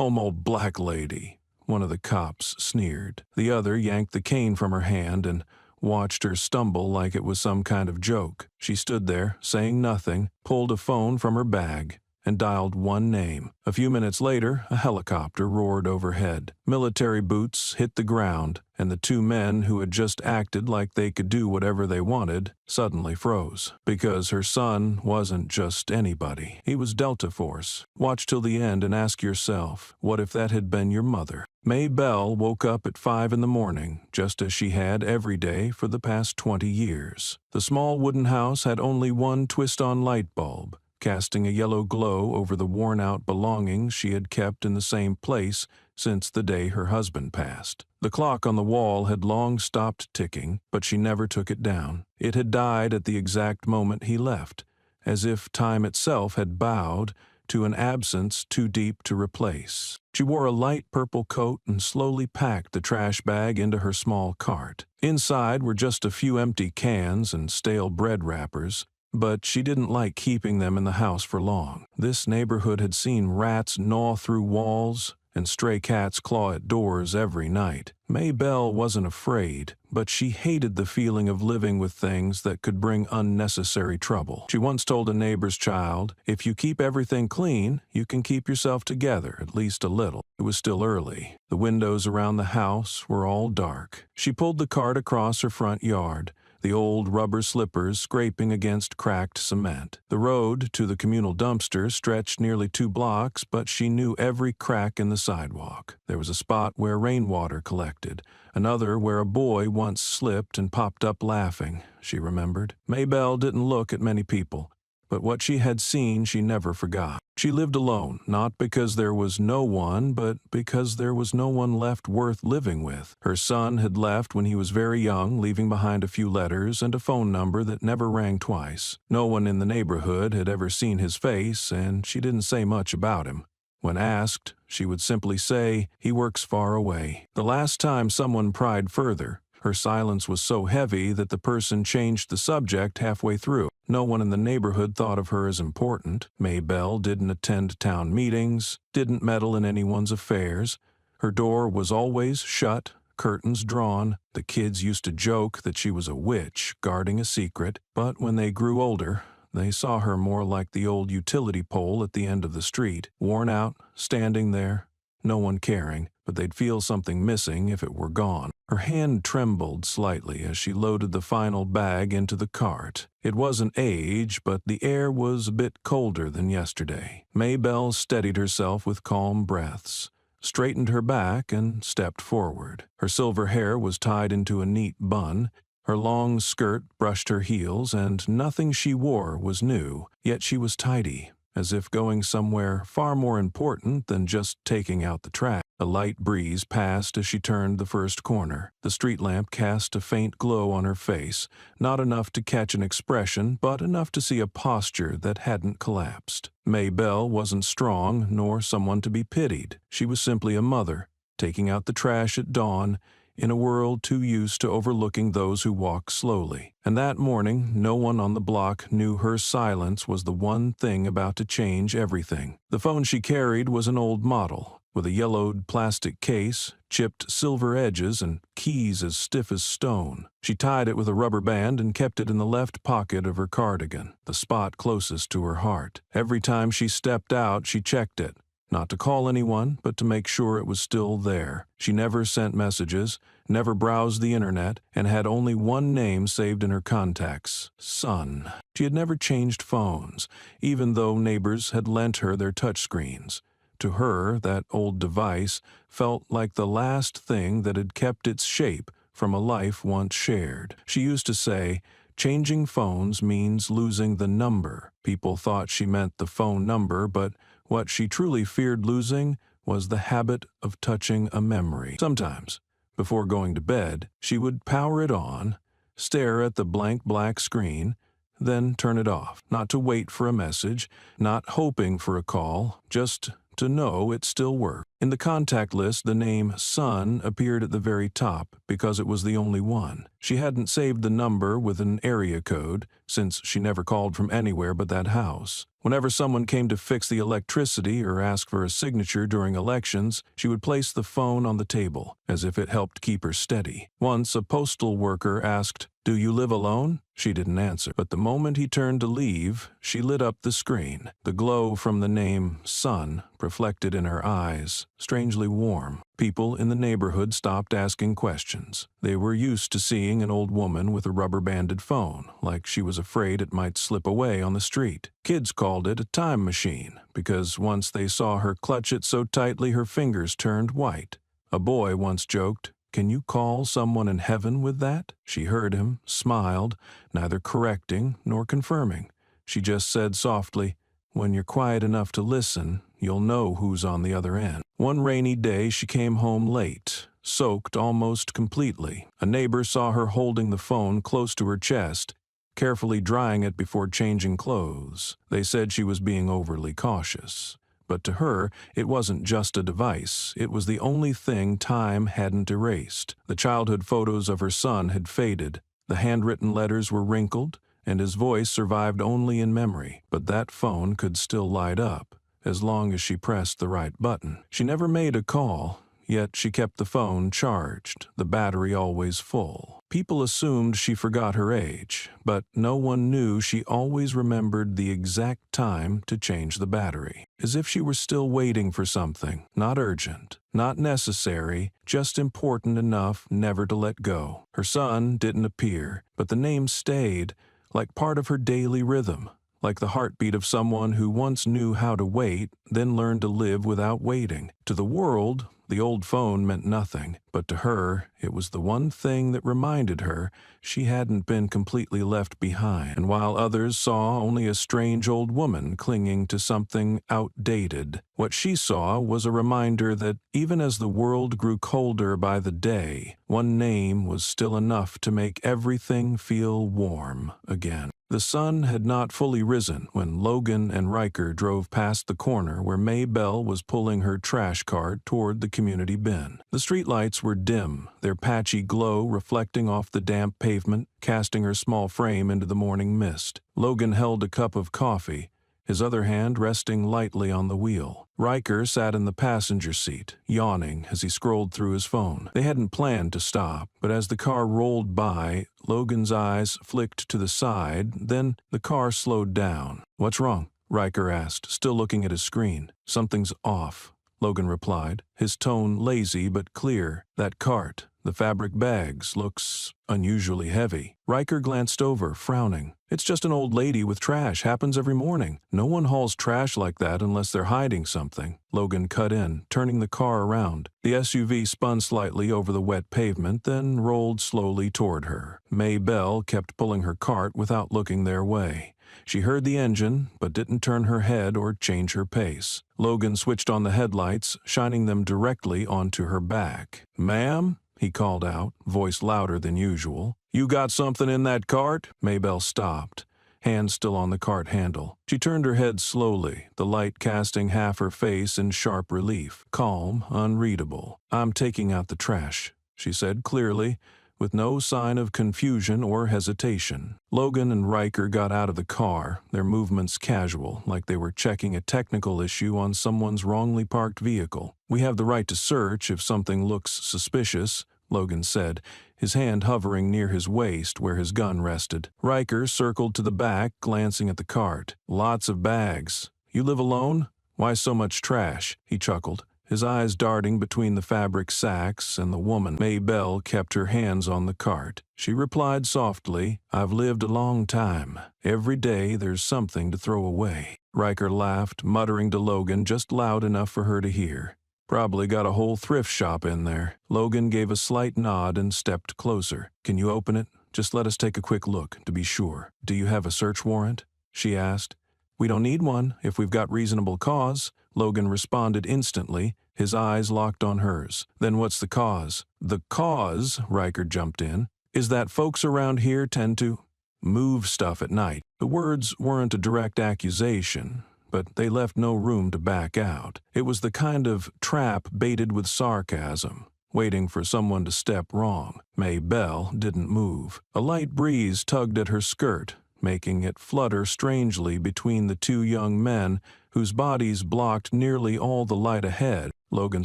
Old black lady," one of the cops sneered. The other yanked the cane from her hand and watched her stumble like it was some kind of joke. She stood there, saying nothing, pulled a phone from her bag, and dialed one name. A few minutes later, a helicopter roared overhead. Military boots hit the ground, and the two men who had just acted like they could do whatever they wanted suddenly froze. Because her son wasn't just anybody. He was Delta Force. Watch till the end and ask yourself, what if that had been your mother? May Bell woke up at 5 in the morning, just as she had every day for the past 20 years. The small wooden house had only one twist-on light bulb, casting a yellow glow over the worn-out belongings she had kept in the same place since the day her husband passed. The clock on the wall had long stopped ticking, but she never took it down. It had died at the exact moment he left, as if time itself had bowed to an absence too deep to replace. She wore a light purple coat and slowly packed the trash bag into her small cart. Inside were just a few empty cans and stale bread wrappers, but she didn't like keeping them in the house for long. This neighborhood had seen rats gnaw through walls and stray cats claw at doors every night. May Bell wasn't afraid, but she hated the feeling of living with things that could bring unnecessary trouble. She once told a neighbor's child, "If you keep everything clean, you can keep yourself together, at least a little." It was still early. The windows around the house were all dark. She pulled the cart across her front yard, the old rubber slippers scraping against cracked cement. The road to the communal dumpster stretched nearly 2 blocks, but she knew every crack in the sidewalk. There was a spot where rainwater collected, another where a boy once slipped and popped up laughing, she remembered. May Bell didn't look at many people, but what she had seen she never forgot. She lived alone, not because there was no one, but because there was no one left worth living with. Her son had left when he was very young, leaving behind a few letters and a phone number that never rang twice. No one in the neighborhood had ever seen his face, and she didn't say much about him. When asked, she would simply say, "He works far away." The last time someone pried further, her silence was so heavy that the person changed the subject halfway through. No one in the neighborhood thought of her as important. May Bell didn't attend town meetings, didn't meddle in anyone's affairs. Her door was always shut, curtains drawn. The kids used to joke that she was a witch guarding a secret, but when they grew older, they saw her more like the old utility pole at the end of the street, worn out, standing there, no one caring, but they'd feel something missing if it were gone. Her hand trembled slightly as she loaded the final bag into the cart. It wasn't age, but the air was a bit colder than yesterday. May Bell steadied herself with calm breaths, straightened her back, and stepped forward. Her silver hair was tied into a neat bun. Her long skirt brushed her heels, and nothing she wore was new, yet she was tidy, as if going somewhere far more important than just taking out the trash. A light breeze passed as she turned the first corner. The street lamp cast a faint glow on her face, not enough to catch an expression, but enough to see a posture that hadn't collapsed. May Bell wasn't strong, nor someone to be pitied. She was simply a mother, taking out the trash at dawn, in a world too used to overlooking those who walk slowly. And that morning, no one on the block knew her silence was the one thing about to change everything. The phone she carried was an old model, with a yellowed plastic case, chipped silver edges, and keys as stiff as stone. She tied it with a rubber band and kept it in the left pocket of her cardigan, the spot closest to her heart. Every time she stepped out, she checked it. Not to call anyone, but to make sure it was still there. She never sent messages, never browsed the internet, and had only one name saved in her contacts: Son. She had never changed phones, even though neighbors had lent her their touchscreens. To her, that old device felt like the last thing that had kept its shape from a life once shared. She used to say, "Changing phones means losing the number." People thought she meant the phone number, but what she truly feared losing was the habit of touching a memory. Sometimes, before going to bed, she would power it on, stare at the blank black screen, then turn it off. Not to wait for a message, not hoping for a call, just to know it still worked. In the contact list, the name Son appeared at the very top because it was the only one. She hadn't saved the number with an area code, since she never called from anywhere but that house. Whenever someone came to fix the electricity or ask for a signature during elections, she would place the phone on the table, as if it helped keep her steady. Once, a postal worker asked, "Do you live alone?" She didn't answer, but the moment he turned to leave, she lit up the screen. The glow from the name Son reflected in her eyes, strangely warm. People in the neighborhood stopped asking questions. They were used to seeing an old woman with a rubber-banded phone, like she was afraid it might slip away on the street. Kids called it a time machine, because once they saw her clutch it so tightly her fingers turned white. A boy once joked, "Can you call someone in heaven with that?" She heard him, smiled, neither correcting nor confirming. She just said softly, "When you're quiet enough to listen, you'll know who's on the other end." One rainy day she came home late, soaked almost completely. A neighbor saw her holding the phone close to her chest, carefully drying it before changing clothes. They said she was being overly cautious. But to her, it wasn't just a device. It was the only thing time hadn't erased. The childhood photos of her son had faded. The handwritten letters were wrinkled, and his voice survived only in memory. But that phone could still light up, as long as she pressed the right button. She never made a call, yet she kept the phone charged, the battery always full. People assumed she forgot her age, but no one knew she always remembered the exact time to change the battery, as if she were still waiting for something, not urgent, not necessary, just important enough never to let go. Her son didn't appear, but the name stayed, like part of her daily rhythm, like the heartbeat of someone who once knew how to wait, then learned to live without waiting. To the world, the old phone meant nothing, but to her, it was the one thing that reminded her she hadn't been completely left behind. And while others saw only a strange old woman clinging to something outdated, what she saw was a reminder that even as the world grew colder by the day, one name was still enough to make everything feel warm again. The sun had not fully risen when Logan and Riker drove past the corner where May Bell was pulling her trash cart toward the community bin. The streetlights were dim, their patchy glow reflecting off the damp pavement, casting her small frame into the morning mist. Logan held a cup of coffee, his other hand resting lightly on the wheel. Riker sat in the passenger seat, yawning as he scrolled through his phone. They hadn't planned to stop, but as the car rolled by, Logan's eyes flicked to the side, then the car slowed down. "What's wrong?" Riker asked, still looking at his screen. "Something's off," Logan replied, his tone lazy but clear. "That cart, the fabric bags, looks unusually heavy." Riker glanced over, frowning. "It's just an old lady with trash. Happens every morning. No one hauls trash like that unless they're hiding something." Logan cut in, turning the car around. The SUV spun slightly over the wet pavement, then rolled slowly toward her. May Bell kept pulling her cart without looking their way. She heard the engine, but didn't turn her head or change her pace. Logan switched on the headlights, shining them directly onto her back. "Ma'am?" he called out, voice louder than usual. "You got something in that cart?" Maybelle stopped, hand still on the cart handle. She turned her head slowly, the light casting half her face in sharp relief, calm, unreadable. "I'm taking out the trash," she said clearly, with no sign of confusion or hesitation. Logan and Riker got out of the car, their movements casual, like they were checking a technical issue on someone's wrongly parked vehicle. "We have the right to search if something looks suspicious," Logan said, his hand hovering near his waist where his gun rested. Riker circled to the back, glancing at the cart. "Lots of bags. You live alone? Why so much trash?" he chuckled, his eyes darting between the fabric sacks and the woman. May Bell kept her hands on the cart. She replied softly, "I've lived a long time. Every day there's something to throw away." Riker laughed, muttering to Logan just loud enough for her to hear. "Probably got a whole thrift shop in there." Logan gave a slight nod and stepped closer. "Can you open it? Just let us take a quick look, to be sure." "Do you have a search warrant?" she asked. "We don't need one if we've got reasonable cause," Logan responded instantly, his eyes locked on hers. "Then what's the cause?" "The cause," Riker jumped in, "is that folks around here tend to move stuff at night." The words weren't a direct accusation, but they left no room to back out. It was the kind of trap baited with sarcasm, waiting for someone to step wrong. May Bell didn't move. A light breeze tugged at her skirt, making it flutter strangely between the two young men whose bodies blocked nearly all the light ahead. Logan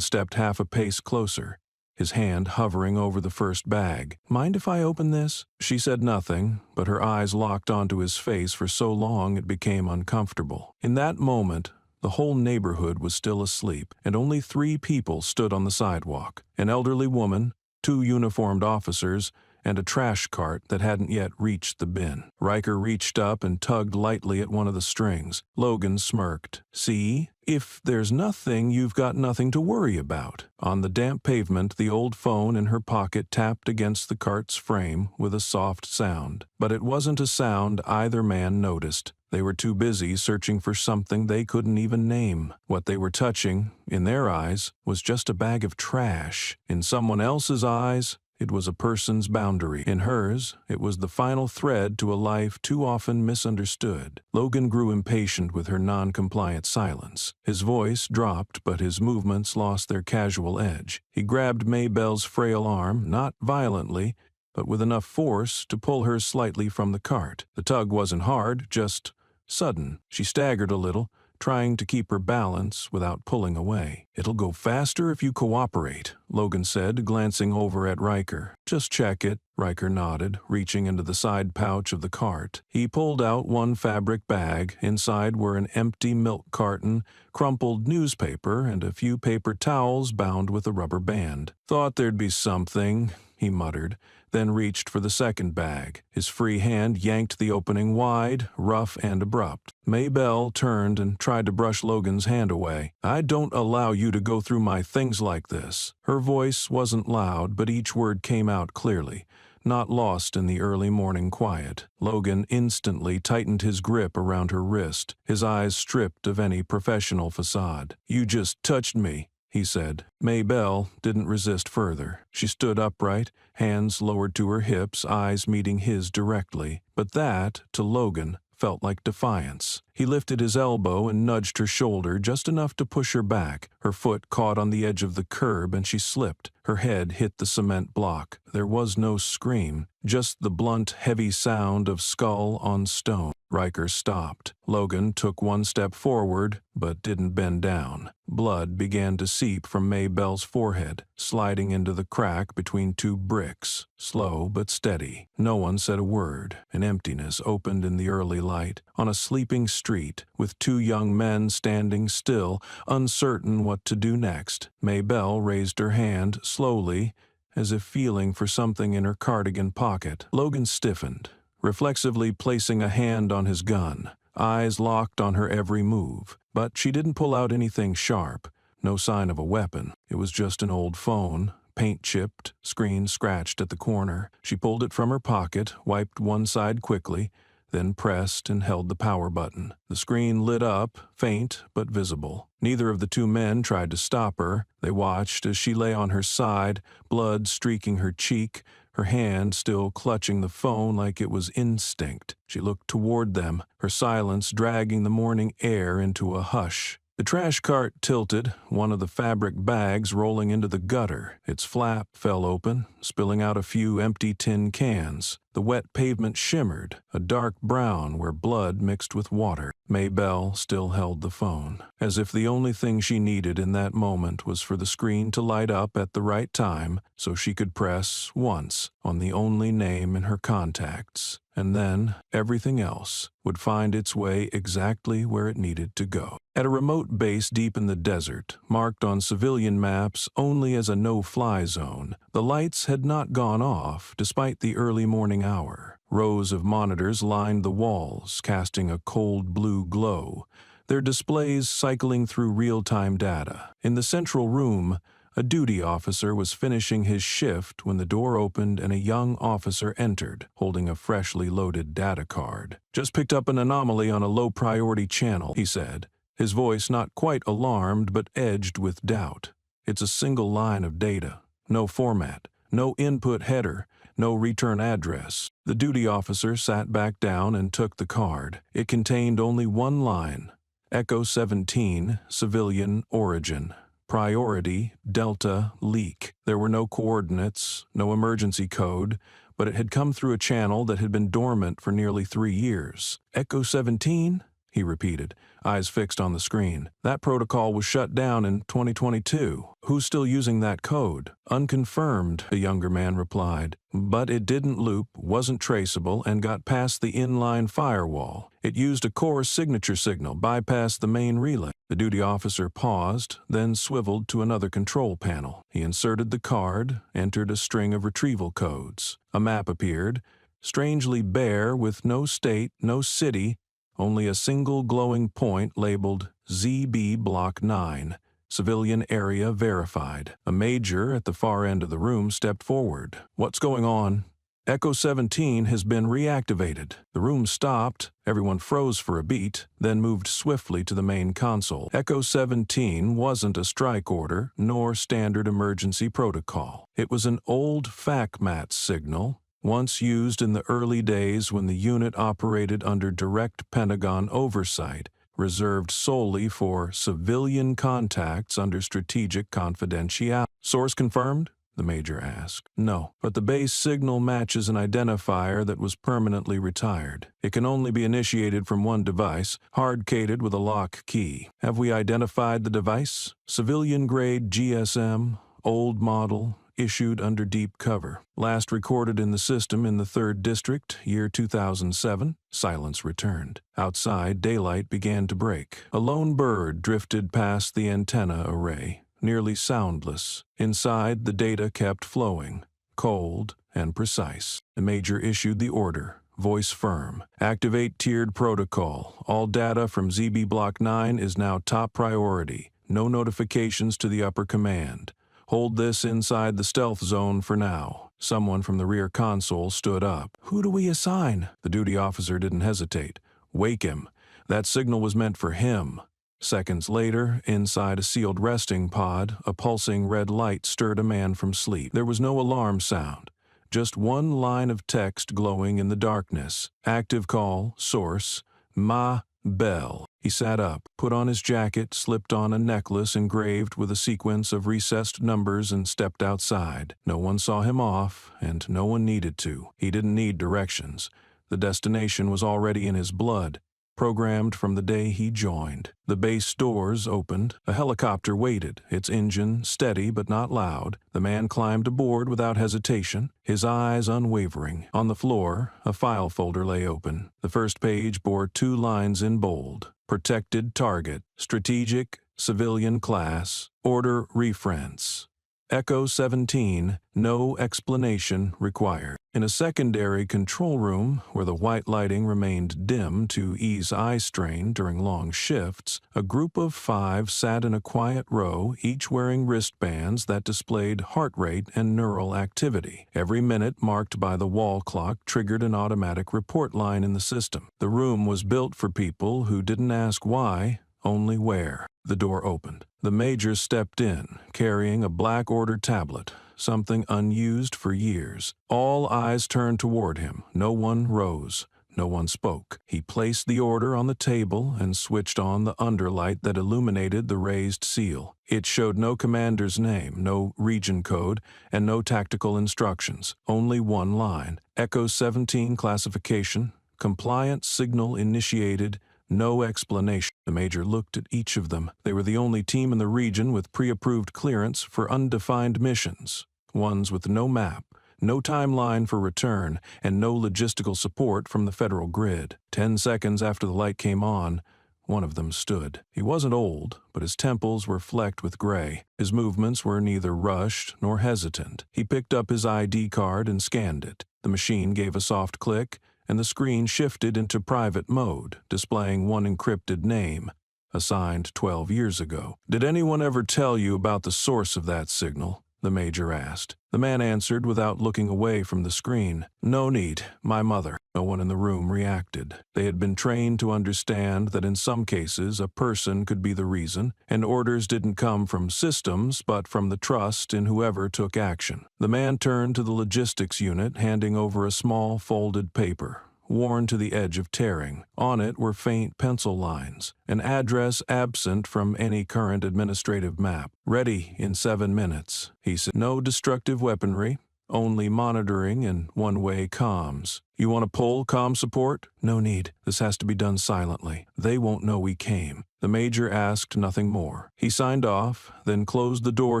stepped half a pace closer, his hand hovering over the first bag. "Mind if I open this?" She said nothing, but her eyes locked onto his face for so long it became uncomfortable. In that moment, the whole neighborhood was still asleep, and only 3 people stood on the sidewalk: an elderly woman, 2 uniformed officers, and a trash cart that hadn't yet reached the bin. Riker reached up and tugged lightly at one of the strings. Logan smirked. "See? If there's nothing, you've got nothing to worry about." On the damp pavement, the old phone in her pocket tapped against the cart's frame with a soft sound. But it wasn't a sound either man noticed. They were too busy searching for something they couldn't even name. What they were touching, in their eyes, was just a bag of trash. In someone else's eyes, it was a person's boundary. In hers, it was the final thread to a life too often misunderstood. Logan grew impatient with her non-compliant silence. His voice dropped, but his movements lost their casual edge. He grabbed Maybell's frail arm, not violently, but with enough force to pull her slightly from the cart. The tug wasn't hard, just sudden. She staggered a little, trying to keep her balance without pulling away. "It'll go faster if you cooperate," Logan said, glancing over at Riker. "Just check it." Riker nodded, reaching into the side pouch of the cart. He pulled out one fabric bag. Inside were an empty milk carton, crumpled newspaper, and a few paper towels bound with a rubber band. "Thought there'd be something," he muttered, then reached for the second bag. His free hand yanked the opening wide, rough and abrupt. Maybell turned and tried to brush Logan's hand away. "I don't allow you to go through my things like this." Her voice wasn't loud, but each word came out clearly, not lost in the early morning quiet. Logan instantly tightened his grip around her wrist, his eyes stripped of any professional facade. "You just touched me," he said. Maybell didn't resist further. She stood upright, hands lowered to her hips, eyes meeting his directly. But that, to Logan, felt like defiance. He lifted his elbow and nudged her shoulder just enough to push her back. Her foot caught on the edge of the curb and she slipped. Her head hit the cement block. There was no scream, just the blunt, heavy sound of skull on stone. Riker stopped. Logan took one step forward, but didn't bend down. Blood began to seep from Maybell's forehead, sliding into the crack between 2 bricks. Slow but steady. No one said a word. An emptiness opened in the early light, on a sleeping street, with 2 young men standing still, uncertain what to do next. Maybell raised her hand slowly, as if feeling for something in her cardigan pocket. Logan stiffened, reflexively placing a hand on his gun, eyes locked on her every move. But she didn't pull out anything sharp, no sign of a weapon. It was just an old phone, paint-chipped, screen scratched at the corner. She pulled it from her pocket, wiped one side quickly, then pressed and held the power button. The screen lit up, faint but visible. Neither of the 2 men tried to stop her. They watched as she lay on her side, blood streaking her cheek, her hand still clutching the phone like it was instinct. She looked toward them, her silence dragging the morning air into a hush. The trash cart tilted, one of the fabric bags rolling into the gutter. Its flap fell open, spilling out a few empty tin cans. The wet pavement shimmered, a dark brown where blood mixed with water. Maybell still held the phone, as if the only thing she needed in that moment was for the screen to light up at the right time so she could press once on the only name in her contacts. And then everything else would find its way exactly where it needed to go. At a remote base deep in the desert, marked on civilian maps only as a no-fly zone, the lights had not gone off despite the early morning hour. Rows of monitors lined the walls, casting a cold blue glow, their displays cycling through real-time data. In the central room, a duty officer was finishing his shift when the door opened and a young officer entered, holding a freshly loaded data card. "Just picked up an anomaly on a low-priority channel," he said, his voice not quite alarmed but edged with doubt. "It's a single line of data, no format, no input header, no return address." The duty officer sat back down and took the card. It contained only one line: Echo 17, civilian origin. Priority, Delta, leak. There were no coordinates, no emergency code, but it had come through a channel that had been dormant for nearly 3 years. Echo 17? He repeated, eyes fixed on the screen. That protocol was shut down in 2022. Who's still using that code? Unconfirmed, the younger man replied. But it didn't loop, wasn't traceable, and got past the inline firewall. It used a core signature signal, bypassed the main relay. The duty officer paused, then swiveled to another control panel. He inserted the card, entered a string of retrieval codes. A map appeared, strangely bare with no state, no city, only a single glowing point labeled ZB Block 9, civilian area verified. A major at the far end of the room stepped forward. What's going on? Echo 17 has been reactivated. The room stopped, everyone froze for a beat, then moved swiftly to the main console. Echo 17 wasn't a strike order, nor standard emergency protocol. It was an old FACMAT signal, once used in the early days when the unit operated under direct Pentagon oversight, reserved solely for civilian contacts under strategic confidentiality. Source confirmed? The major asked. No, but the base signal matches an identifier that was permanently retired. It can only be initiated from one device, hard-coded with a lock key. Have we identified the device? Civilian-grade GSM, old model, issued under deep cover. Last recorded in the system in the 3rd District, year 2007. Silence returned. Outside, daylight began to break. A lone bird drifted past the antenna array, nearly soundless. Inside, the data kept flowing, cold and precise. The major issued the order, voice firm. Activate tiered protocol. All data from ZB Block 9 is now top priority. No notifications to the upper command. Hold this inside the stealth zone for now. Someone from the rear console stood up. Who do we assign? The duty officer didn't hesitate. Wake him. That signal was meant for him. Seconds later, inside a sealed resting pod, a pulsing red light stirred a man from sleep. There was no alarm sound. Just one line of text glowing in the darkness. Active call, source, Ma Bell. He sat up, put on his jacket, slipped on a necklace engraved with a sequence of recessed numbers, and stepped outside. No one saw him off, and no one needed to. He didn't need directions. The destination was already in his blood, programmed from the day he joined. The base doors opened. A helicopter waited, its engine steady but not loud. The man climbed aboard without hesitation, his eyes unwavering. On the floor, a file folder lay open. The first page bore 2 lines in bold. Protected target, strategic, civilian class, order reference. Echo 17, no explanation required. In a secondary control room, where the white lighting remained dim to ease eye strain during long shifts, a group of 5 sat in a quiet row, each wearing wristbands that displayed heart rate and neural activity. Every minute marked by the wall clock triggered an automatic report line in the system. The room was built for people who didn't ask why, only where. The door opened. The major stepped in, carrying a black order tablet, something unused for years. All eyes turned toward him. No one rose. No one spoke. He placed the order on the table and switched on the underlight that illuminated the raised seal. It showed no commander's name, no region code, and no tactical instructions. Only one line. Echo 17 classification. Compliant signal initiated. No explanation. The major looked at each of them. They were the only team in the region with pre-approved clearance for undefined missions. Ones with no map, no timeline for return, and no logistical support from the federal grid. 10 seconds after the light came on, one of them stood. He wasn't old, but his temples were flecked with gray. His movements were neither rushed nor hesitant. He picked up his ID card and scanned it. The machine gave a soft click, and the screen shifted into private mode, displaying one encrypted name, assigned 12 years ago. Did anyone ever tell you about the source of that signal? The major asked. The man answered without looking away from the screen. No need, my mother. No one in the room reacted. They had been trained to understand that in some cases a person could be the reason, and orders didn't come from systems but from the trust in whoever took action. The man turned to the logistics unit, handing over a small folded paper. worn to the edge of tearing. On it were faint pencil lines, an address absent from any current administrative map. "Ready in 7 minutes," he said. "No destructive weaponry, only monitoring and one-way comms. You want to pull comm support?" "No need. This has to be done silently. They won't know we came." The major asked nothing more. He signed off, then closed the door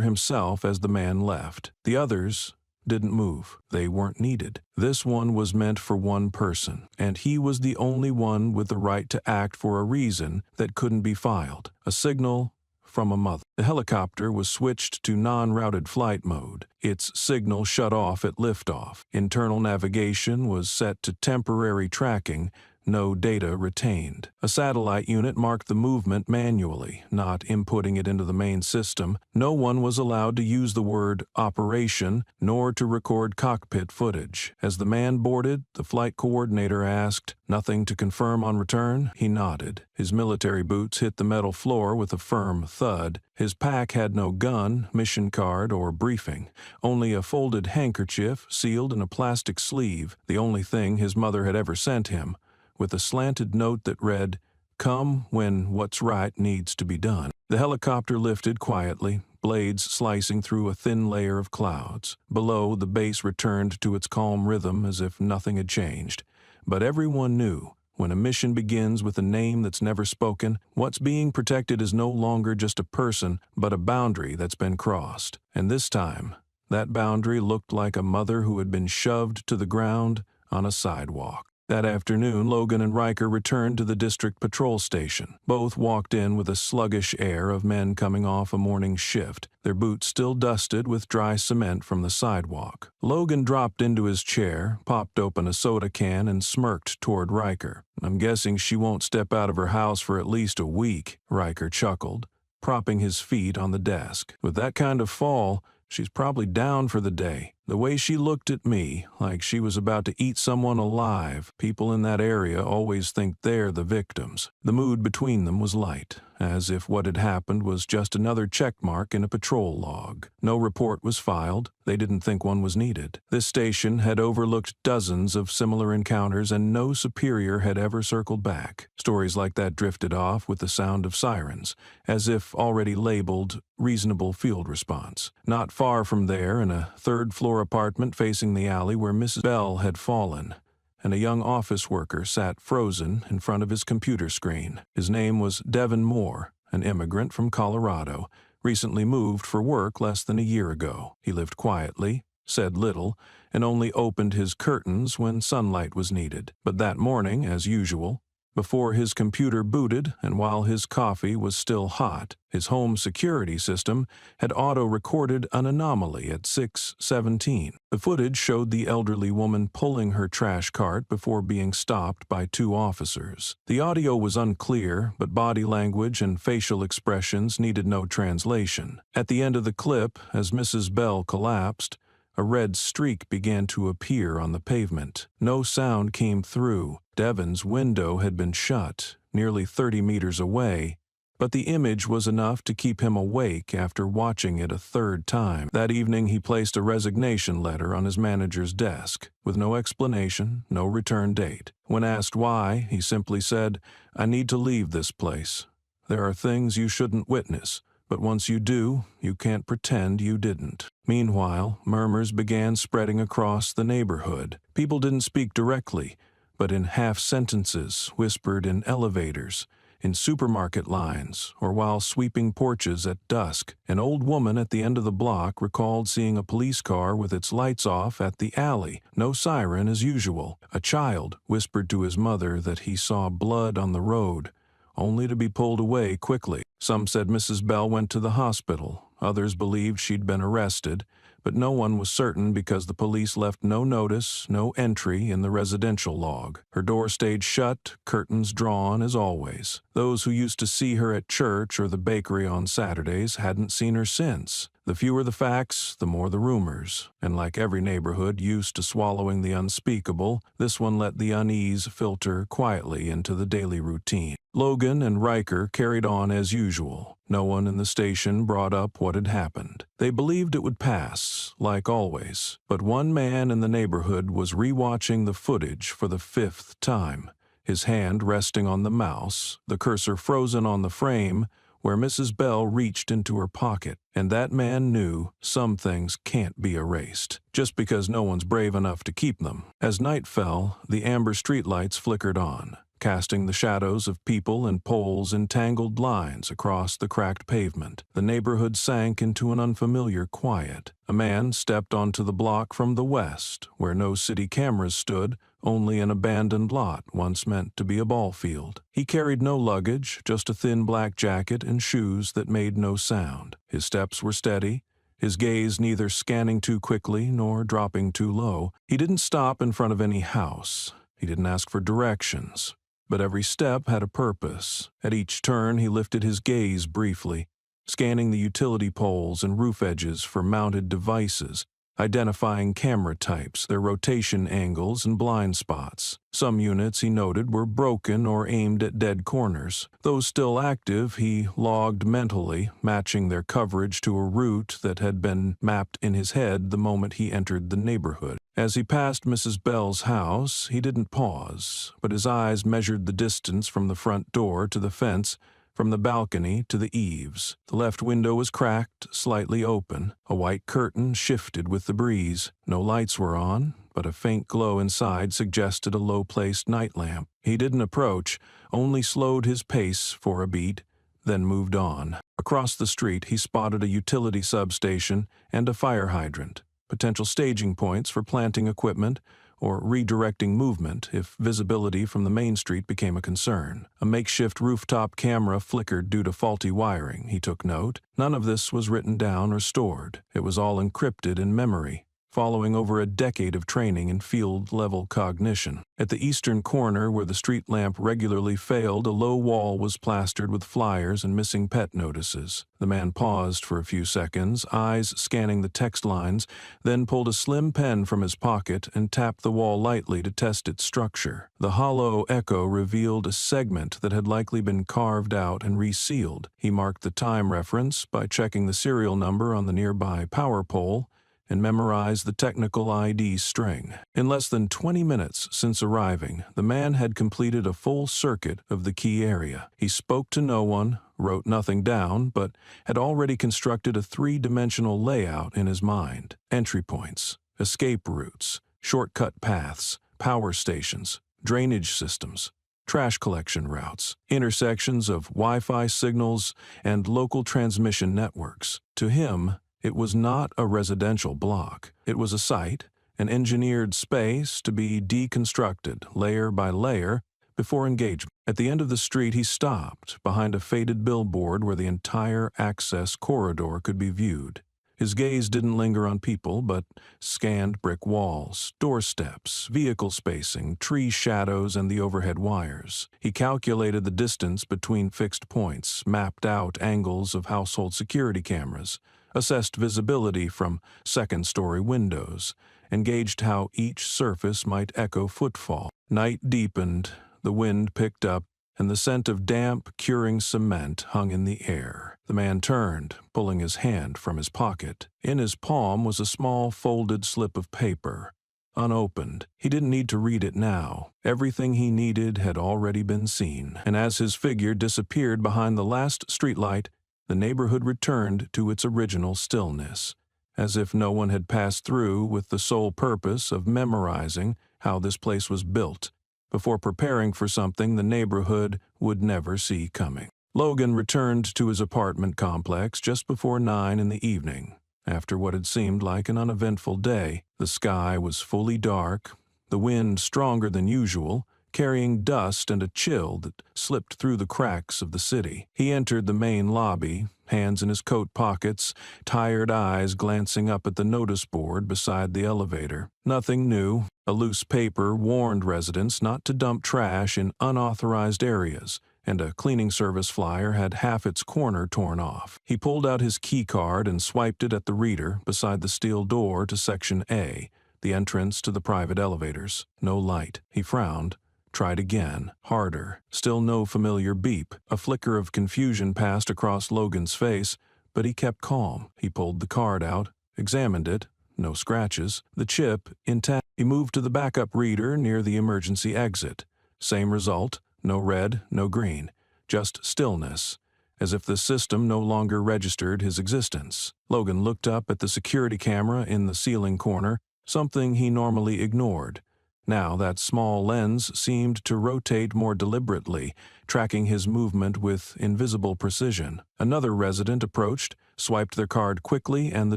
himself as the man left. The others didn't move. They weren't needed. This one was meant for one person, and he was the only one with the right to act for a reason that couldn't be filed. A signal from a mother. The helicopter was switched to non-routed flight mode. Its signal shut off at liftoff. Internal navigation was set to temporary tracking, no data retained. A satellite unit marked the movement manually, not inputting it into the main system. No one was allowed to use the word operation, nor to record cockpit footage. As the man boarded, the flight coordinator asked, "Nothing to confirm on return?" He nodded. His military boots hit the metal floor with a firm thud. His pack had no gun, mission card, or briefing, only a folded handkerchief sealed in a plastic sleeve, the only thing his mother had ever sent him, with a slanted note that read, "Come when what's right needs to be done." The helicopter lifted quietly, blades slicing through a thin layer of clouds. Below, the base returned to its calm rhythm as if nothing had changed. But everyone knew, when a mission begins with a name that's never spoken, what's being protected is no longer just a person, but a boundary that's been crossed. And this time, that boundary looked like a mother who had been shoved to the ground on a sidewalk. That afternoon, Logan and Riker returned to the district patrol station. Both walked in with a sluggish air of men coming off a morning shift, their boots still dusted with dry cement from the sidewalk. Logan dropped into his chair, popped open a soda can, and smirked toward Riker. "I'm guessing she won't step out of her house for at least a week," Riker chuckled, propping his feet on the desk. "With that kind of fall, she's probably down for the day. The way she looked at me, like she was about to eat someone alive. People in that area always think they're the victims." The mood between them was light, as if what had happened was just another checkmark in a patrol log. No report was filed. They didn't think one was needed. This station had overlooked dozens of similar encounters, and no superior had ever circled back. Stories like that drifted off with the sound of sirens, as if already labeled reasonable field response. Not far from there, in a third-floor apartment facing the alley where Mrs. Bell had fallen, and a young office worker sat frozen in front of his computer screen. His name was Devin Moore, an immigrant from Colorado, recently moved for work less than a year ago. He lived quietly, said little, and only opened his curtains when sunlight was needed. But that morning, as usual, before his computer booted and while his coffee was still hot, his home security system had auto-recorded an anomaly at 6:17. The footage showed the elderly woman pulling her trash cart before being stopped by 2 officers. The audio was unclear, but body language and facial expressions needed no translation. At the end of the clip, as Mrs. Bell collapsed, a red streak began to appear on the pavement. No sound came through. Devin's window had been shut, nearly 30 meters away, but the image was enough to keep him awake after watching it a third time. That evening he placed a resignation letter on his manager's desk, with no explanation, no return date. When asked why, he simply said, "I need to leave this place. There are things you shouldn't witness, but once you do, you can't pretend you didn't." Meanwhile, murmurs began spreading across the neighborhood. People didn't speak directly, but in half-sentences, whispered in elevators, in supermarket lines, or while sweeping porches at dusk. An old woman at the end of the block recalled seeing a police car with its lights off at the alley, no siren as usual. A child whispered to his mother that he saw blood on the road, only to be pulled away quickly. Some said Mrs. Bell went to the hospital. Others believed she'd been arrested, but no one was certain because the police left no notice, no entry in the residential log. Her door stayed shut, curtains drawn as always. Those who used to see her at church or the bakery on Saturdays hadn't seen her since. The fewer the facts, the more the rumors, and like every neighborhood used to swallowing the unspeakable, this one let the unease filter quietly into the daily routine. Logan and Riker carried on as usual. No one in the station brought up what had happened. They believed it would pass, like always. But one man in the neighborhood was rewatching the footage for the fifth time, his hand resting on the mouse, the cursor frozen on the frame where Mrs. Bell reached into her pocket, and that man knew some things can't be erased, just because no one's brave enough to keep them. As night fell, the amber streetlights flickered on, casting the shadows of people and poles in tangled lines across the cracked pavement. The neighborhood sank into an unfamiliar quiet. A man stepped onto the block from the west, where no city cameras stood, only an abandoned lot once meant to be a ball field. He carried no luggage, just a thin black jacket and shoes that made no sound. His steps were steady, his gaze neither scanning too quickly nor dropping too low. He didn't stop in front of any house. He didn't ask for directions. But every step had a purpose. At each turn he lifted his gaze briefly, scanning the utility poles and roof edges for mounted devices, identifying camera types, their rotation angles, and blind spots. Some units, he noted, were broken or aimed at dead corners. Those still active, he logged mentally, matching their coverage to a route that had been mapped in his head the moment he entered the neighborhood. As he passed Mrs. Bell's house, he didn't pause, but his eyes measured the distance from the front door to the fence, from the balcony to the eaves. The left window was cracked, slightly open. A white curtain shifted with the breeze. No lights were on, but a faint glow inside suggested a low-placed night lamp. He didn't approach, only slowed his pace for a beat, then moved on. Across the street, he spotted a utility substation and a fire hydrant, potential staging points for planting equipment or redirecting movement if visibility from the main street became a concern. A makeshift rooftop camera flickered due to faulty wiring, he took note. None of this was written down or stored. It was all encrypted in memory, following over a decade of training in field-level cognition. At the eastern corner, where the street lamp regularly failed, a low wall was plastered with flyers and missing pet notices. The man paused for a few seconds, eyes scanning the text lines, then pulled a slim pen from his pocket and tapped the wall lightly to test its structure. The hollow echo revealed a segment that had likely been carved out and resealed. He marked the time reference by checking the serial number on the nearby power pole and memorized the technical ID string. In less than 20 minutes since arriving, the man had completed a full circuit of the key area. He spoke to no one, wrote nothing down, but had already constructed a three-dimensional layout in his mind. Entry points, escape routes, shortcut paths, power stations, drainage systems, trash collection routes, intersections of Wi-Fi signals, and local transmission networks. To him, it was not a residential block. It was a site, an engineered space to be deconstructed layer by layer before engagement. At the end of the street, he stopped behind a faded billboard where the entire access corridor could be viewed. His gaze didn't linger on people, but scanned brick walls, doorsteps, vehicle spacing, tree shadows, and the overhead wires. He calculated the distance between fixed points, mapped out angles of household security cameras, assessed visibility from second-story windows, and gauged how each surface might echo footfall. Night deepened, the wind picked up, and the scent of damp, curing cement hung in the air. The man turned, pulling his hand from his pocket. In his palm was a small folded slip of paper, unopened. He didn't need to read it now. Everything he needed had already been seen, and as his figure disappeared behind the last streetlight, the neighborhood returned to its original stillness, as if no one had passed through with the sole purpose of memorizing how this place was built, before preparing for something the neighborhood would never see coming. Logan returned to his apartment complex just before 9 in the evening. After what had seemed like an uneventful day, the sky was fully dark, the wind stronger than usual, carrying dust and a chill that slipped through the cracks of the city. He entered the main lobby, hands in his coat pockets, tired eyes glancing up at the notice board beside the elevator. Nothing new. A loose paper warned residents not to dump trash in unauthorized areas, and a cleaning service flyer had half its corner torn off. He pulled out his key card and swiped it at the reader beside the steel door to Section A, the entrance to the private elevators. No light. He frowned. Tried again. Harder. Still no familiar beep. A flicker of confusion passed across Logan's face, but he kept calm. He pulled the card out, examined it. No scratches. The chip intact. He moved to the backup reader near the emergency exit. Same result. No red, no green. Just stillness, as if the system no longer registered his existence. Logan looked up at the security camera in the ceiling corner, something he normally ignored. Now that small lens seemed to rotate more deliberately, tracking his movement with invisible precision. Another resident approached, swiped their card quickly, and the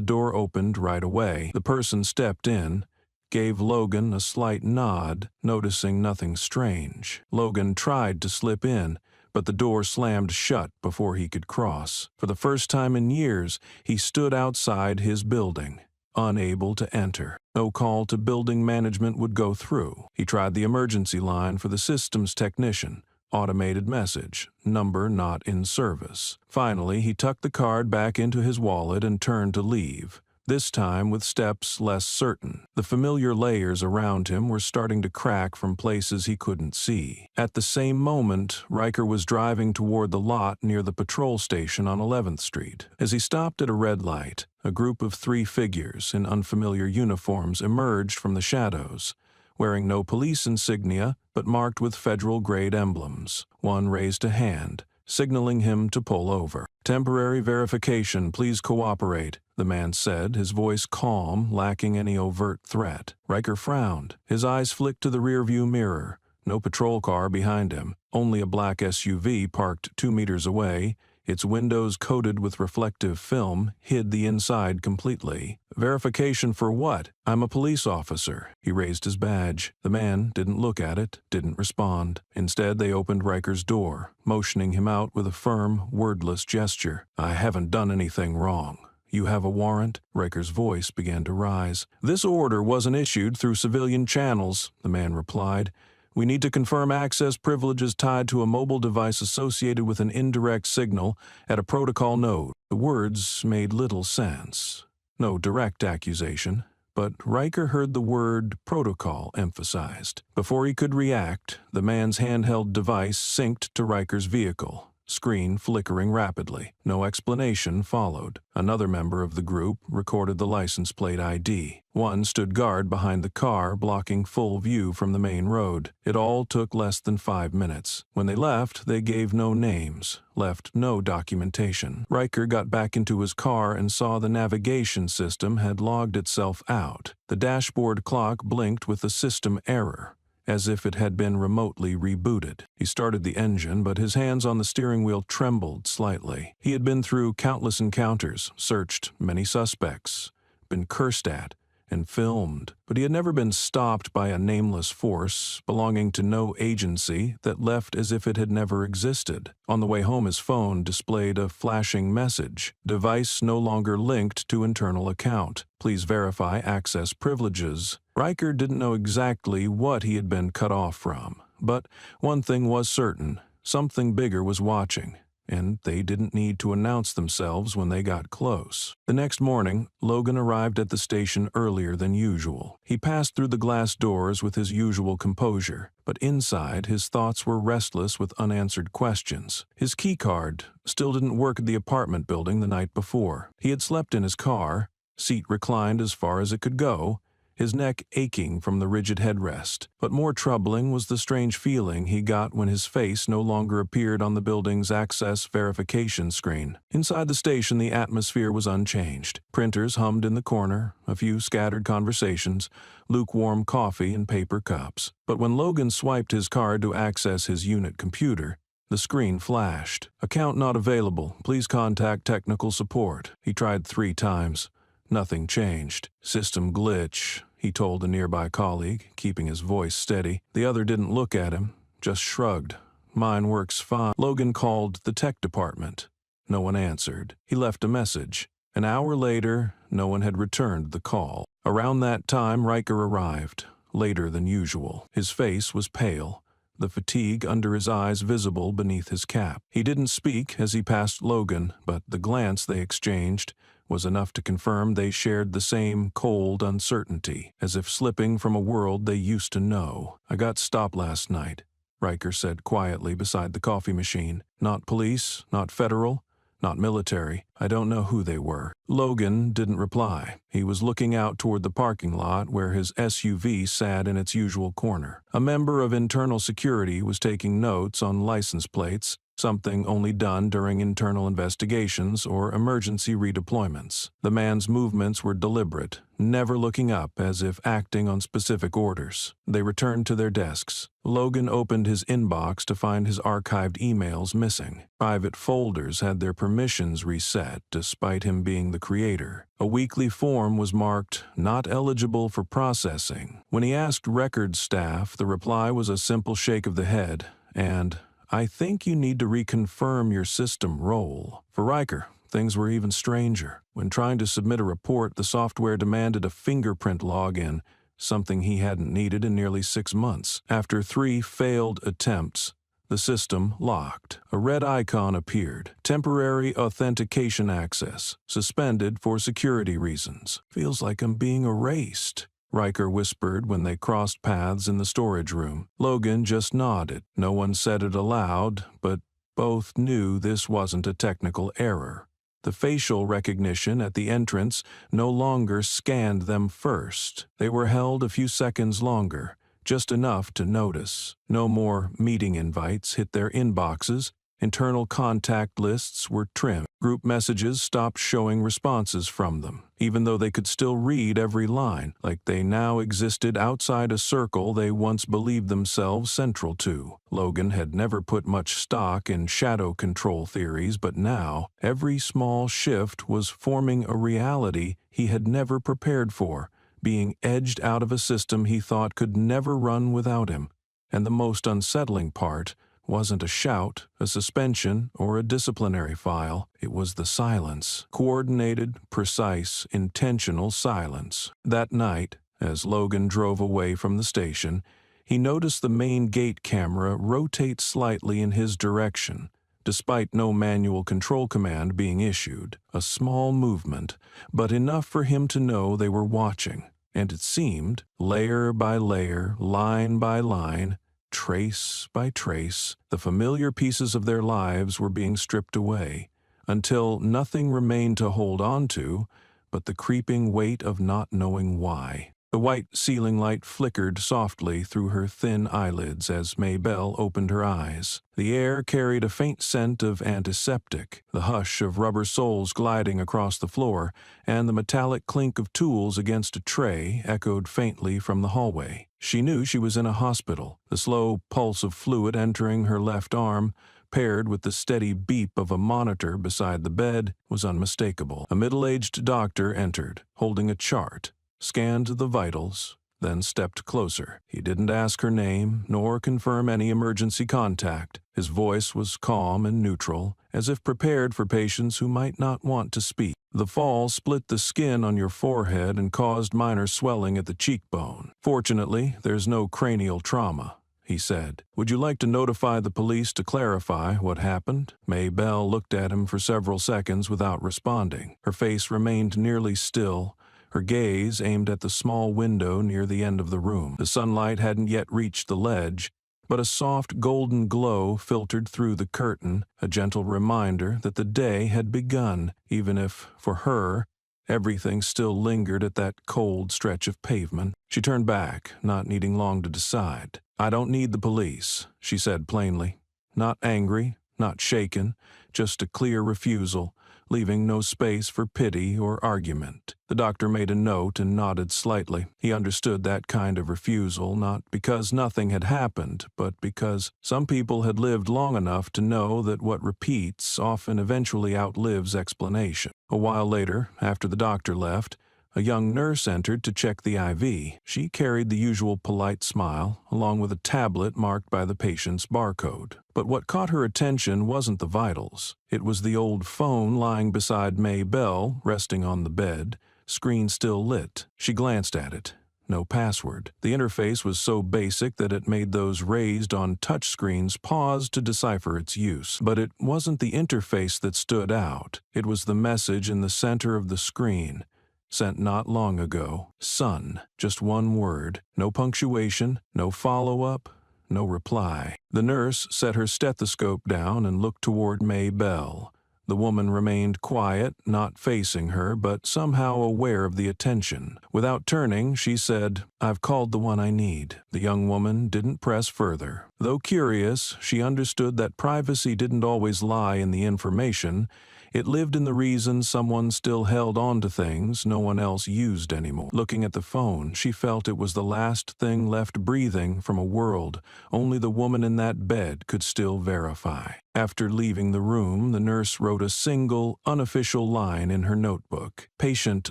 door opened right away. The person stepped in, gave Logan a slight nod, noticing nothing strange. Logan tried to slip in, but the door slammed shut before he could cross. For the first time in years, he stood outside his building, unable to enter. No call to building management would go through. He tried the emergency line for the systems technician. Automated message, number not in service. Finally, he tucked the card back into his wallet and turned to leave, this time with steps less certain. The familiar layers around him were starting to crack from places he couldn't see. At the same moment, Riker was driving toward the lot near the patrol station on 11th Street. As he stopped at a red light, a group of 3 figures in unfamiliar uniforms emerged from the shadows, wearing no police insignia but marked with federal-grade emblems. One raised a hand, signaling him to pull over. "Temporary verification, please cooperate," the man said, his voice calm, lacking any overt threat. Riker frowned. His eyes flicked to the rearview mirror. No patrol car behind him, only a black SUV parked 2 meters away. Its windows coated with reflective film hid the inside completely. "Verification for what? I'm a police officer." He raised his badge. The man didn't look at it, didn't respond. Instead, they opened Riker's door, motioning him out with a firm, wordless gesture. "I haven't done anything wrong. You have a warrant?" Riker's voice began to rise. "This order wasn't issued through civilian channels," the man replied. "We need to confirm access privileges tied to a mobile device associated with an indirect signal at a protocol node." The words made little sense. No direct accusation, but Riker heard the word protocol emphasized. Before he could react, the man's handheld device synced to Riker's vehicle, screen flickering rapidly. No explanation followed. Another member of the group recorded the license plate ID. One stood guard behind the car, blocking full view from the main road. It all took less than 5 minutes. When they left, they gave no names, left no documentation. Riker got back into his car and saw the navigation system had logged itself out. The dashboard clock blinked with a system error, as if it had been remotely rebooted. He started the engine, but his hands on the steering wheel trembled slightly. He had been through countless encounters, searched many suspects, been cursed at, and filmed, but he had never been stopped by a nameless force belonging to no agency that left as if it had never existed. On the way home, his phone displayed a flashing message. "Device no longer linked to internal account. Please verify access privileges." Riker didn't know exactly what he had been cut off from, but one thing was certain: something bigger was watching, and they didn't need to announce themselves when they got close. The next morning, Logan arrived at the station earlier than usual. He passed through the glass doors with his usual composure, but inside his thoughts were restless with unanswered questions. His key card still didn't work at the apartment building the night before. He had slept in his car, seat reclined as far as it could go, his neck aching from the rigid headrest. But more troubling was the strange feeling he got when his face no longer appeared on the building's access verification screen. Inside the station, the atmosphere was unchanged. Printers hummed in the corner, a few scattered conversations, lukewarm coffee in paper cups. But when Logan swiped his card to access his unit computer, the screen flashed. "Account not available. Please contact technical support." He tried 3 times. Nothing changed. "System glitch," he told a nearby colleague, keeping his voice steady. The other didn't look at him, just shrugged. "Mine works fine." Logan called the tech department. No one answered. He left a message. An hour later, no one had returned the call. Around that time, Riker arrived, later than usual. His face was pale, the fatigue under his eyes visible beneath his cap. He didn't speak as he passed Logan, but the glance they exchanged was enough to confirm they shared the same cold uncertainty, as if slipping from a world they used to know. "I got stopped last night," Riker said quietly beside the coffee machine. "Not police, not federal, not military. I don't know who they were." Logan didn't reply. He was looking out toward the parking lot where his SUV sat in its usual corner. A member of internal security was taking notes on license plates, something only done during internal investigations or emergency redeployments. The man's movements were deliberate, never looking up as if acting on specific orders. They returned to their desks. Logan opened his inbox to find his archived emails missing. Private folders had their permissions reset, despite him being the creator. A weekly form was marked "not eligible for processing." When he asked records staff, the reply was a simple shake of the head and, "I think you need to reconfirm your system role." For Riker, things were even stranger. When trying to submit a report, the software demanded a fingerprint login, something he hadn't needed in nearly 6 months. After 3 failed attempts, the system locked. A red icon appeared. "Temporary authentication access. Suspended for security reasons." "Feels like I'm being erased," Riker whispered when they crossed paths in the storage room. Logan just nodded. No one said it aloud, but both knew this wasn't a technical error. The facial recognition at the entrance no longer scanned them first. They were held a few seconds longer, just enough to notice. No more meeting invites hit their inboxes. Internal contact lists were trimmed. Group messages stopped showing responses from them, even though they could still read every line, like they now existed outside a circle they once believed themselves central to. Logan had never put much stock in shadow control theories, but now every small shift was forming a reality he had never prepared for, being edged out of a system he thought could never run without him. And the most unsettling part wasn't a shout, a suspension, or a disciplinary file. It was the silence. Coordinated, precise, intentional silence. That night, as Logan drove away from the station, he noticed the main gate camera rotate slightly in his direction, despite no manual control command being issued. A small movement, but enough for him to know they were watching. And it seemed, layer by layer, line by line, trace by trace, the familiar pieces of their lives were being stripped away, until nothing remained to hold on to but the creeping weight of not knowing why. The white ceiling light flickered softly through her thin eyelids as Maybelle opened her eyes. The air carried a faint scent of antiseptic, the hush of rubber soles gliding across the floor, and the metallic clink of tools against a tray echoed faintly from the hallway. She knew she was in a hospital. The slow pulse of fluid entering her left arm, paired with the steady beep of a monitor beside the bed, was unmistakable. A middle-aged doctor entered, holding a chart, scanned the vitals, then stepped closer. He didn't ask her name, nor confirm any emergency contact. His voice was calm and neutral, as if prepared for patients who might not want to speak. "The fall split the skin on your forehead and caused minor swelling at the cheekbone. Fortunately, there's no cranial trauma," he said. "Would you like to notify the police to clarify what happened?" Maybelle looked at him for several seconds without responding. Her face remained nearly still, her gaze aimed at the small window near the end of the room. The sunlight hadn't yet reached the ledge, but a soft golden glow filtered through the curtain, a gentle reminder that the day had begun, even if, for her, everything still lingered at that cold stretch of pavement. She turned back, not needing long to decide. "I don't need the police," she said plainly. Not angry, not shaken, just a clear refusal, leaving no space for pity or argument. The doctor made a note and nodded slightly. He understood that kind of refusal, not because nothing had happened, but because some people had lived long enough to know that what repeats often eventually outlives explanation. A while later, after the doctor left, a young nurse entered to check the IV. She carried the usual polite smile, along with a tablet marked by the patient's barcode. But what caught her attention wasn't the vitals. It was the old phone lying beside Maybelle, resting on the bed, screen still lit. She glanced at it. no password. The interface was so basic that it made those raised on touchscreens pause to decipher its use. But it wasn't the interface that stood out. It was the message in the center of the screen, sent not long ago. Son. Just one word. No punctuation, no follow-up, no reply. The nurse set her stethoscope down and looked toward May Bell. The woman remained quiet, not facing her, but somehow aware of the attention. Without turning, she said, "I've called the one I need." The young woman didn't press further. Though curious, she understood that privacy didn't always lie in the information. It lived in the reason someone still held on to things no one else used anymore. Looking at the phone, she felt it was the last thing left breathing from a world only the woman in that bed could still verify. After leaving the room, the nurse wrote a single, unofficial line in her notebook. Patient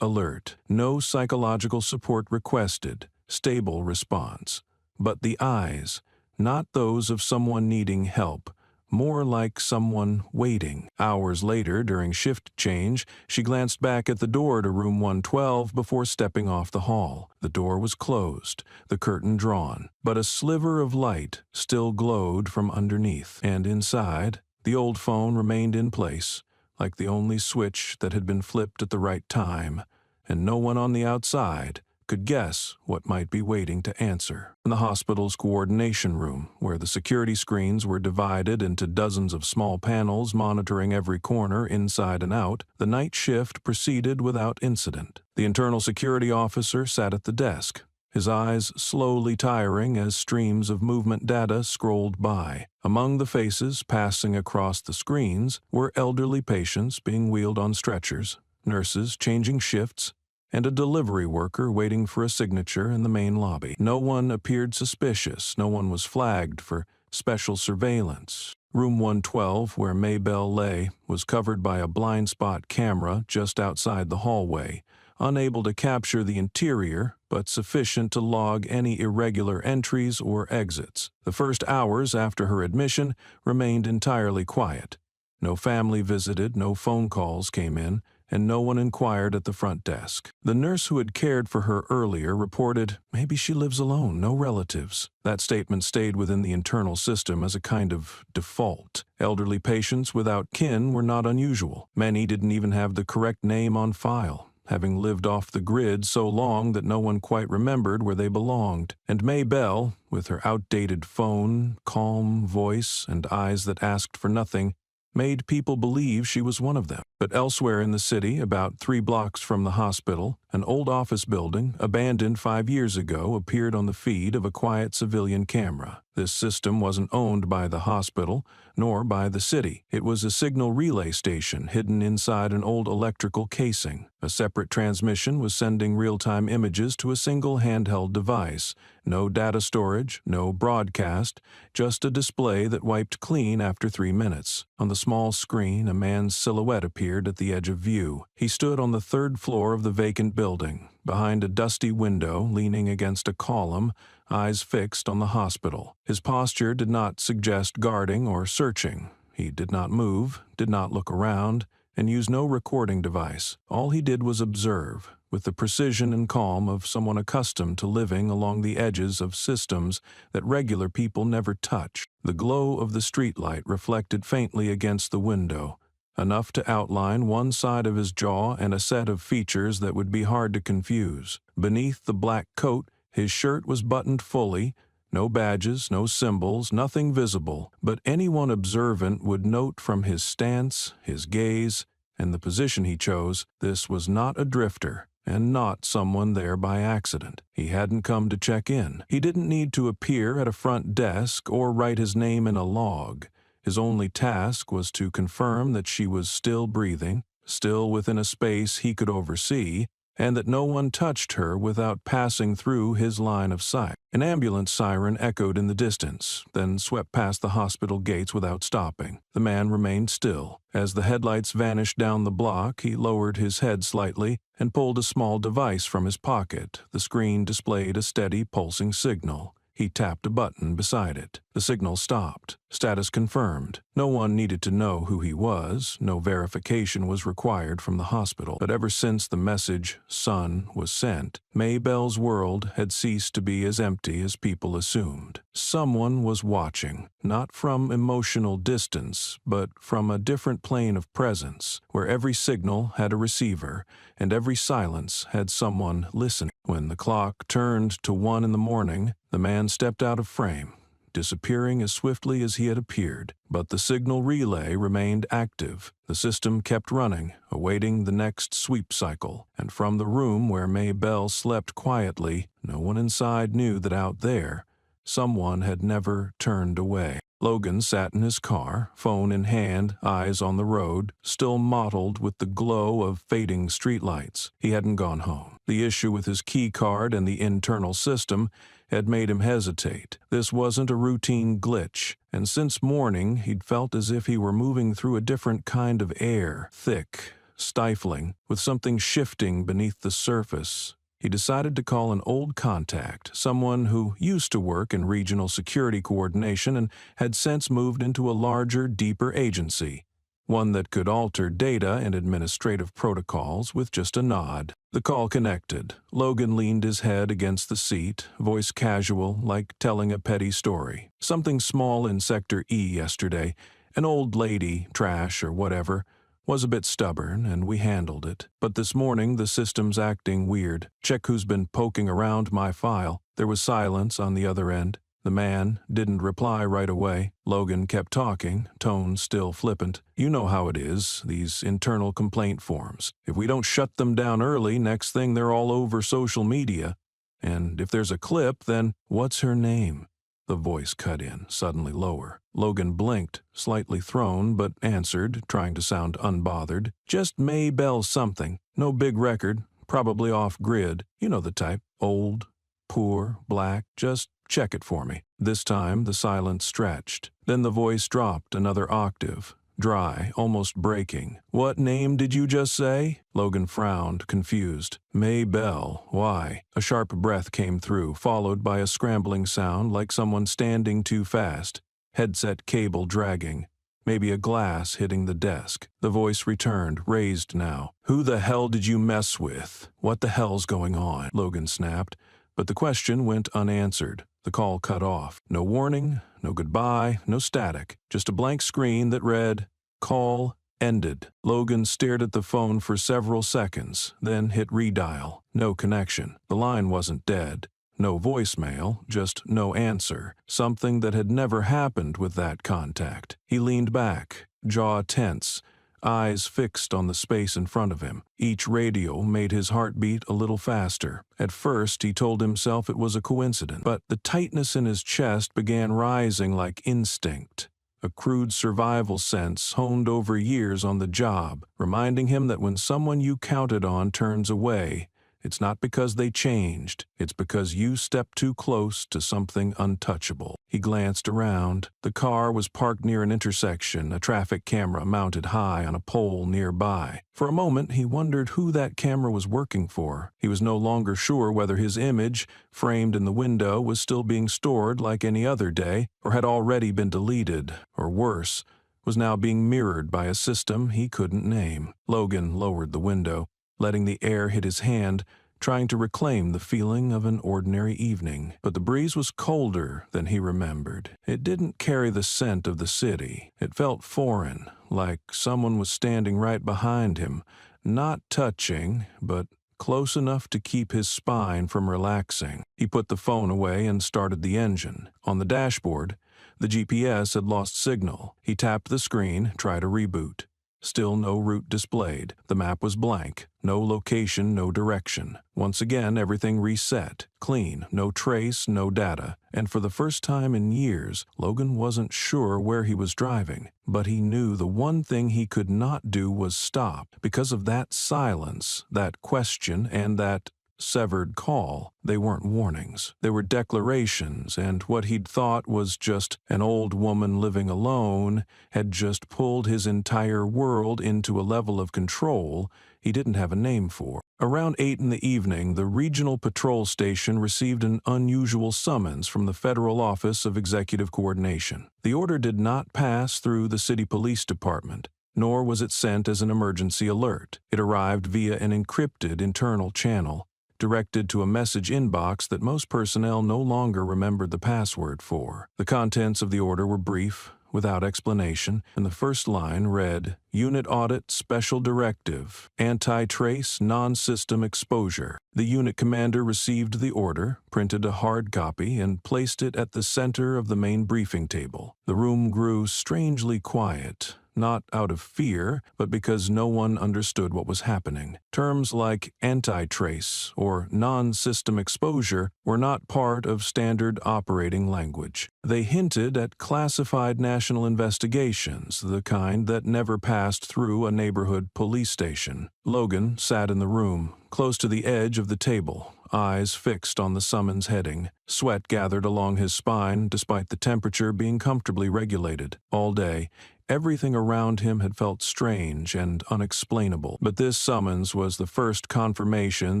alert. No psychological support requested. Stable response. But the eyes, not those of someone needing help, more like someone waiting. Hours later, during shift change, she glanced back at the door to room 112 before stepping off the hall. The door was closed, the curtain drawn, but a sliver of light still glowed from underneath. And inside, the old phone remained in place, like the only switch that had been flipped at the right time, and no one on the outside could guess what might be waiting to answer. In the hospital's coordination room, where the security screens were divided into dozens of small panels monitoring every corner inside and out, the night shift proceeded without incident. The internal security officer sat at the desk, his eyes slowly tiring as streams of movement data scrolled by. Among the faces passing across the screens were elderly patients being wheeled on stretchers, nurses changing shifts, and a delivery worker waiting for a signature in the main lobby. No one appeared suspicious. No one was flagged for special surveillance. Room 112, where Maybelle lay, was covered by a blind spot camera just outside the hallway, unable to capture the interior, but sufficient to log any irregular entries or exits. The first hours after her admission remained entirely quiet. No family visited, no phone calls came in, and no one inquired at the front desk. The nurse who had cared for her earlier reported, "Maybe she lives alone, no relatives." That statement stayed within the internal system as a kind of default. Elderly patients without kin were not unusual. Many didn't even have the correct name on file, having lived off the grid so long that no one quite remembered where they belonged. And Maybelle, with her outdated phone, calm voice, and eyes that asked for nothing, made people believe she was one of them. But elsewhere in the city, about 3 blocks from the hospital, an old office building, abandoned 5 years ago, appeared on the feed of a quiet civilian camera. This system wasn't owned by the hospital, nor by the city. It was a signal relay station hidden inside an old electrical casing. A separate transmission was sending real-time images to a single handheld device. No data storage, no broadcast, just a display that wiped clean after 3 minutes. On the small screen, a man's silhouette appeared at the edge of view. He stood on the 3rd floor of the vacant building, behind a dusty window, leaning against a column, eyes fixed on the hospital. His posture did not suggest guarding or searching. He did not move, did not look around, and used no recording device. All he did was observe, with the precision and calm of someone accustomed to living along the edges of systems that regular people never touch. The glow of the streetlight reflected faintly against the window, enough to outline one side of his jaw and a set of features that would be hard to confuse. Beneath the black coat, his shirt was buttoned fully, no badges, no symbols, nothing visible, but anyone observant would note from his stance, his gaze, and the position he chose, this was not a drifter, and not someone there by accident. He hadn't come to check in. He didn't need to appear at a front desk or write his name in a log. His only task was to confirm that she was still breathing, still within a space he could oversee, and that no one touched her without passing through his line of sight. An ambulance siren echoed in the distance, then swept past the hospital gates without stopping. The man remained still. As the headlights vanished down the block, he lowered his head slightly and pulled a small device from his pocket. The screen displayed a steady, pulsing signal. He tapped a button beside it. The signal stopped. Status confirmed. No one needed to know who he was. No verification was required from the hospital. But ever since the message, "Son," was sent, Maybelle's world had ceased to be as empty as people assumed. Someone was watching, not from emotional distance, but from a different plane of presence, where every signal had a receiver, and every silence had someone listening. When the clock turned to 1 in the morning, the man stepped out of frame, disappearing as swiftly as he had appeared. But the signal relay remained active. The system kept running, awaiting the next sweep cycle. And from the room where Maybelle slept quietly, no one inside knew that out there, someone had never turned away. Logan sat in his car, phone in hand, eyes on the road, still mottled with the glow of fading streetlights. He hadn't gone home. The issue with his key card and the internal system had made him hesitate. This wasn't a routine glitch, and since morning he'd felt as if he were moving through a different kind of air, thick, stifling, with something shifting beneath the surface. He decided to call an old contact, someone who used to work in regional security coordination and had since moved into a larger, deeper agency, one that could alter data and administrative protocols with just a nod. The call connected. Logan leaned his head against the seat, voice casual, like telling a petty story. Something small in Sector E yesterday, an old lady, trash or whatever, was a bit stubborn, and we handled it. But this morning the system's acting weird. Check who's been poking around my file. There was silence on the other end. The man didn't reply right away. Logan kept talking, tone still flippant. You know how it is, these internal complaint forms. If we don't shut them down early, next thing they're all over social media. And if there's a clip, then what's her name? The voice cut in, suddenly lower. Logan blinked, slightly thrown, but answered, trying to sound unbothered. Just Maybelle something. No big record, probably off-grid. You know the type. Old, poor, black. Just check it for me. This time the silence stretched. Then the voice dropped another octave. Dry, almost breaking. What name did you just say? Logan frowned, confused. Maybelle, why? A sharp breath came through, followed by a scrambling sound like someone standing too fast. Headset cable dragging. Maybe a glass hitting the desk. The voice returned, raised now. Who the hell did you mess with? What the hell's going on? Logan snapped. But the question went unanswered. The call cut off. No warning, no goodbye, no static. Just a blank screen that read, "Call ended." Logan stared at the phone for several seconds, then hit redial. No connection. The line wasn't dead. No voicemail, just no answer. Something that had never happened with that contact. He leaned back, jaw tense, eyes fixed on the space in front of him. Each radio made his heart beat a little faster. At first, he told himself it was a coincidence, but the tightness in his chest began rising like instinct, a crude survival sense honed over years on the job, reminding him that when someone you counted on turns away, it's not because they changed, it's because you stepped too close to something untouchable. He glanced around. The car was parked near an intersection, a traffic camera mounted high on a pole nearby. For a moment, he wondered who that camera was working for. He was no longer sure whether his image, framed in the window, was still being stored like any other day, or had already been deleted, or worse, was now being mirrored by a system he couldn't name. Logan lowered the window, letting the air hit his hand, trying to reclaim the feeling of an ordinary evening. But the breeze was colder than he remembered. It didn't carry the scent of the city. It felt foreign, like someone was standing right behind him, not touching, but close enough to keep his spine from relaxing. He put the phone away and started the engine. On the dashboard, the GPS had lost signal. He tapped the screen, tried a reboot. Still no route displayed. The map was blank. No location, no direction. Once again, everything reset. Clean. No trace, no data. And for the first time in years, Logan wasn't sure where he was driving. But he knew the one thing he could not do was stop. Because of that silence, that question, and that severed call. They weren't warnings. They were declarations, and what he'd thought was just an old woman living alone had just pulled his entire world into a level of control he didn't have a name for. Around 8 in the evening, the regional patrol station received an unusual summons from the Federal Office of Executive Coordination. The order did not pass through the city police department, nor was it sent as an emergency alert. It arrived via an encrypted internal channel, directed to a message inbox that most personnel no longer remembered the password for. The contents of the order were brief, without explanation, and the first line read, "Unit Audit Special Directive, Anti-Trace Non-System Exposure." The unit commander received the order, printed a hard copy, and placed it at the center of the main briefing table. The room grew strangely quiet, not out of fear, but because no one understood what was happening. Terms like anti-trace or non-system exposure were not part of standard operating language. They hinted at classified national investigations, the kind that never passed through a neighborhood police station. Logan sat in the room, close to the edge of the table, eyes fixed on the summons heading. Sweat gathered along his spine despite the temperature being comfortably regulated. All day, everything around him had felt strange and unexplainable, but this summons was the first confirmation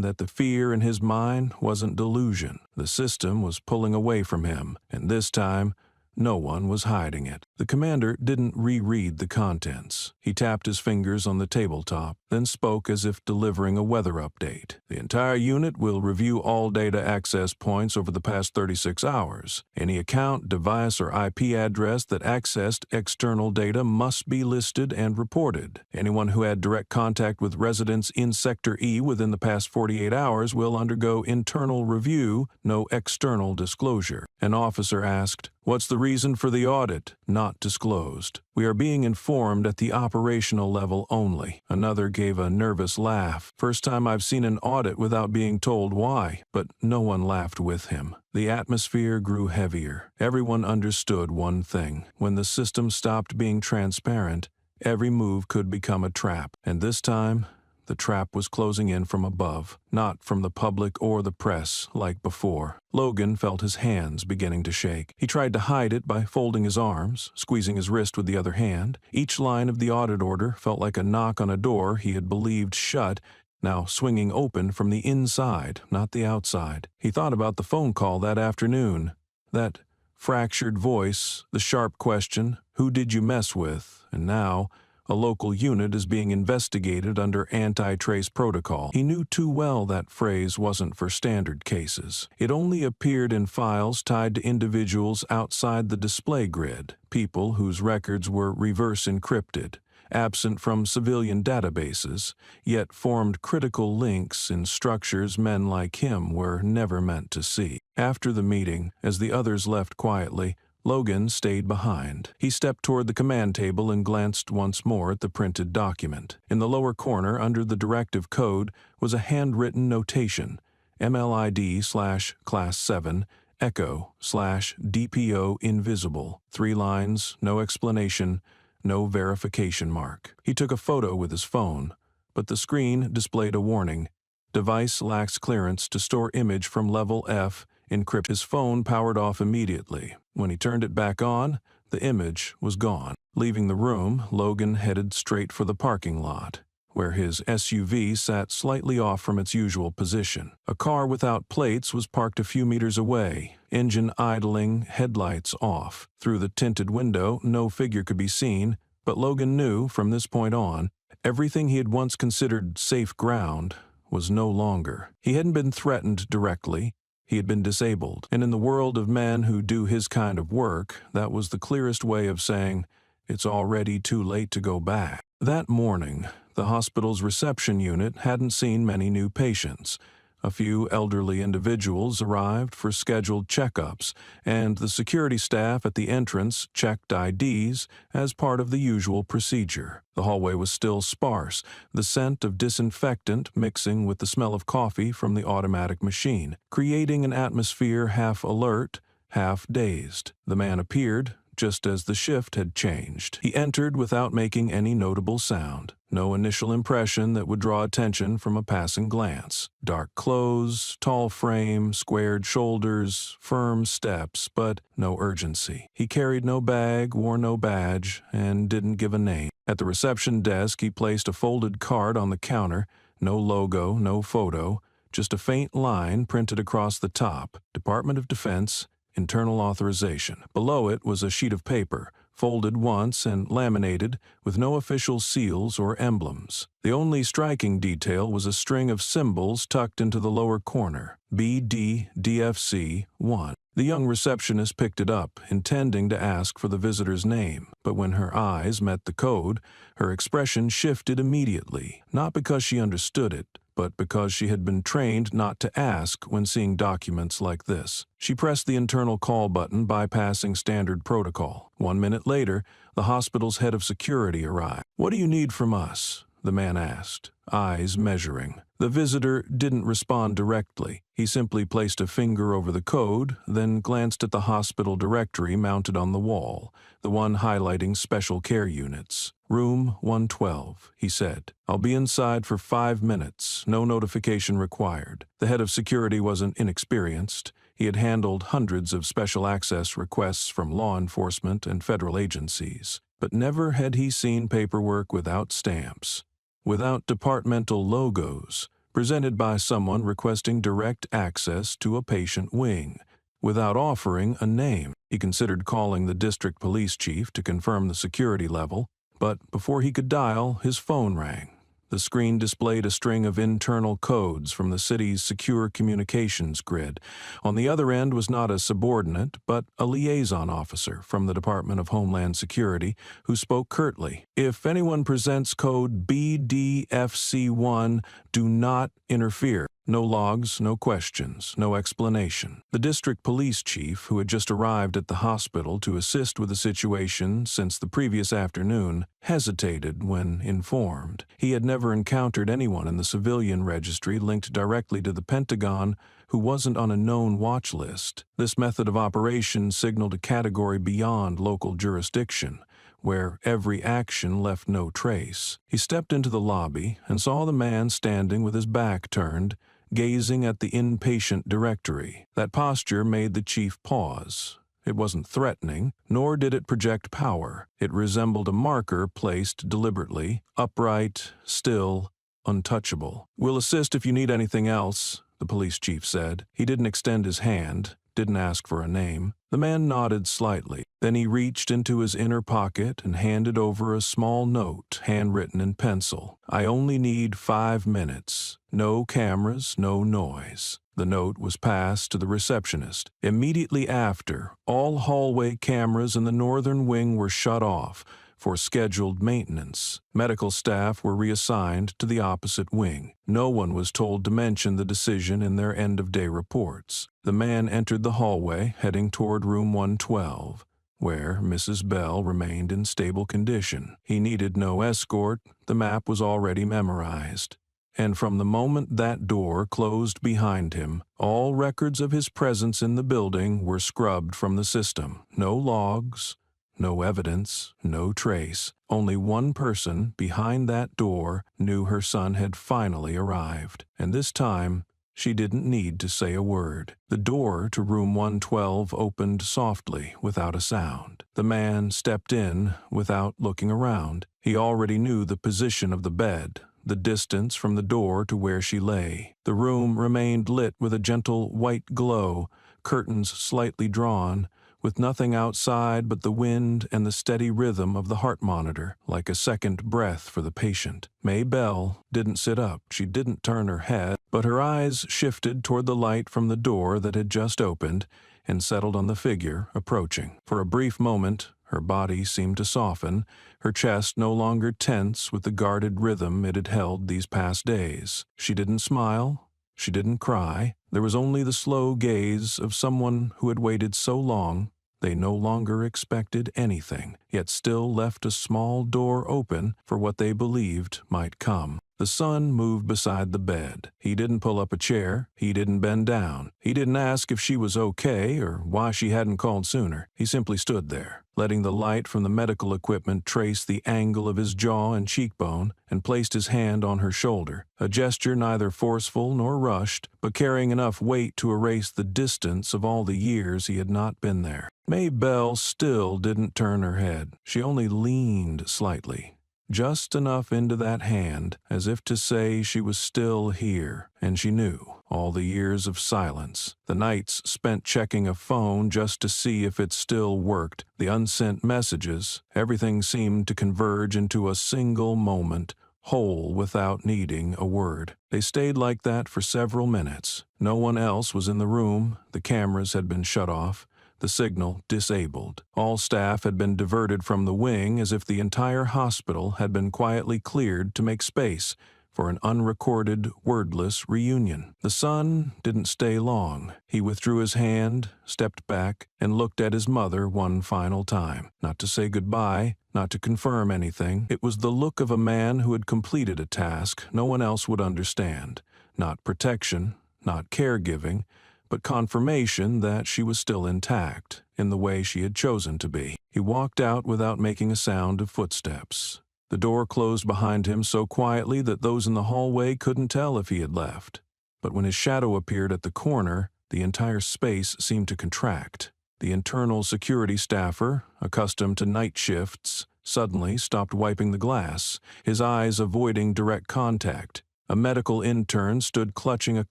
that the fear in his mind wasn't delusion. The system was pulling away from him, and this time, no one was hiding it. The commander didn't reread the contents. He tapped his fingers on the tabletop, then spoke as if delivering a weather update. "The entire unit will review all data access points over the past 36 hours. Any account, device, or IP address that accessed external data must be listed and reported. Anyone who had direct contact with residents in Sector E within the past 48 hours will undergo internal review, no external disclosure." An officer asked, "What's the reason for the audit?" "Not disclosed. We are being informed at the operational level only." Another gave a nervous laugh. "First time I've seen an audit without being told why," but no one laughed with him. The atmosphere grew heavier. Everyone understood one thing. When the system stopped being transparent, every move could become a trap. And this time, the trap was closing in from above, not from the public or the press like before. Logan felt his hands beginning to shake. He tried to hide it by folding his arms, squeezing his wrist with the other hand. Each line of the audit order felt like a knock on a door he had believed shut, now swinging open from the inside, not the outside. He thought about the phone call that afternoon. That fractured voice, the sharp question, "Who did you mess with?" And now, a local unit is being investigated under anti-trace protocol. He knew too well that phrase wasn't for standard cases. It only appeared in files tied to individuals outside the display grid, people whose records were reverse encrypted, absent from civilian databases, yet formed critical links in structures men like him were never meant to see. After the meeting, as the others left quietly, Logan stayed behind. He stepped toward the command table and glanced once more at the printed document. In the lower corner, under the directive code, was a handwritten notation, MLID/Class 7, Echo/DPO invisible. 3 lines, no explanation, no verification mark. He took a photo with his phone, but the screen displayed a warning. "Device lacks clearance to store image from level F, encrypt." His phone powered off immediately. When he turned it back on, the image was gone. Leaving the room, Logan headed straight for the parking lot, where his SUV sat slightly off from its usual position. A car without plates was parked a few meters away, engine idling, headlights off. Through the tinted window, no figure could be seen, but Logan knew, from this point on, everything he had once considered safe ground was no longer. He hadn't been threatened directly. He had been disabled, and in the world of men who do his kind of work, that was the clearest way of saying, it's already too late to go back. That morning, the hospital's reception unit hadn't seen many new patients. A few elderly individuals arrived for scheduled checkups, and the security staff at the entrance checked IDs as part of the usual procedure. The hallway was still sparse, the scent of disinfectant mixing with the smell of coffee from the automatic machine, creating an atmosphere half alert, half dazed. The man appeared just as the shift had changed. He entered without making any notable sound. No initial impression that would draw attention from a passing glance. Dark clothes, tall frame, squared shoulders, firm steps, but no urgency. He carried no bag, wore no badge, and didn't give a name. At the reception desk, he placed a folded card on the counter, No logo, no photo, just a faint line printed across the top, Department of Defense, Internal Authorization. Below it was a sheet of paper, folded once and laminated, with no official seals or emblems. The only striking detail was a string of symbols tucked into the lower corner, BDDFC-1. The young receptionist picked it up, intending to ask for the visitor's name, but when her eyes met the code, her expression shifted immediately, not because she understood it, but because she had been trained not to ask when seeing documents like this. She pressed the internal call button, bypassing standard protocol. 1 minute later, the hospital's head of security arrived. "What do you need from us?" the man asked, eyes measuring. The visitor didn't respond directly. He simply placed a finger over the code, then glanced at the hospital directory mounted on the wall, the one highlighting special care units. "Room 112, he said. "I'll be inside for 5 minutes, no notification required." The head of security wasn't inexperienced. He had handled hundreds of special access requests from law enforcement and federal agencies, but never had he seen paperwork without stamps, without departmental logos, presented by someone requesting direct access to a patient wing, without offering a name. He considered calling the district police chief to confirm the security level, but before he could dial, his phone rang. The screen displayed a string of internal codes from the city's secure communications grid. On the other end was not a subordinate, but a liaison officer from the Department of Homeland Security who spoke curtly. "If anyone presents code BDFC1, do not interfere." No logs, no questions, no explanation. The district police chief, who had just arrived at the hospital to assist with the situation since the previous afternoon, hesitated when informed. He had never encountered anyone in the civilian registry linked directly to the Pentagon who wasn't on a known watch list. This method of operation signaled a category beyond local jurisdiction, where every action left no trace. He stepped into the lobby and saw the man standing with his back turned, gazing at the inpatient directory. That posture made the chief pause. It wasn't threatening, nor did it project power. It resembled a marker placed deliberately, upright, still, untouchable. "We'll assist if you need anything else," the police chief said. He didn't extend his hand, didn't ask for a name. The man nodded slightly. Then he reached into his inner pocket and handed over a small note, handwritten in pencil. "I only need 5 minutes. No cameras, no noise." The note was passed to the receptionist. Immediately after, all hallway cameras in the northern wing were shut off for scheduled maintenance. Medical staff were reassigned to the opposite wing. No one was told to mention the decision in their end-of-day reports. The man entered the hallway, heading toward room 112, where Mrs. Bell remained in stable condition. He needed no escort. The map was already memorized. And from the moment that door closed behind him, all records of his presence in the building were scrubbed from the system. No logs, no evidence, no trace. Only one person behind that door knew her son had finally arrived. And this time, she didn't need to say a word. The door to room 112 opened softly, without a sound. The man stepped in without looking around. He already knew the position of the bed, the distance from the door to where she lay. The room remained lit with a gentle white glow, curtains slightly drawn, with nothing outside but the wind and the steady rhythm of the heart monitor, like a second breath for the patient. May Bell didn't sit up. She didn't turn her head, but her eyes shifted toward the light from the door that had just opened and settled on the figure approaching. For a brief moment, her body seemed to soften, her chest no longer tense with the guarded rhythm it had held these past days. She didn't smile. She didn't cry. There was only the slow gaze of someone who had waited so long they no longer expected anything, yet still left a small door open for what they believed might come. The son moved beside the bed. He didn't pull up a chair. He didn't bend down. He didn't ask if she was okay or why she hadn't called sooner. He simply stood there, letting the light from the medical equipment trace the angle of his jaw and cheekbone, and placed his hand on her shoulder, a gesture neither forceful nor rushed, but carrying enough weight to erase the distance of all the years he had not been there. May Bell still didn't turn her head. She only leaned slightly, just enough into that hand as if to say she was still here, and she knew. All the years of silence, the nights spent checking a phone just to see if it still worked, the unsent messages, everything seemed to converge into a single moment, whole without needing a word. They stayed like that for several minutes. No one else was in the room, the cameras had been shut off, the signal disabled. All staff had been diverted from the wing as if the entire hospital had been quietly cleared to make space for an unrecorded, wordless reunion. The son didn't stay long. He withdrew his hand, stepped back, and looked at his mother one final time. Not to say goodbye, not to confirm anything. It was the look of a man who had completed a task no one else would understand. Not protection, not caregiving, but confirmation that she was still intact, in the way she had chosen to be. He walked out without making a sound of footsteps. The door closed behind him so quietly that those in the hallway couldn't tell if he had left. But when his shadow appeared at the corner, the entire space seemed to contract. The internal security staffer, accustomed to night shifts, suddenly stopped wiping the glass, his eyes avoiding direct contact. A medical intern stood clutching a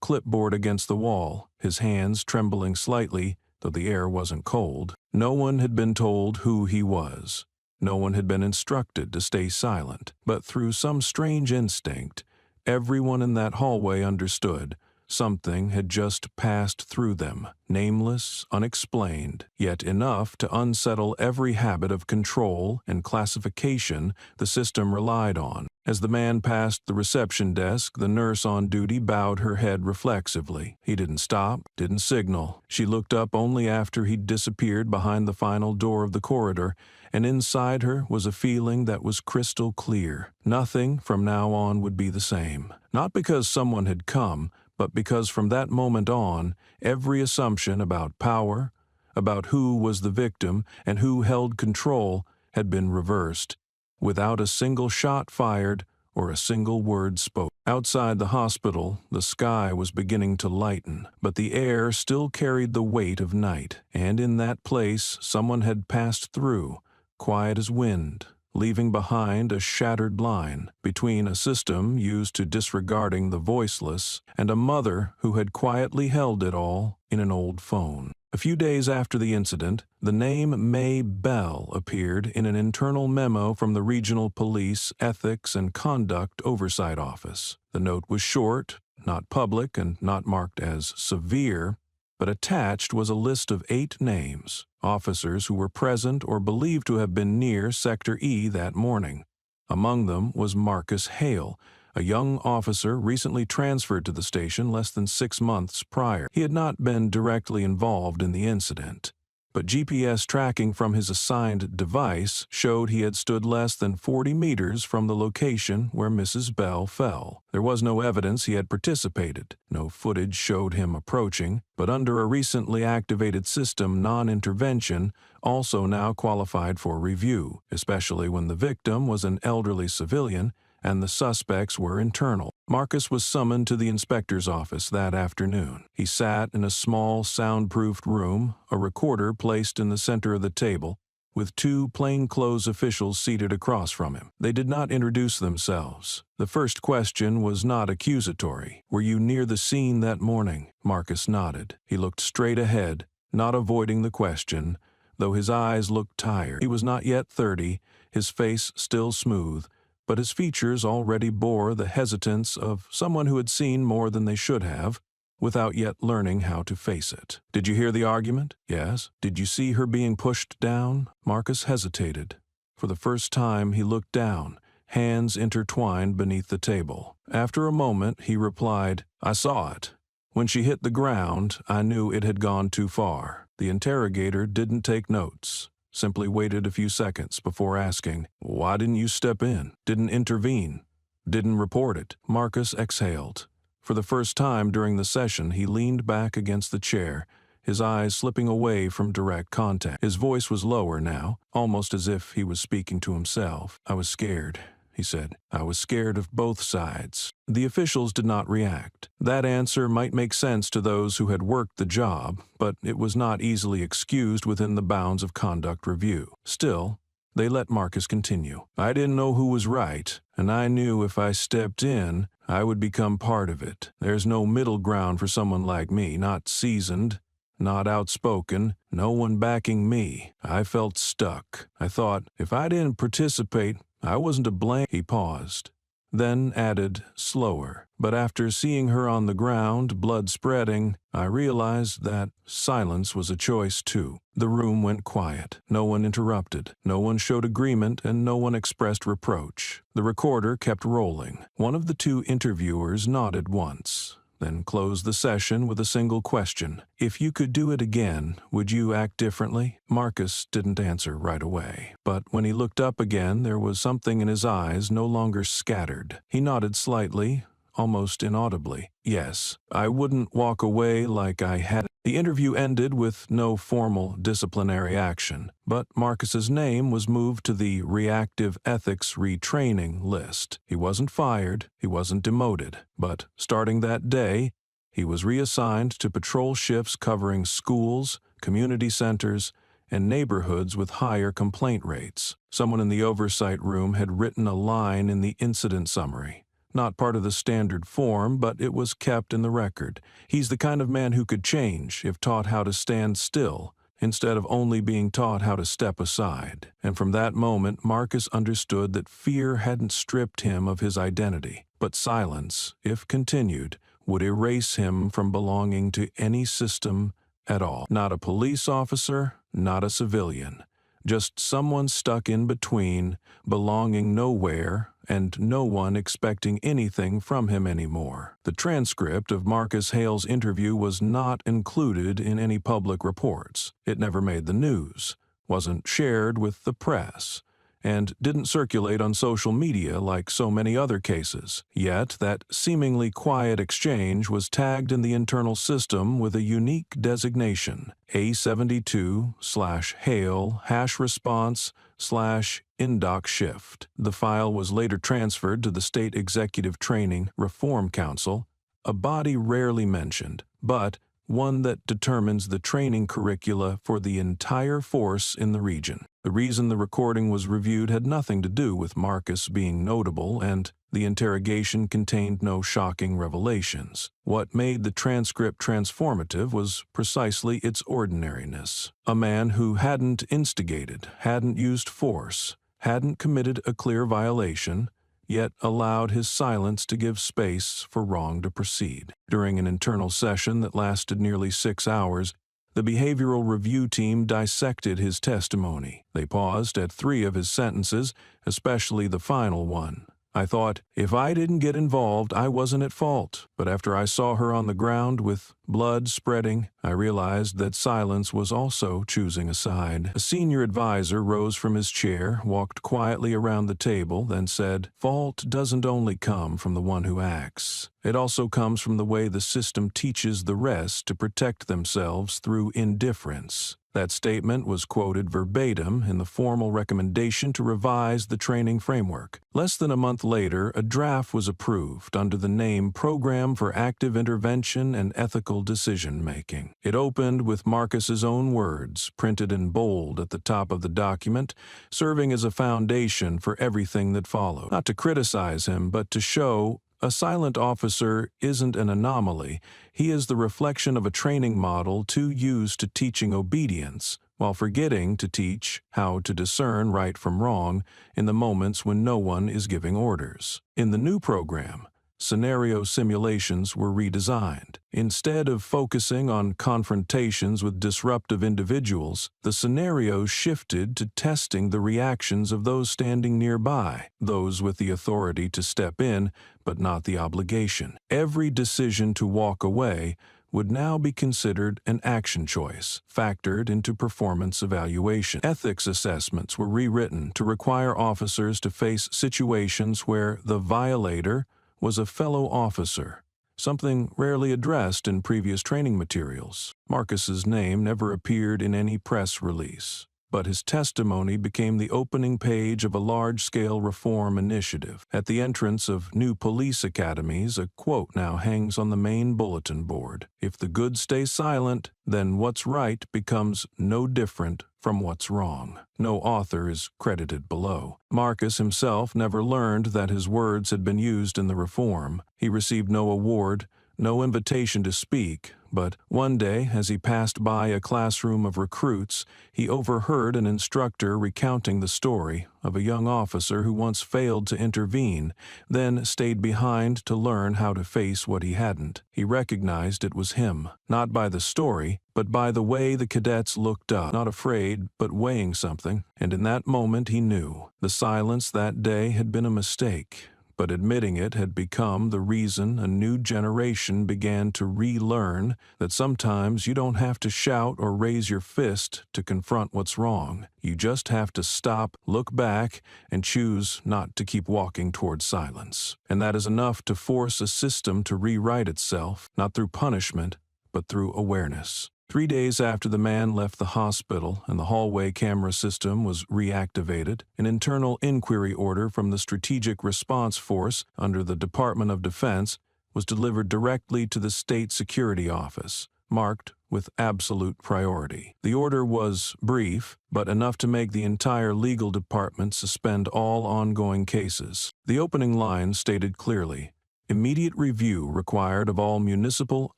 clipboard against the wall, his hands trembling slightly, though the air wasn't cold. No one had been told who he was. No one had been instructed to stay silent, but through some strange instinct, everyone in that hallway understood. Something had just passed through them, nameless, unexplained, yet enough to unsettle every habit of control and classification the system relied on. As the man passed the reception desk, the nurse on duty bowed her head reflexively. He didn't stop, didn't signal. She looked up only after he'd disappeared behind the final door of the corridor, and inside her was a feeling that was crystal clear. Nothing from now on would be the same. Not because someone had come, but because from that moment on, every assumption about power, about who was the victim and who held control, had been reversed, without a single shot fired or a single word spoken. Outside the hospital, the sky was beginning to lighten, but the air still carried the weight of night, and in that place someone had passed through, quiet as wind, leaving behind a shattered line between a system used to disregarding the voiceless and a mother who had quietly held it all in an old phone. A few days after the incident, the name May Bell appeared in an internal memo from the Regional Police Ethics and Conduct Oversight Office. The note was short, not public, and not marked as severe, but attached was a list of 8 names, officers who were present or believed to have been near Sector E that morning. Among them was Marcus Hale, a young officer recently transferred to the station less than 6 months prior. He had not been directly involved in the incident, but GPS tracking from his assigned device showed he had stood less than 40 meters from the location where Mrs. Bell fell. There was no evidence he had participated. No footage showed him approaching, but under a recently activated system, non-intervention also now qualified for review, especially when the victim was an elderly civilian and the suspects were internal. Marcus was summoned to the inspector's office that afternoon. He sat in a small, soundproofed room, a recorder placed in the center of the table, with 2 plainclothes officials seated across from him. They did not introduce themselves. The first question was not accusatory. "Were you near the scene that morning?" Marcus nodded. He looked straight ahead, not avoiding the question, though his eyes looked tired. He was not yet 30, his face still smooth, but his features already bore the hesitance of someone who had seen more than they should have, without yet learning how to face it. "Did you hear the argument?" "Yes." "Did you see her being pushed down?" Marcus hesitated. For the first time he looked down, hands intertwined beneath the table. After a moment he replied, "I saw it. When she hit the ground, I knew it had gone too far." The interrogator didn't take notes, simply waited a few seconds before asking, "Why didn't you step in? Didn't intervene? Didn't report it?" Marcus exhaled. For the first time during the session, he leaned back against the chair, his eyes slipping away from direct contact. His voice was lower now, almost as if he was speaking to himself. "I was scared," he said. "I was scared of both sides." The officials did not react. That answer might make sense to those who had worked the job, but it was not easily excused within the bounds of conduct review. Still, They let Marcus continue. I didn't know who was right, and I knew if I stepped in, I would become part of it. There's no middle ground for someone like me, not seasoned, not outspoken, no one backing me. I felt stuck. I thought, if I didn't participate, I wasn't to blame. He paused, then added slower. But after seeing her on the ground, blood spreading, I realized that silence was a choice too. The room went quiet. No one interrupted. No one showed agreement, and no one expressed reproach. The recorder kept rolling. One of the two interviewers nodded once, then closed the session with a single question. If you could do it again, would you act differently? Marcus didn't answer right away, but when he looked up again, there was something in his eyes no longer scattered. He nodded slightly, almost inaudibly. Yes, I wouldn't walk away like I had. The interview ended with no formal disciplinary action, but Marcus's name was moved to the reactive ethics retraining list. He wasn't fired, he wasn't demoted, but starting that day, he was reassigned to patrol shifts covering schools, community centers, and neighborhoods with higher complaint rates. Someone in the oversight room had written a line in the incident summary. Not part of the standard form, but it was kept in the record. He's the kind of man who could change if taught how to stand still, instead of only being taught how to step aside. And from that moment, Marcus understood that fear hadn't stripped him of his identity, but silence, if continued, would erase him from belonging to any system at all. Not a police officer, not a civilian. Just someone stuck in between, belonging nowhere, and no one expecting anything from him anymore. The transcript of Marcus Hale's interview was not included in any public reports. It never made the news, wasn't shared with the press, and didn't circulate on social media like so many other cases. Yet that seemingly quiet exchange was tagged in the internal system with a unique designation, A72/Hale#response/indoc shift. The file was later transferred to the State Executive Training Reform Council, a body rarely mentioned, but one that determines the training curricula for the entire force in the region. The reason the recording was reviewed had nothing to do with Marcus being notable, and the interrogation contained no shocking revelations. What made the transcript transformative was precisely its ordinariness. A man who hadn't instigated, hadn't used force, hadn't committed a clear violation, yet allowed his silence to give space for wrong to proceed. During an internal session that lasted nearly 6 hours, the behavioral review team dissected his testimony. They paused at 3 of his sentences, especially the final one. I thought, if I didn't get involved, I wasn't at fault. But after I saw her on the ground with blood spreading, I realized that silence was also choosing a side. A senior advisor rose from his chair, walked quietly around the table, then said, "Fault doesn't only come from the one who acts. It also comes from the way the system teaches the rest to protect themselves through indifference." That statement was quoted verbatim in the formal recommendation to revise the training framework. Less than a month later, a draft was approved under the name Program for Active Intervention and Ethical Decision-Making. It opened with Marcus's own words, printed in bold at the top of the document, serving as a foundation for everything that followed. Not to criticize him, but to show a silent officer isn't an anomaly. He is the reflection of a training model too used to teaching obedience, while forgetting to teach how to discern right from wrong in the moments when no one is giving orders. In the new program, scenario simulations were redesigned. Instead of focusing on confrontations with disruptive individuals, the scenarios shifted to testing the reactions of those standing nearby, those with the authority to step in, but not the obligation. Every decision to walk away would now be considered an action choice, factored into performance evaluation. Ethics assessments were rewritten to require officers to face situations where the violator was a fellow officer, something rarely addressed in previous training materials. Marcus's name never appeared in any press release, but his testimony became the opening page of a large-scale reform initiative. At the entrance of new police academies, a quote now hangs on the main bulletin board. "If the good stay silent, then what's right becomes no different from what's wrong. No author is credited below. Marcus himself never learned that his words had been used in the reform. He received no award, no invitation to speak, but one day, as he passed by a classroom of recruits, he overheard an instructor recounting the story of a young officer who once failed to intervene, then stayed behind to learn how to face what he hadn't. He recognized it was him, not by the story, but by the way the cadets looked up, not afraid, but weighing something, and in that moment he knew. The silence that day had been a mistake, but admitting it had become the reason a new generation began to relearn that sometimes you don't have to shout or raise your fist to confront what's wrong. You just have to stop, look back, and choose not to keep walking towards silence. And that is enough to force a system to rewrite itself, not through punishment, but through awareness. 3 days after the man left the hospital and the hallway camera system was reactivated, an internal inquiry order from the Strategic Response Force under the Department of Defense was delivered directly to the State Security Office, marked with absolute priority. The order was brief, but enough to make the entire legal department suspend all ongoing cases. The opening line stated clearly, "Immediate review required of all municipal,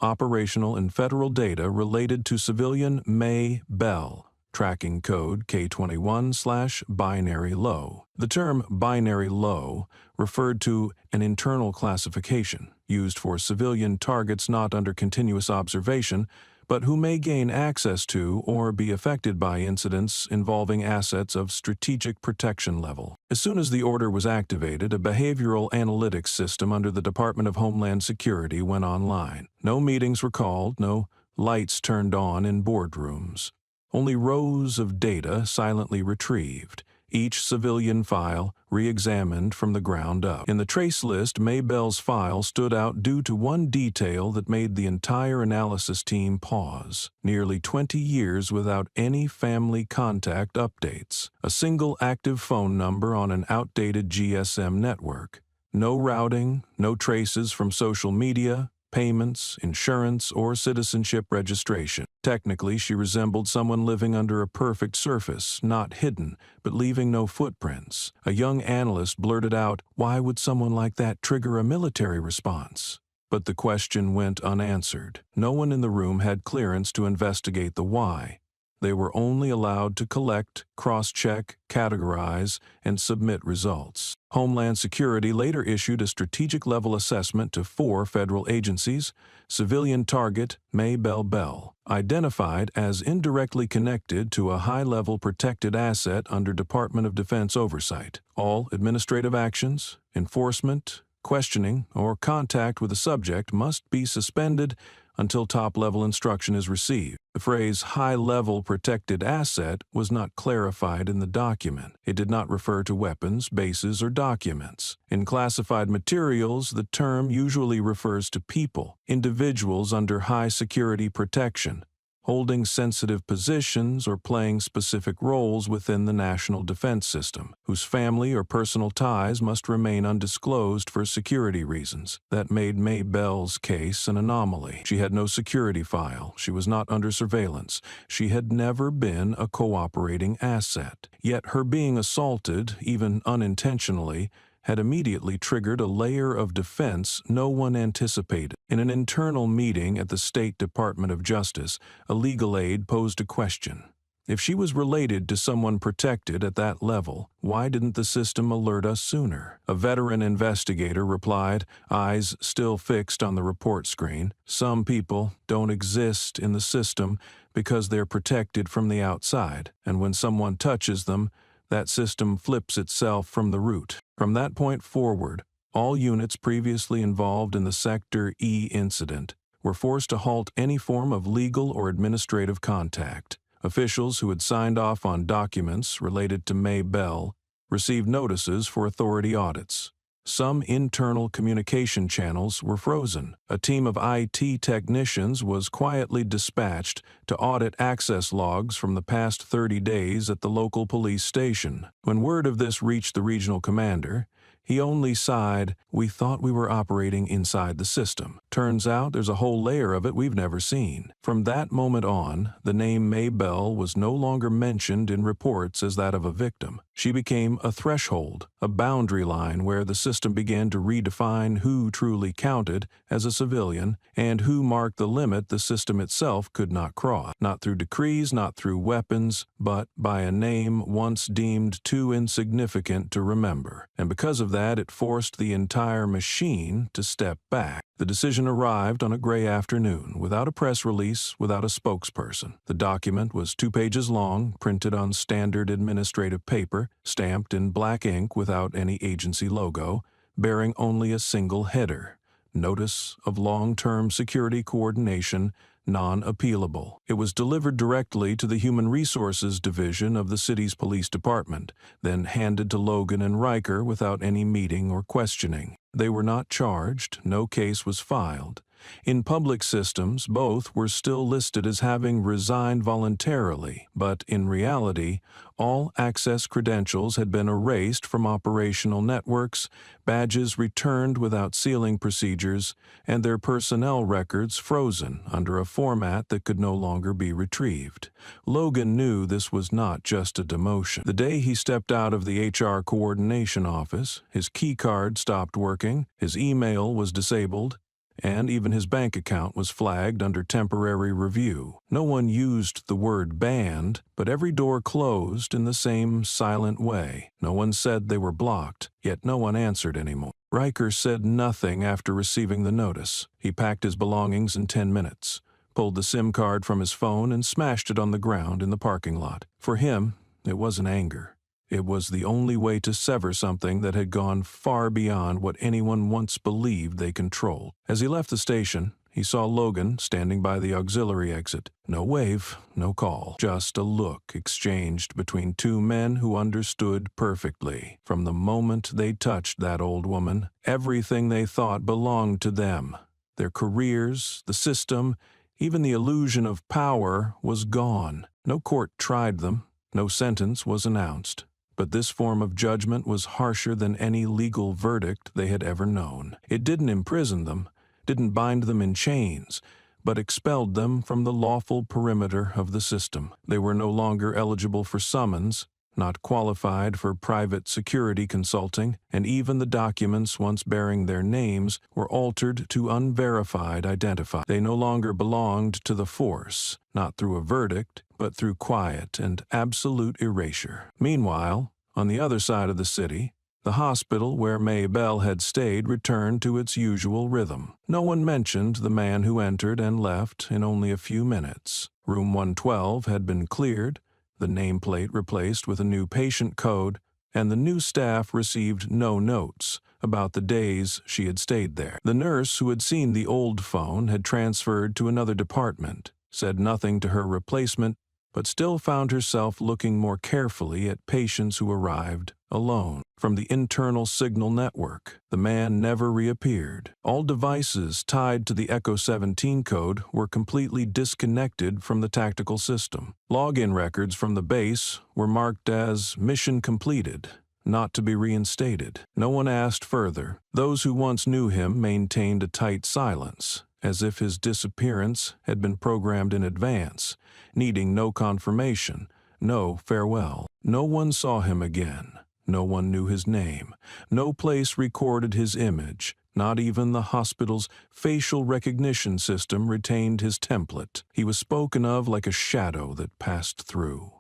operational, and federal data related to civilian May Bell, tracking code K21/binary low." The term binary low referred to an internal classification used for civilian targets not under continuous observation, but who may gain access to or be affected by incidents involving assets of strategic protection level. As soon as the order was activated, a behavioral analytics system under the Department of Homeland Security went online. No meetings were called, no lights turned on in boardrooms. Only rows of data silently retrieved, each civilian file re-examined from the ground up. In the trace list, Maybell's file stood out due to one detail that made the entire analysis team pause. Nearly 20 years without any family contact updates. A single active phone number on an outdated GSM network. No routing, no traces from social media, payments, insurance, or citizenship registration. Technically, she resembled someone living under a perfect surface, not hidden, but leaving no footprints. A young analyst blurted out, "Why would someone like that trigger a military response?" But the question went unanswered. No one in the room had clearance to investigate the why. They were only allowed to collect, cross-check, categorize, and submit results. Homeland Security later issued a strategic-level assessment to 4 federal agencies. Civilian target Maybell Bell, identified as indirectly connected to a high-level protected asset under Department of Defense oversight. All administrative actions, enforcement, questioning, or contact with the subject must be suspended until top-level instruction is received. The phrase high-level protected asset was not clarified in the document. It did not refer to weapons, bases, or documents. In classified materials, the term usually refers to people, individuals under high security protection, holding sensitive positions or playing specific roles within the national defense system, whose family or personal ties must remain undisclosed for security reasons. That made Maybell's case an anomaly. She had no security file. She was not under surveillance. She had never been a cooperating asset. Yet her being assaulted, even unintentionally, had immediately triggered a layer of defense no one anticipated. In an internal meeting at the State Department of Justice, a legal aide posed a question. If she was related to someone protected at that level, why didn't the system alert us sooner? A veteran investigator replied, eyes still fixed on the report screen, "Some people don't exist in the system because they're protected from the outside, and when someone touches them, that system flips itself from the root." From that point forward, all units previously involved in the Sector E incident were forced to halt any form of legal or administrative contact. Officials who had signed off on documents related to May Bell received notices for authority audits. Some internal communication channels were frozen. A team of IT technicians was quietly dispatched to audit access logs from the past 30 days at the local police station. When word of this reached the regional commander, He only sighed, "We thought we were operating inside the system. Turns out there's a whole layer of it we've never seen." From that moment on, the name May Bell was no longer mentioned in reports as that of a victim. She became a threshold, a boundary line where the system began to redefine who truly counted as a civilian and who marked the limit the system itself could not cross. Not through decrees, not through weapons, but by a name once deemed too insignificant to remember. And because of that, it forced the entire machine to step back. The decision arrived on a gray afternoon, without a press release, without a spokesperson. The document was 2 pages long, printed on standard administrative paper, stamped in black ink without any agency logo, bearing only a single header: Notice of Long-Term Security Coordination, Non-Appealable. It was delivered directly to the Human Resources Division of the city's police department, then handed to Logan and Riker without any meeting or questioning. They were not charged, no case was filed. In public systems, both were still listed as having resigned voluntarily, but in reality, all access credentials had been erased from operational networks, badges returned without sealing procedures, and their personnel records frozen under a format that could no longer be retrieved. Logan knew this was not just a demotion. The day he stepped out of the HR coordination office, his key card stopped working, his email was disabled, and even his bank account was flagged under temporary review. No one used the word banned, but every door closed in the same silent way. No one said they were blocked, yet no one answered anymore. Riker said nothing after receiving the notice. He packed his belongings in 10 minutes, pulled the SIM card from his phone, and smashed it on the ground in the parking lot. For him, it wasn't anger. It was the only way to sever something that had gone far beyond what anyone once believed they controlled. As he left the station, he saw Logan standing by the auxiliary exit. No wave, no call, just a look exchanged between two men who understood perfectly. From the moment they touched that old woman, everything they thought belonged to them. Their careers, the system, even the illusion of power was gone. No court tried them, no sentence was announced. But this form of judgment was harsher than any legal verdict they had ever known. It didn't imprison them, didn't bind them in chains, but expelled them from the lawful perimeter of the system. They were no longer eligible for summons, not qualified for private security consulting, and even the documents once bearing their names were altered to unverified identified. They no longer belonged to the force, not through a verdict, but through quiet and absolute erasure. Meanwhile, on the other side of the city, the hospital where May Bell had stayed returned to its usual rhythm. No one mentioned the man who entered and left in only a few minutes. Room 112 had been cleared, the nameplate replaced with a new patient code, and the new staff received no notes about the days she had stayed there. The nurse who had seen the old phone had transferred to another department, said nothing to her replacement, but still found herself looking more carefully at patients who arrived alone. From the internal signal network, the man never reappeared. All devices tied to the Echo 17 code were completely disconnected from the tactical system. Login records from the base were marked as mission completed, not to be reinstated. No one asked further. Those who once knew him maintained a tight silence, as if his disappearance had been programmed in advance, needing no confirmation, no farewell. No one saw him again. No one knew his name. No place recorded his image. Not even the hospital's facial recognition system retained his template. He was spoken of like a shadow that passed through,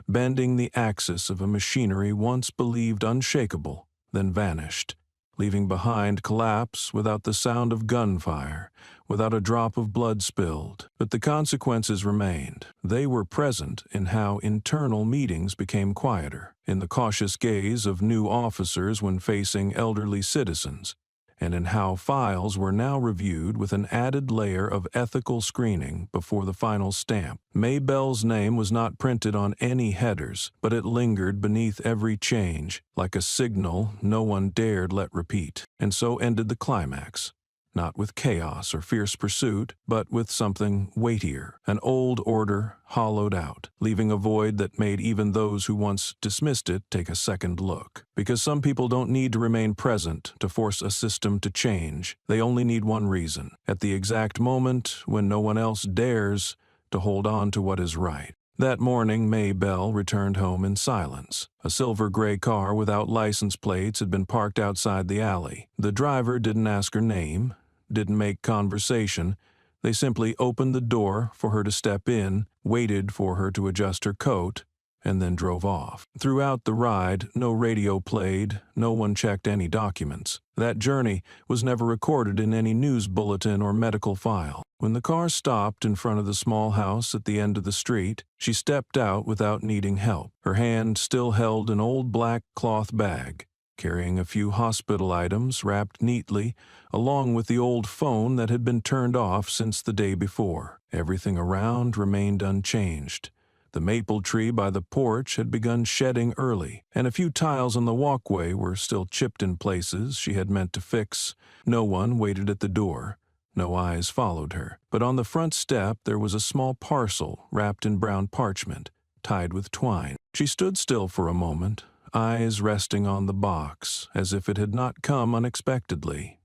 bending the axis of a machinery once believed unshakable, then vanished, leaving behind collapse without the sound of gunfire, without a drop of blood spilled. But the consequences remained. They were present in how internal meetings became quieter, in the cautious gaze of new officers when facing elderly citizens, and in how files were now reviewed with an added layer of ethical screening before the final stamp. May Bell's name was not printed on any headers, but it lingered beneath every change, like a signal no one dared let repeat. And so ended the climax. not with chaos or fierce pursuit, but with something weightier, an old order hollowed out, leaving a void that made even those who once dismissed it take a second look. Because some people don't need to remain present to force a system to change. They only need one reason, at the exact moment when no one else dares to hold on to what is right. That morning, May Bell returned home in silence. A silver-gray car without license plates had been parked outside the alley. The driver didn't ask her name, didn't make conversation. They simply opened the door for her to step in, waited for her to adjust her coat, and then drove off. Throughout the ride, no radio played, no one checked any documents. That journey was never recorded in any news bulletin or medical file. When the car stopped in front of the small house at the end of the street, she stepped out without needing help. Her hand still held an old black cloth bag, carrying a few hospital items wrapped neatly, along with the old phone that had been turned off since the day before. Everything around remained unchanged. The maple tree by the porch had begun shedding early, and a few tiles on the walkway were still chipped in places she had meant to fix. No one waited at the door. No eyes followed her. But on the front step there was a small parcel wrapped in brown parchment, tied with twine. She stood still for a moment, eyes resting on the box, as if it had not come unexpectedly.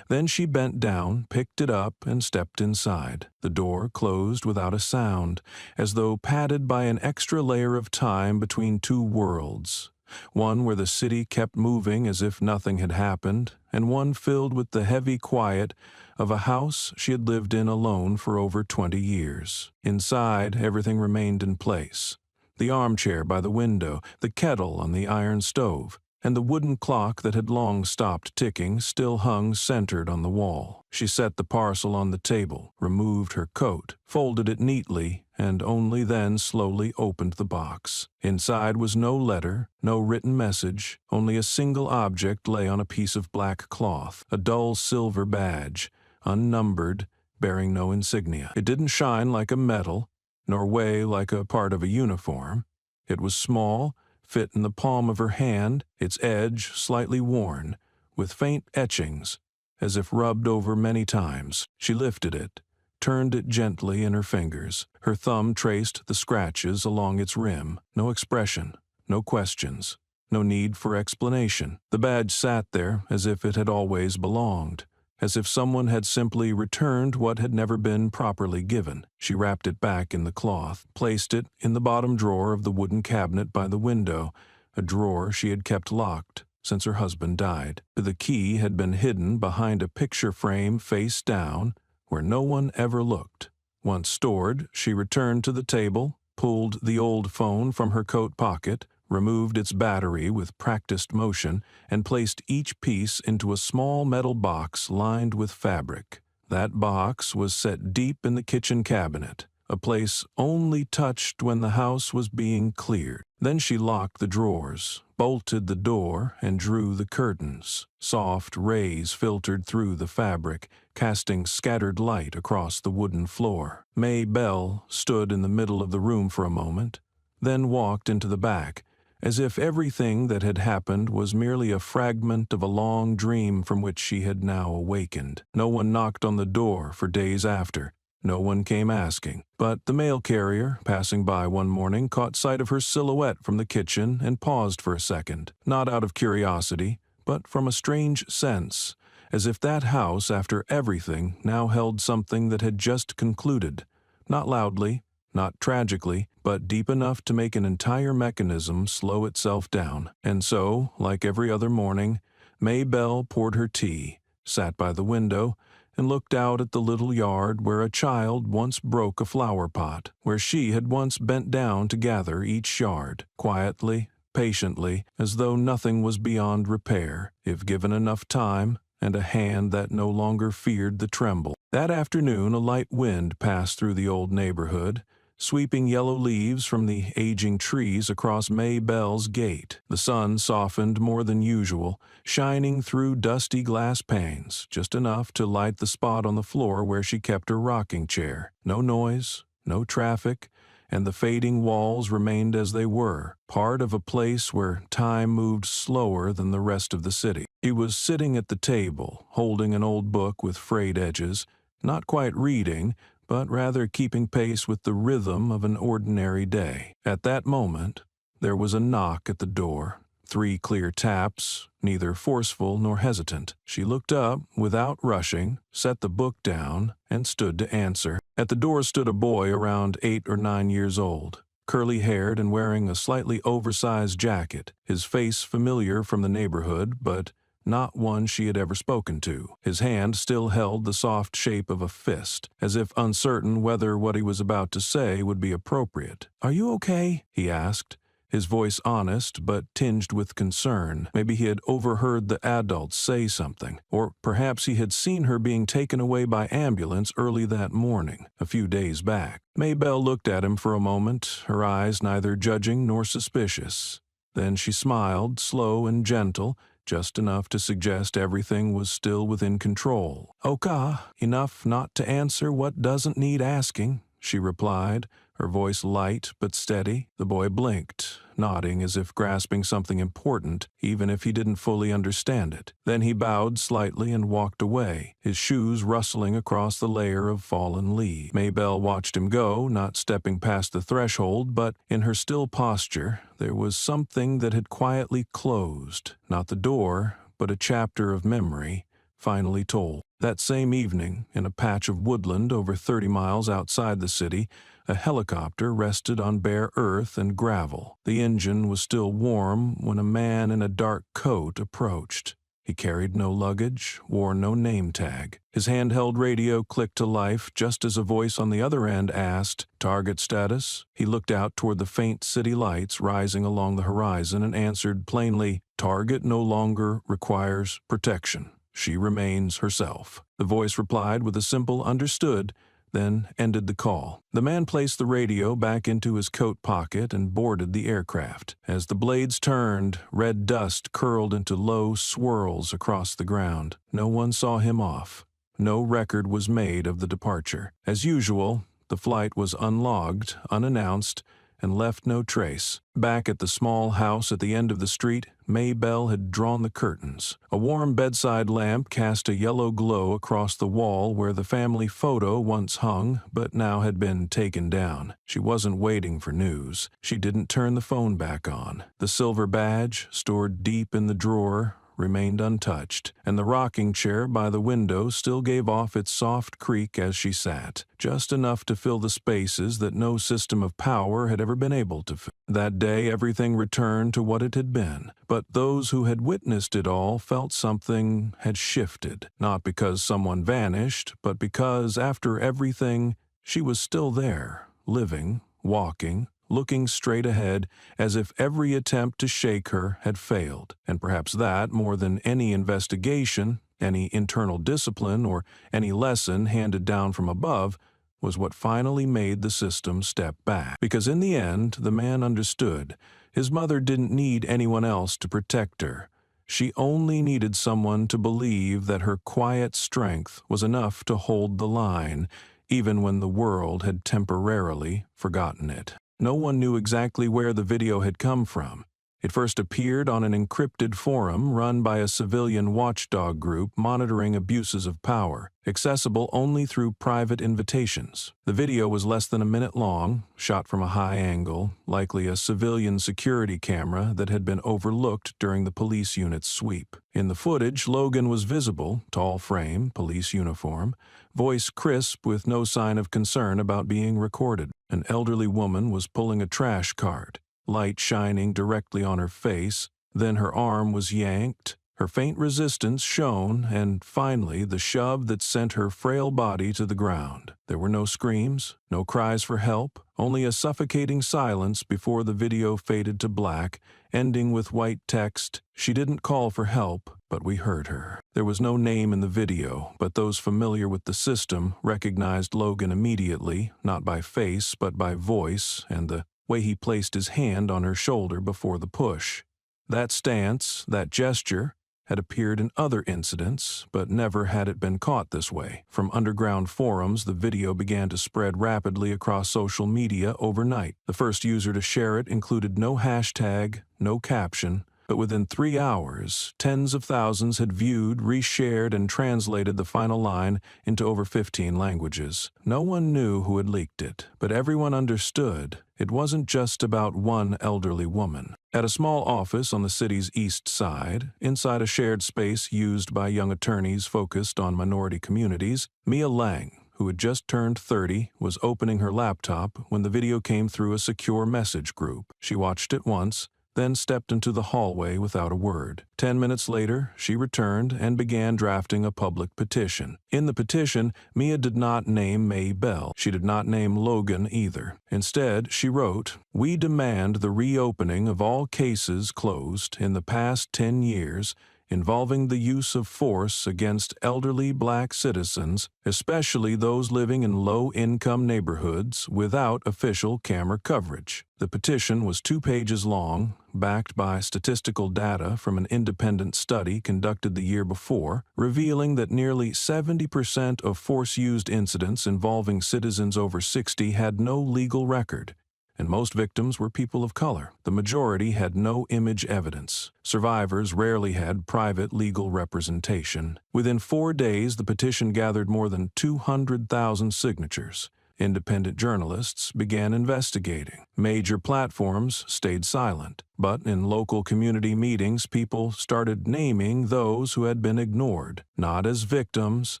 Then she bent down, picked it up, and stepped inside. The door closed without a sound, as though padded by an extra layer of time between two worlds. One where the city kept moving as if nothing had happened, and one filled with the heavy quiet of a house she had lived in alone for over 20 years. Inside, everything remained in place. The armchair by the window, the kettle on the iron stove, and the wooden clock that had long stopped ticking still hung centered on the wall. She set the parcel on the table, removed her coat, folded it neatly, and only then slowly opened the box. Inside was no letter, no written message, only a single object lay on a piece of black cloth, a dull silver badge, unnumbered, bearing no insignia. It didn't shine like a medal, nor weigh like a part of a uniform. It was small, fit in the palm of her hand, its edge slightly worn, with faint etchings, as if rubbed over many times. She lifted it, turned it gently in her fingers. Her thumb traced the scratches along its rim. No expression, no questions, no need for explanation. The badge sat there as if it had always belonged, as if someone had simply returned what had never been properly given. She wrapped it back in the cloth, placed it in the bottom drawer of the wooden cabinet by the window, a drawer she had kept locked since her husband died. The key had been hidden behind a picture frame face down, where no one ever looked. Once stored, she returned to the table, pulled the old phone from her coat pocket, removed its battery with practiced motion, and placed each piece into a small metal box lined with fabric. That box was set deep in the kitchen cabinet, a place only touched when the house was being cleared. Then she locked the drawers, bolted the door, and drew the curtains. Soft rays filtered through the fabric, casting scattered light across the wooden floor. May Bell stood in the middle of the room for a moment, then walked into the back, as if everything that had happened was merely a fragment of a long dream from which she had now awakened. No one knocked on the door for days after. No one came asking. But the mail carrier, passing by one morning, caught sight of her silhouette from the kitchen and paused for a second, not out of curiosity, but from a strange sense, as if that house, after everything, now held something that had just concluded, not loudly, not tragically, but deep enough to make an entire mechanism slow itself down. And so, like every other morning, May Bell poured her tea, sat by the window, and looked out at the little yard where a child once broke a flower pot, where she had once bent down to gather each shard, quietly, patiently, as though nothing was beyond repair, if given enough time and a hand that no longer feared the tremble. That afternoon a light wind passed through the old neighborhood, sweeping yellow leaves from the aging trees across May Bell's gate. The sun softened more than usual, shining through dusty glass panes, just enough to light the spot on the floor where she kept her rocking chair. No noise, no traffic, and the fading walls remained as they were, part of a place where time moved slower than the rest of the city. He was sitting at the table, holding an old book with frayed edges, not quite reading, but rather keeping pace with the rhythm of an ordinary day. At that moment, there was a knock at the door. 3 clear taps, neither forceful nor hesitant. She looked up without rushing, set the book down, and stood to answer. At the door stood a boy around 8 or 9 years old, curly-haired and wearing a slightly oversized jacket, his face familiar from the neighborhood, but not one she had ever spoken to. His hand still held the soft shape of a fist, as if uncertain whether what he was about to say would be appropriate. "Are you okay?" he asked, his voice honest but tinged with concern. Maybe he had overheard the adults say something, or perhaps he had seen her being taken away by ambulance early that morning, a few days back. Maybelle looked at him for a moment, her eyes neither judging nor suspicious. Then she smiled, slow and gentle, just enough to suggest everything was still within control. "Okay, enough not to answer what doesn't need asking," she replied, her voice light but steady. The boy blinked, nodding as if grasping something important, even if he didn't fully understand it. Then he bowed slightly and walked away, his shoes rustling across the layer of fallen leaves. Maybelle watched him go, not stepping past the threshold, but in her still posture there was something that had quietly closed, not the door, but a chapter of memory, finally told. That same evening, in a patch of woodland over 30 miles outside the city, a helicopter rested on bare earth and gravel. The engine was still warm when a man in a dark coat approached. He carried no luggage, wore no name tag. His handheld radio clicked to life just as a voice on the other end asked, "Target status?" He looked out toward the faint city lights rising along the horizon and answered plainly, "Target no longer requires protection. She remains herself." The voice replied with a simple "understood," then ended the call. The man placed the radio back into his coat pocket and boarded the aircraft. As the blades turned, red dust curled into low swirls across the ground. No one saw him off. No record was made of the departure. As usual, the flight was unlogged, unannounced, and left no trace. Back at the small house at the end of the street, Maybelle had drawn the curtains. A warm bedside lamp cast a yellow glow across the wall where the family photo once hung, but now had been taken down. She wasn't waiting for news. She didn't turn the phone back on. The silver badge, stored deep in the drawer, remained untouched, and the rocking chair by the window still gave off its soft creak as she sat, just enough to fill the spaces that no system of power had ever been able to fill. That day everything returned to what it had been, but those who had witnessed it all felt something had shifted, not because someone vanished, but because, after everything, she was still there, living, walking, looking straight ahead, as if every attempt to shake her had failed. And perhaps that, more than any investigation, any internal discipline, or any lesson handed down from above, was what finally made the system step back. Because in the end, the man understood. His mother didn't need anyone else to protect her. She only needed someone to believe that her quiet strength was enough to hold the line, even when the world had temporarily forgotten it. No one knew exactly where the video had come from. It first appeared on an encrypted forum run by a civilian watchdog group monitoring abuses of power, accessible only through private invitations. The video was less than a minute long, shot from a high angle, likely a civilian security camera that had been overlooked during the police unit's sweep. In the footage, Logan was visible, tall frame, police uniform, voice crisp with no sign of concern about being recorded. An elderly woman was pulling a trash cart, light shining directly on her face. Then her arm was yanked, her faint resistance shown, and finally the shove that sent her frail body to the ground. There were no screams, no cries for help, only a suffocating silence before the video faded to black, ending with white text, "She didn't call for help, but we heard her." There was no name in the video, but those familiar with the system recognized Logan immediately, not by face but by voice and the way he placed his hand on her shoulder before the push. That stance, that gesture, had appeared in other incidents, but never had it been caught this way. From underground forums, the video began to spread rapidly across social media overnight. The first user to share it included no hashtag, no caption, But within 3 hours, tens of thousands had viewed, reshared, and translated the final line into over 15 languages. No one knew who had leaked it, but everyone understood it wasn't just about one elderly woman. At a small office on the city's east side, inside a shared space used by young attorneys focused on minority communities, Mia Lang, who had just turned 30, was opening her laptop when the video came through a secure message group. She watched it once, then stepped into the hallway without a word. 10 minutes later, she returned and began drafting a public petition. In the petition, Mia did not name May Bell. She did not name Logan either. Instead, she wrote, "We demand the reopening of all cases closed in the past 10 years involving the use of force against elderly black citizens, especially those living in low-income neighborhoods without official camera coverage." The petition was 2 pages long, backed by statistical data from an independent study conducted the year before, revealing that nearly 70% of force-used incidents involving citizens over 60 had no legal record, and most victims were people of color. The majority had no image evidence. Survivors rarely had private legal representation. Within 4 days, the petition gathered more than 200,000 signatures. Independent journalists began investigating. Major platforms stayed silent. But in local community meetings, people started naming those who had been ignored, not as victims,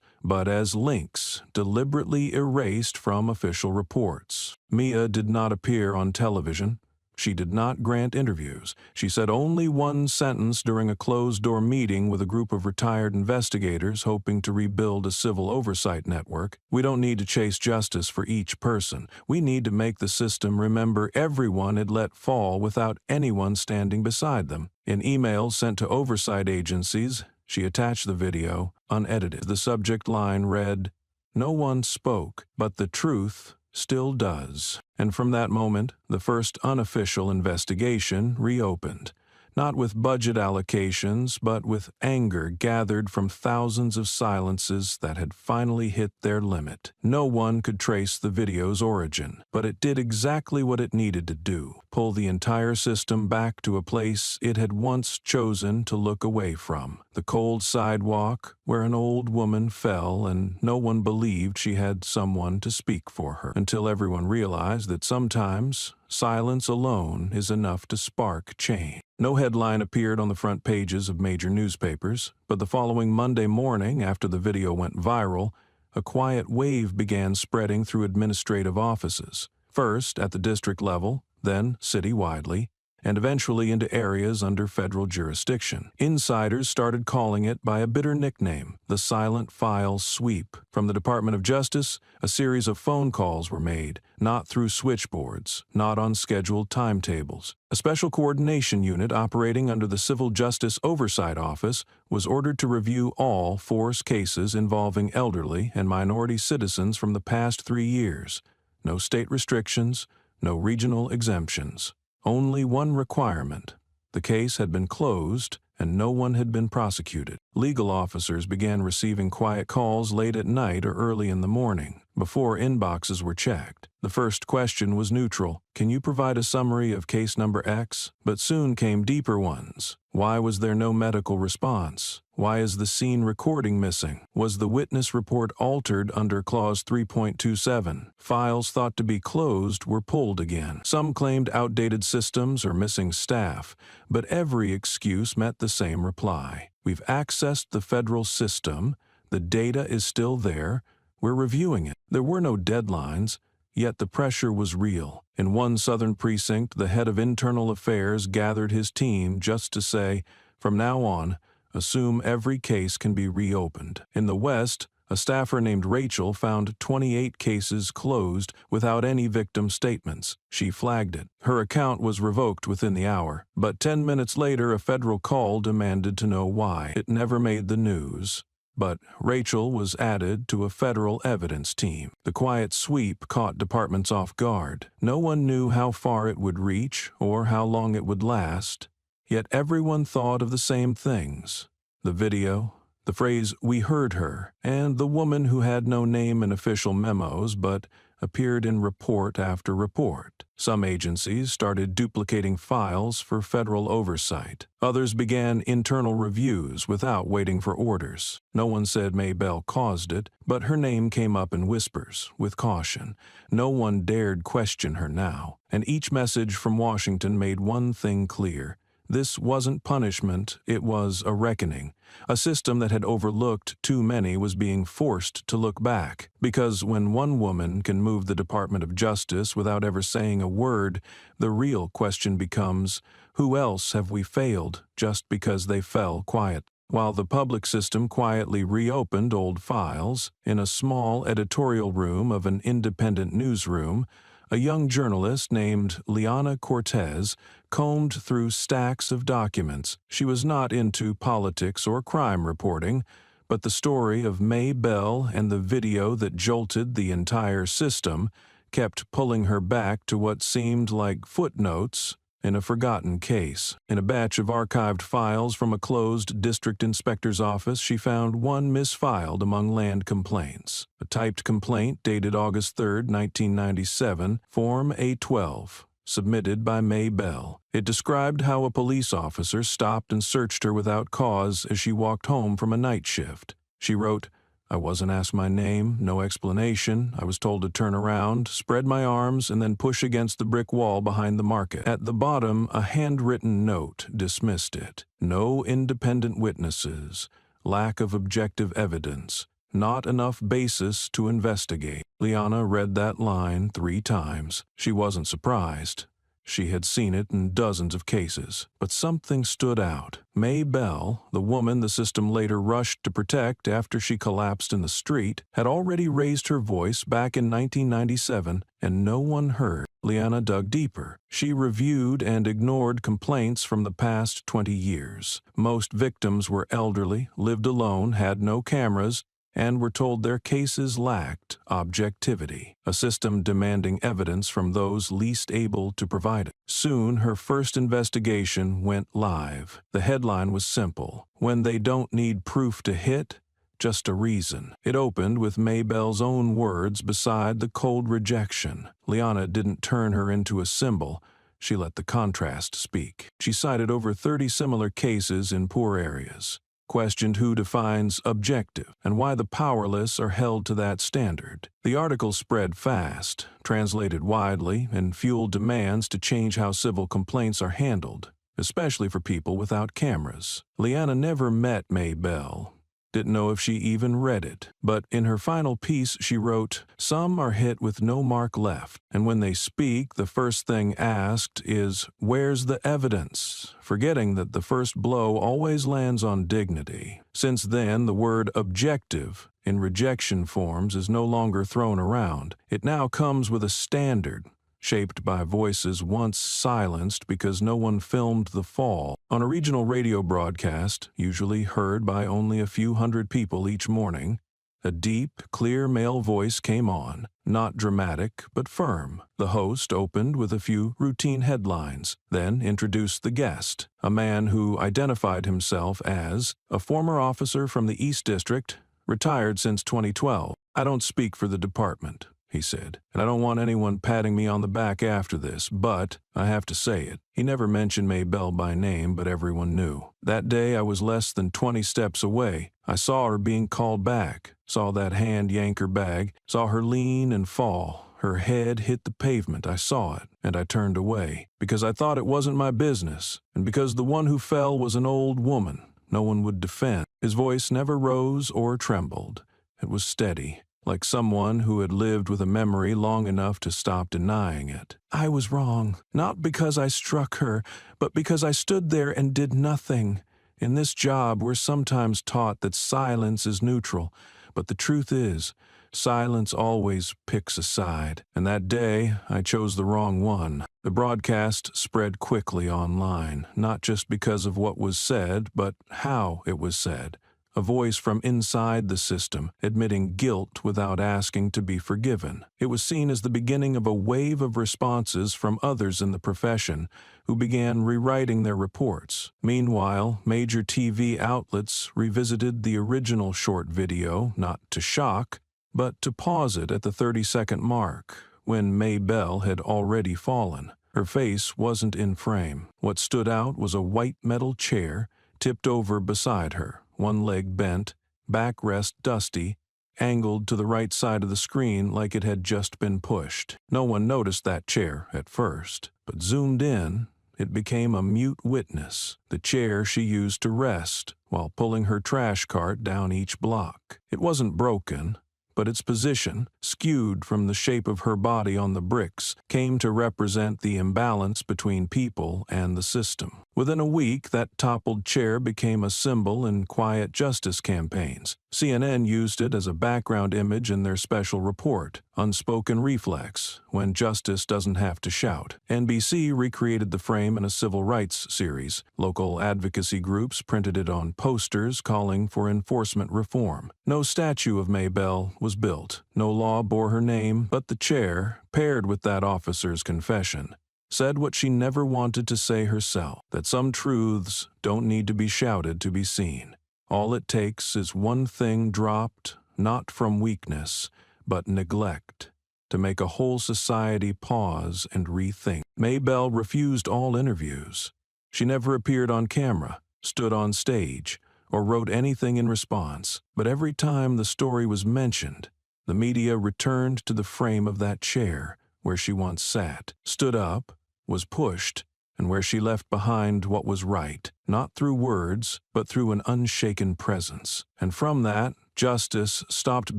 but as links deliberately erased from official reports. Mia did not appear on television. She did not grant interviews. She said only one sentence during a closed-door meeting with a group of retired investigators hoping to rebuild a civil oversight network. "We don't need to chase justice for each person. We need to make the system remember everyone it let fall without anyone standing beside them." In emails sent to oversight agencies, she attached the video, unedited. The subject line read, "No one spoke, but the truth still does." And from that moment, the first unofficial investigation reopened, not with budget allocations, but with anger gathered from thousands of silences that had finally hit their limit. No one could trace the video's origin, but it did exactly what it needed to do: pull the entire system back to a place it had once chosen to look away from. The cold sidewalk where an old woman fell and no one believed she had someone to speak for her, until everyone realized that sometimes silence alone is enough to spark change. No headline appeared on the front pages of major newspapers, but the following Monday morning, after the video went viral, a quiet wave began spreading through administrative offices, first at the district level, then city-widely, and eventually into areas under federal jurisdiction. Insiders started calling it by a bitter nickname, the Silent File Sweep. From the Department of Justice, a series of phone calls were made, not through switchboards, not on scheduled timetables. A special coordination unit operating under the Civil Justice Oversight Office was ordered to review all force cases involving elderly and minority citizens from the past 3 years. No state restrictions, no regional exemptions. Only one requirement: the case had been closed and no one had been prosecuted. Legal officers began receiving quiet calls late at night or early in the morning, before inboxes were checked. The first question was neutral: "Can you provide a summary of case number X?" But soon came deeper ones. Why was there no medical response? Why is the scene recording missing? Was the witness report altered under Clause 3.27? Files thought to be closed were pulled again. Some claimed outdated systems or missing staff, but every excuse met the same reply: "We've accessed the federal system, the data is still there, we're reviewing it." There were no deadlines, yet the pressure was real. In one southern precinct, the head of internal affairs gathered his team just to say, "From now on, assume every case can be reopened." In the West, a staffer named Rachel found 28 cases closed without any victim statements. She flagged it. Her account was revoked within the hour, but 10 minutes later a federal call demanded to know why. It never made the news, but Rachel was added to a federal evidence team. The quiet sweep caught departments off guard. No one knew how far it would reach or how long it would last, yet everyone thought of the same things: the video, the phrase "we heard her," and the woman who had no name in official memos but appeared in report after report. Some agencies started duplicating files for federal oversight. Others began internal reviews without waiting for orders. No one said Maybelle caused it, but her name came up in whispers, with caution. No one dared question her now, and each message from Washington made one thing clear. This wasn't punishment, it was a reckoning. A system that had overlooked too many was being forced to look back, because when one woman can move the Department of Justice without ever saying a word, the real question becomes, who else have we failed just because they fell quiet? While the public system quietly reopened old files, in a small editorial room of an independent newsroom, a young journalist named Liana Cortez combed through stacks of documents. She was not into politics or crime reporting, but the story of Maybelle and the video that jolted the entire system kept pulling her back to what seemed like footnotes in a forgotten case. In a batch of archived files from a closed district inspector's office, she found one misfiled among land complaints. A typed complaint dated August 3, 1997, Form A-12, submitted by Maybelle. It described how a police officer stopped and searched her without cause as she walked home from a night shift. She wrote, "I wasn't asked my name, no explanation. I was told to turn around, spread my arms, and then push against the brick wall behind the market." At the bottom, a handwritten note dismissed it. No independent witnesses, lack of objective evidence, not enough basis to investigate. Liana read that line 3 times. She wasn't surprised. She had seen it in dozens of cases. But something stood out. Maybelle, the woman the system later rushed to protect after she collapsed in the street, had already raised her voice back in 1997, and no one heard. Liana dug deeper. She reviewed and ignored complaints from the past 20 years. Most victims were elderly, lived alone, had no cameras, and were told their cases lacked objectivity, a system demanding evidence from those least able to provide it. Soon, her first investigation went live. The headline was simple: "When they don't need proof to hit, just a reason." It opened with Maybelle's own words beside the cold rejection. Liana didn't turn her into a symbol. She let the contrast speak. She cited over 30 similar cases in poor areas, questioned who defines objective and why the powerless are held to that standard. The article spread fast, translated widely, and fueled demands to change how civil complaints are handled, especially for people without cameras. Liana never met Maybelle, didn't know if she even read it, but in her final piece she wrote, "Some are hit with no mark left, and when they speak, the first thing asked is, 'Where's the evidence?' forgetting that the first blow always lands on dignity. Since then, the word objective in rejection forms is no longer thrown around. It now comes with a standard, shaped by voices once silenced because no one filmed the fall. On a regional radio broadcast, usually heard by only a few hundred people each morning, a deep, clear male voice came on, not dramatic but firm. The host opened with a few routine headlines, then introduced the guest, a man who identified himself as a former officer from the East District, retired since 2012. "I don't speak for the department," he said, "and I don't want anyone patting me on the back after this, but I have to say it." He never mentioned Maybelle by name, but everyone knew. That day I was less than 20 steps away. I saw her being called back, saw that hand yank her bag, saw her lean and fall. Her head hit the pavement. I saw it, and I turned away, because I thought it wasn't my business, and because the one who fell was an old woman no one would defend. His voice never rose or trembled. It was steady, like someone who had lived with a memory long enough to stop denying it. "I was wrong, not because I struck her, but because I stood there and did nothing. In this job, we're sometimes taught that silence is neutral, but the truth is, silence always picks a side. And that day, I chose the wrong one." The broadcast spread quickly online, not just because of what was said, but how it was said. A voice from inside the system, admitting guilt without asking to be forgiven. It was seen as the beginning of a wave of responses from others in the profession who began rewriting their reports. Meanwhile, major TV outlets revisited the original short video, not to shock, but to pause it at the 30-second mark, when May Bell had already fallen. Her face wasn't in frame. What stood out was a white metal chair tipped over beside her, one leg bent, backrest dusty, angled to the right side of the screen like it had just been pushed. No one noticed that chair at first, but zoomed in, it became a mute witness, the chair she used to rest while pulling her trash cart down each block. It wasn't broken, but its position, skewed from the shape of her body on the bricks, came to represent the imbalance between people and the system. Within a week, that toppled chair became a symbol in quiet justice campaigns. CNN used it as a background image in their special report, Unspoken Reflex, When Justice Doesn't Have to Shout. NBC recreated the frame in a civil rights series. Local advocacy groups printed it on posters calling for enforcement reform. No statue of May Bell was built. No law bore her name, but the chair, paired with that officer's confession, said what she never wanted to say herself, that some truths don't need to be shouted to be seen. All it takes is one thing dropped, not from weakness, but neglect, to make a whole society pause and rethink. May Bell refused all interviews. She never appeared on camera, stood on stage, or wrote anything in response. But every time the story was mentioned, the media returned to the frame of that chair where she once sat, stood up, was pushed, and where she left behind what was right, not through words, but through an unshaken presence. And from that, justice stopped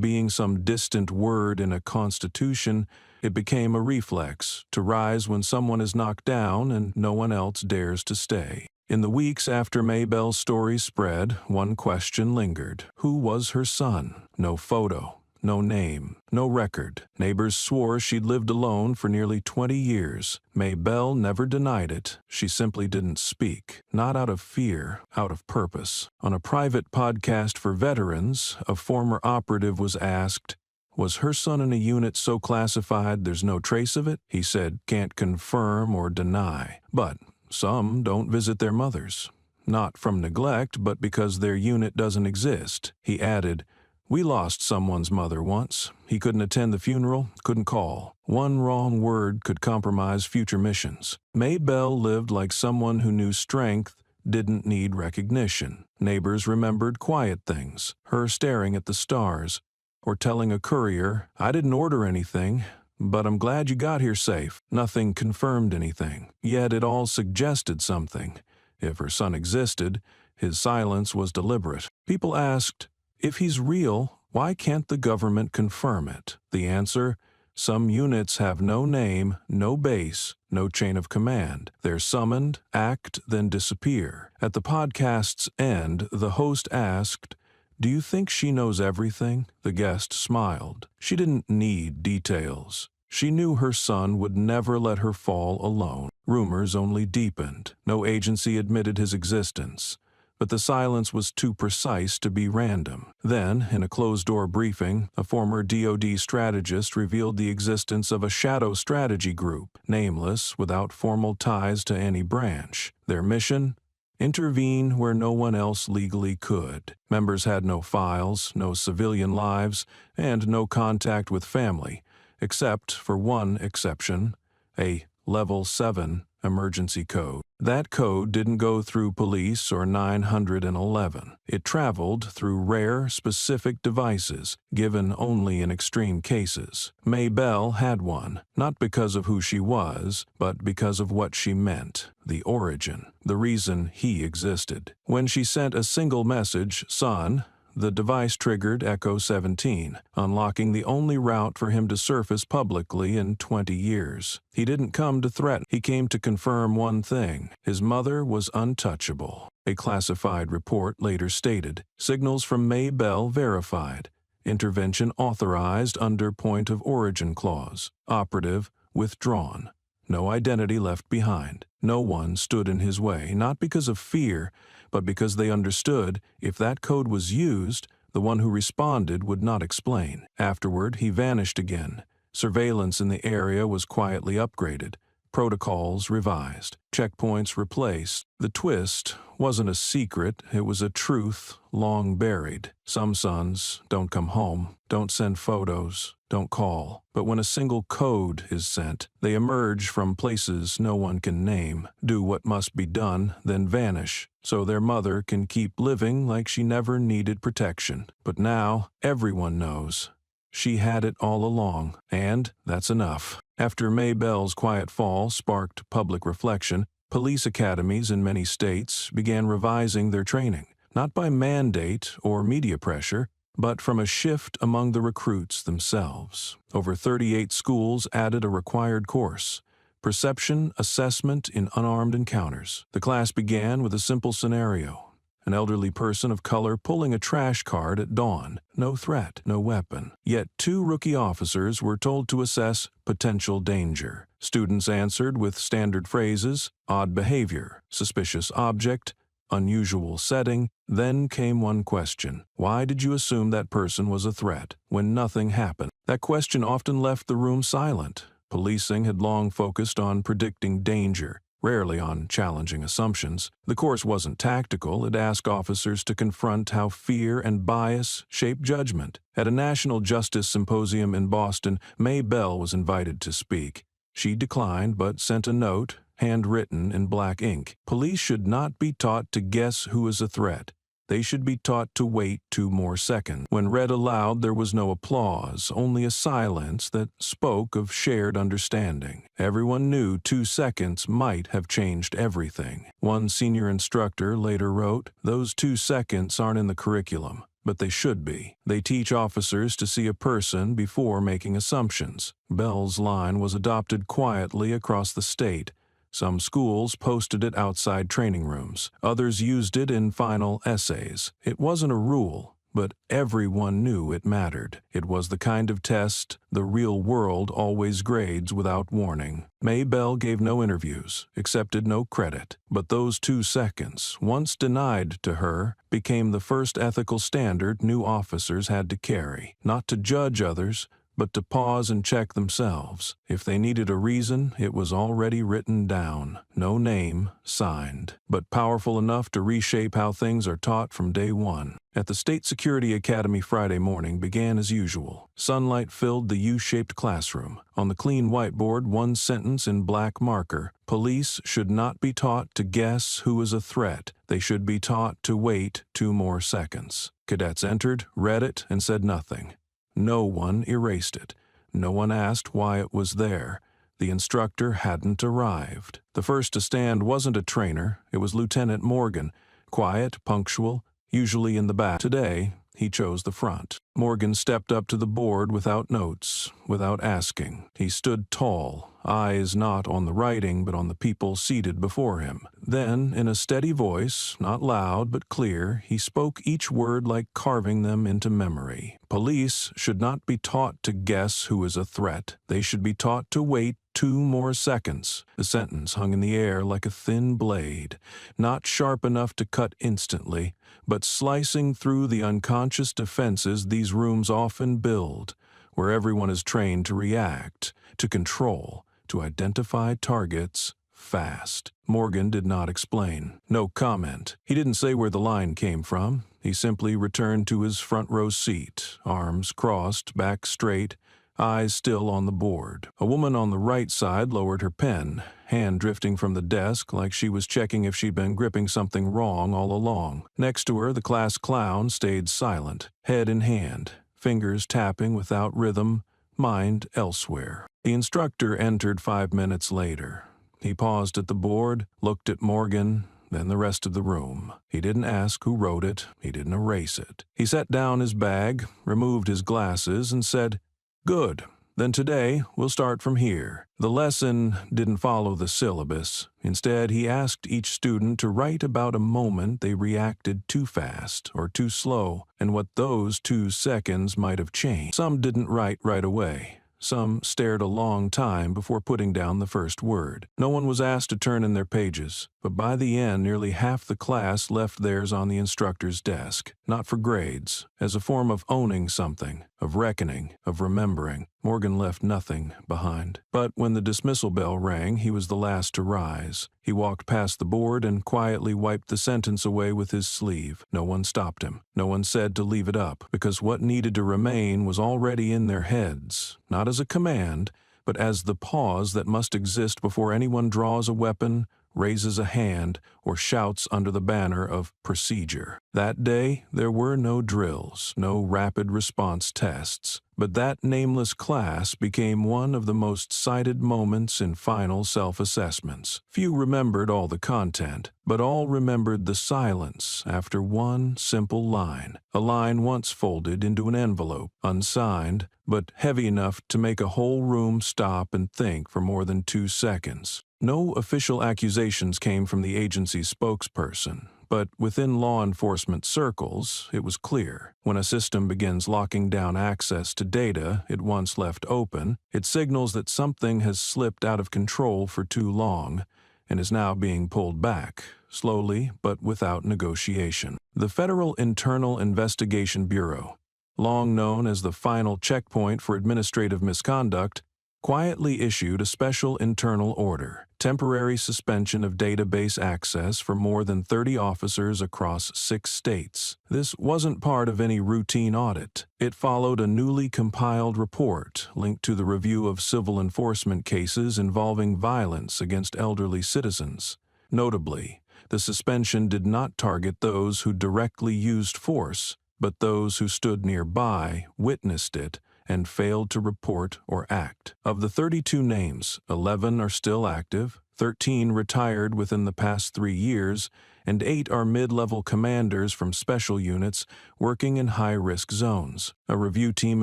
being some distant word in a constitution. It became a reflex, to rise when someone is knocked down and no one else dares to stay. In the weeks after May Bell's story spread, one question lingered. Who was her son? No photo. No name, no record. Neighbors swore she'd lived alone for nearly 20 years. May Bell never denied it. She simply didn't speak. Not out of fear, out of purpose. On a private podcast for veterans, a former operative was asked, was her son in a unit so classified there's no trace of it? He said, can't confirm or deny. But some don't visit their mothers. Not from neglect, but because their unit doesn't exist. He added, we lost someone's mother once. He couldn't attend the funeral, couldn't call. One wrong word could compromise future missions. May Bell lived like someone who knew strength didn't need recognition. Neighbors remembered quiet things, her staring at the stars, or telling a courier, I didn't order anything, but I'm glad you got here safe. Nothing confirmed anything, yet it all suggested something. If her son existed, his silence was deliberate. People asked, if he's real, why can't the government confirm it? The answer, some units have no name, no base, no chain of command. They're summoned, act, then disappear. At the podcast's end, the host asked, do you think she knows everything? The guest smiled. She didn't need details. She knew her son would never let her fall alone. Rumors only deepened. No agency admitted his existence. But the silence was too precise to be random. Then, in a closed-door briefing, a former DoD strategist revealed the existence of a shadow strategy group, nameless, without formal ties to any branch. Their mission? Intervene where no one else legally could. Members had no files, no civilian lives, and no contact with family, except for one exception, a Level 7 emergency code. That code didn't go through police or 911. It traveled through rare, specific devices, given only in extreme cases. May Bell had one, not because of who she was, but because of what she meant, the origin, the reason he existed. When she sent a single message, son, the device triggered Echo 17, unlocking the only route for him to surface publicly in 20 years. He didn't come to threaten. He came to confirm one thing. His mother was untouchable. A classified report later stated, signals from May Bell verified. Intervention authorized under point of origin clause. Operative withdrawn. No identity left behind. No one stood in his way, not because of fear, but because they understood if that code was used, the one who responded would not explain. Afterward, he vanished again. Surveillance in the area was quietly upgraded. protocols revised, checkpoints replaced. The twist wasn't a secret, it was a truth long buried. Some sons don't come home, don't send photos, don't call. But when a single code is sent, they emerge from places no one can name, do what must be done, then vanish, so their mother can keep living like she never needed protection. But now, everyone knows. She had it all along, and that's enough. After Maybelle's quiet fall sparked public reflection, police academies in many states began revising their training, not by mandate or media pressure, but from a shift among the recruits themselves. Over 38 schools added a required course, Perception Assessment in Unarmed Encounters. The class began with a simple scenario. An elderly person of color pulling a trash cart at dawn. No threat, no weapon. Yet 2 rookie officers were told to assess potential danger. Students answered with standard phrases, odd behavior, suspicious object, unusual setting. Then came one question. Why did you assume that person was a threat when nothing happened? That question often left the room silent. Policing had long focused on predicting danger, rarely on challenging assumptions. The course wasn't tactical, it asked officers to confront how fear and bias shape judgment. At a National Justice Symposium in Boston, Maybelle was invited to speak. She declined but sent a note, handwritten in black ink. Police should not be taught to guess who is a threat. They should be taught to wait 2 more seconds. When read aloud, there was no applause, only a silence that spoke of shared understanding. Everyone knew 2 seconds might have changed everything. One senior instructor later wrote, "Those 2 seconds aren't in the curriculum, but they should be. They teach officers to see a person before making assumptions." Bell's line was adopted quietly across the state. Some schools posted it outside training rooms. Others used it in final essays. It wasn't a rule, but everyone knew it mattered. It was the kind of test the real world always grades without warning. Maybelle gave no interviews, accepted no credit, but those 2 seconds, once denied to her, became the first ethical standard new officers had to carry. Not to judge others, but to pause and check themselves. If they needed a reason, it was already written down. No name signed, but powerful enough to reshape how things are taught from day one. At the State Security Academy, Friday morning began as usual. Sunlight filled the U-shaped classroom. On the clean whiteboard, one sentence in black marker. Police should not be taught to guess who is a threat. They should be taught to wait 2 more seconds. Cadets entered, read it, and said nothing. No one erased it. No one asked why it was there. The instructor hadn't arrived. The first to stand wasn't a trainer. It was Lieutenant Morgan, quiet, punctual, usually in the back. Today, he chose the front. Morgan stepped up to the board without notes, without asking. He stood tall, eyes not on the writing but on the people seated before him. Then, in a steady voice, not loud but clear, he spoke each word like carving them into memory. Police should not be taught to guess who is a threat. They should be taught to wait 2 more seconds. The sentence hung in the air like a thin blade, not sharp enough to cut instantly, but slicing through the unconscious defenses these rooms often build, where everyone is trained to react, to control, to identify targets fast. Morgan did not explain. No comment. He didn't say where the line came from. He simply returned to his front row seat, arms crossed, back straight, eyes still on the board. A woman on the right side lowered her pen, hand drifting from the desk like she was checking if she'd been gripping something wrong all along. Next to her, the class clown stayed silent, head in hand, fingers tapping without rhythm, mind elsewhere. The instructor entered 5 minutes later. He paused at the board, looked at Morgan, then the rest of the room. He didn't ask who wrote it. He didn't erase it. He set down his bag, removed his glasses, and said, "Good. Then today, we'll start from here." The lesson didn't follow the syllabus. Instead, he asked each student to write about a moment they reacted too fast or too slow, and what those 2 seconds might have changed. Some didn't write right away. Some stared a long time before putting down the first word. No one was asked to turn in their pages. But by the end, nearly half the class left theirs on the instructor's desk, not for grades, as a form of owning something, of reckoning, of remembering. Morgan left nothing behind. But when the dismissal bell rang, he was the last to rise. He walked past the board and quietly wiped the sentence away with his sleeve. No one stopped him. No one said to leave it up, because what needed to remain was already in their heads, not as a command, but as the pause that must exist before anyone draws a weapon, raises a hand, or shouts under the banner of procedure. That day, there were no drills, no rapid response tests, but that nameless class became one of the most cited moments in final self-assessments. Few remembered all the content, but all remembered the silence after one simple line, a line once folded into an envelope, unsigned, but heavy enough to make a whole room stop and think for more than 2 seconds. No official accusations came from the agency's spokesperson, but within law enforcement circles, it was clear. When a system begins locking down access to data it once left open, it signals that something has slipped out of control for too long and is now being pulled back, slowly but without negotiation. The Federal Internal Investigation Bureau, long known as the final checkpoint for administrative misconduct, quietly issued a special internal order, temporary suspension of database access for more than 30 officers across 6 states. This wasn't part of any routine audit. It followed a newly compiled report linked to the review of civil enforcement cases involving violence against elderly citizens. Notably, the suspension did not target those who directly used force, but those who stood nearby, witnessed it, and failed to report or act. Of the 32 names, 11 are still active, 13 retired within the past 3 years, and 8 are mid-level commanders from special units working in high-risk zones. A review team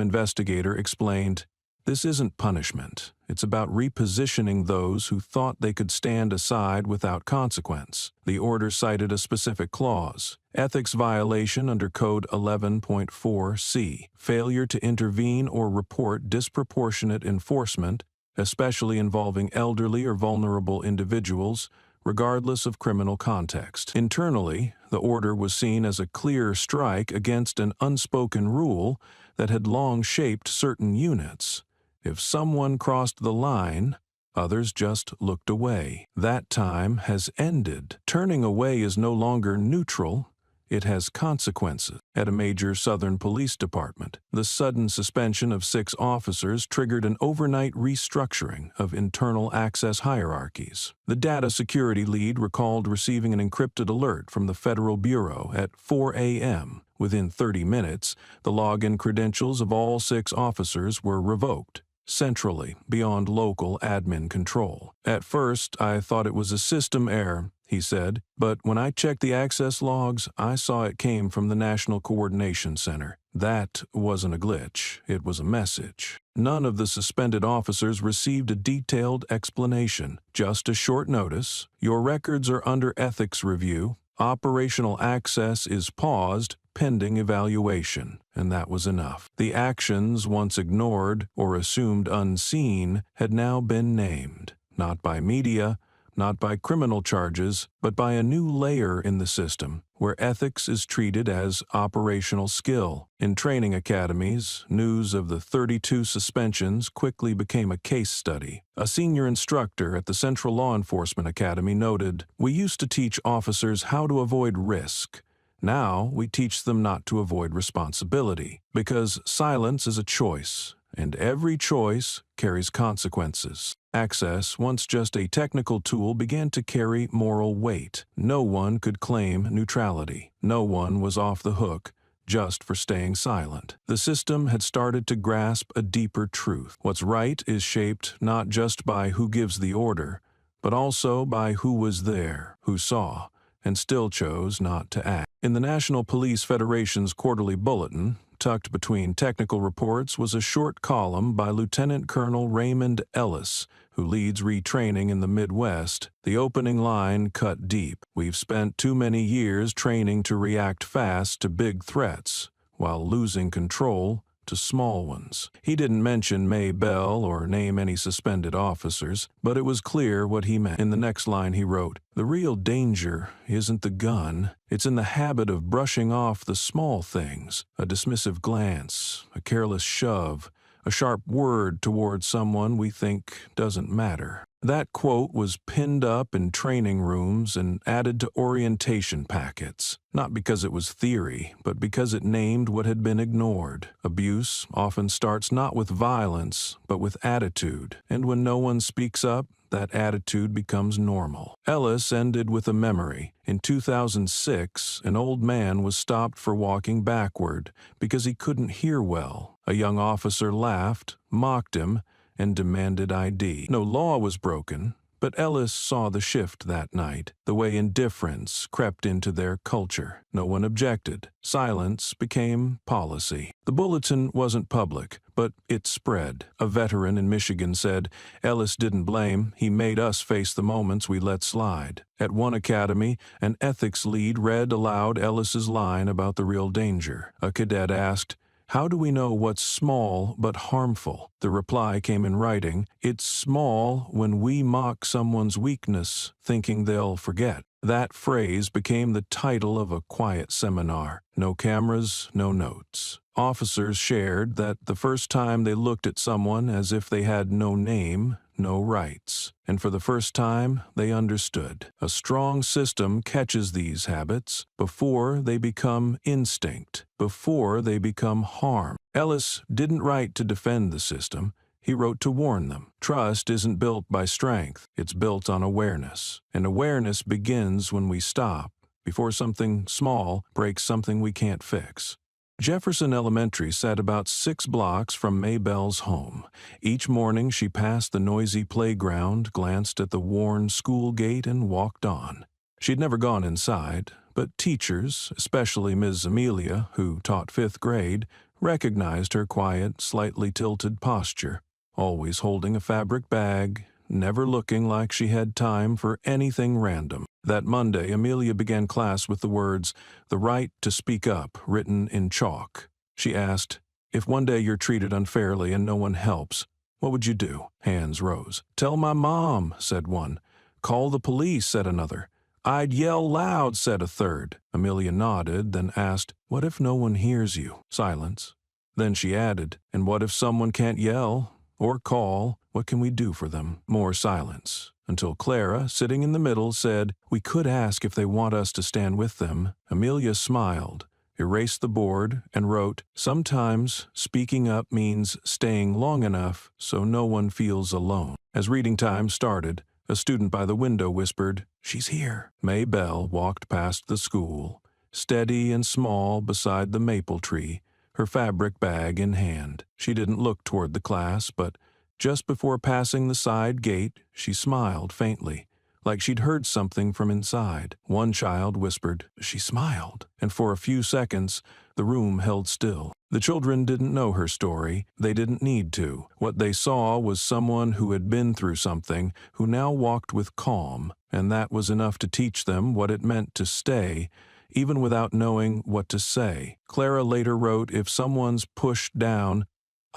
investigator explained, "This isn't punishment. It's about repositioning those who thought they could stand aside without consequence." The order cited a specific clause, ethics violation under Code 11.4c, failure to intervene or report disproportionate enforcement, especially involving elderly or vulnerable individuals, regardless of criminal context. Internally, the order was seen as a clear strike against an unspoken rule that had long shaped certain units. If someone crossed the line, others just looked away. That time has ended. Turning away is no longer neutral. It has consequences. At a major Southern police department, the sudden suspension of 6 officers triggered an overnight restructuring of internal access hierarchies. The data security lead recalled receiving an encrypted alert from the Federal Bureau at 4 a.m. Within 30 minutes, the login credentials of all 6 officers were revoked, centrally, beyond local admin control. "At first, I thought it was a system error," he said, "but when I checked the access logs, I saw it came from the National Coordination Center. That wasn't a glitch, it was a message." None of the suspended officers received a detailed explanation, just a short notice. "Your records are under ethics review. Operational access is paused pending evaluation," and that was enough. The actions once ignored or assumed unseen had now been named, not by media, not by criminal charges, but by a new layer in the system, where ethics is treated as operational skill. In training academies, news of the 32 suspensions quickly became a case study. A senior instructor at the Central Law Enforcement Academy noted, "We used to teach officers how to avoid risk. Now we teach them not to avoid responsibility, because silence is a choice, and every choice carries consequences." Access, once just a technical tool, began to carry moral weight. No one could claim neutrality. No one was off the hook just for staying silent. The system had started to grasp a deeper truth. What's right is shaped not just by who gives the order, but also by who was there, who saw, and still chose not to act. In the National Police Federation's quarterly bulletin, tucked between technical reports, was a short column by Lieutenant Colonel Raymond Ellis, who leads retraining in the Midwest. The opening line cut deep. "We've spent too many years training to react fast to big threats, while losing control to small ones. He didn't mention May Bell or name any suspended officers, but it was clear what he meant. In the next line he wrote, "The real danger isn't the gun, it's in the habit of brushing off the small things, a dismissive glance, a careless shove, a sharp word towards someone we think doesn't matter." That quote was pinned up in training rooms and added to orientation packets, not because it was theory, but because it named what had been ignored. Abuse often starts not with violence, but with attitude, and when no one speaks up, that attitude becomes normal. Ellis ended with a memory. In 2006, an old man was stopped for walking backward because he couldn't hear well. A young officer laughed, mocked him, and demanded ID. No law was broken, but Ellis saw the shift that night, the way indifference crept into their culture. No one objected. Silence became policy. The bulletin wasn't public, but it spread. A veteran in Michigan said, "Ellis didn't blame, he made us face the moments we let slide." At one academy, an ethics lead read aloud Ellis's line about the real danger. A cadet asked, "How do we know what's small but harmful?" The reply came in writing, "It's small when we mock someone's weakness, thinking they'll forget." That phrase became the title of a quiet seminar. No cameras, no notes. Officers shared that the first time they looked at someone as if they had no name, no rights. And for the first time, they understood. A strong system catches these habits before they become instinct, before they become harm. Ellis didn't write to defend the system. He wrote to warn them. Trust isn't built by strength. It's built on awareness. And awareness begins when we stop, before something small breaks something we can't fix. Jefferson Elementary sat about 6 blocks from Maybelle's home. Each morning she passed the noisy playground, glanced at the worn school gate, and walked on. She'd never gone inside, but teachers, especially Ms. Amelia, who taught 5th grade, recognized her quiet, slightly tilted posture, always holding a fabric bag, never looking like she had time for anything random. That Monday, Amelia began class with the words, "The right to speak up," written in chalk. She asked, "If one day you're treated unfairly and no one helps, what would you do?" Hands rose. "Tell my mom," said one. "Call the police," said another. "I'd yell loud," said a third. Amelia nodded, then asked, "What if no one hears you?" Silence. Then she added, "And what if someone can't yell or call? What can we do for them?" More silence, until Clara, sitting in the middle, said, "We could ask if they want us to stand with them." Amelia smiled, erased the board, and wrote, "Sometimes speaking up means staying long enough so no one feels alone." As reading time started, a student by the window whispered, "She's here." May Bell walked past the school, steady and small beside the maple tree, her fabric bag in hand. She didn't look toward the class, but just before passing the side gate, she smiled faintly, like she'd heard something from inside. One child whispered, "She smiled," and for a few seconds, the room held still. The children didn't know her story. They didn't need to. What they saw was someone who had been through something, who now walked with calm, and that was enough to teach them what it meant to stay, even without knowing what to say. Clara later wrote, "If someone's pushed down,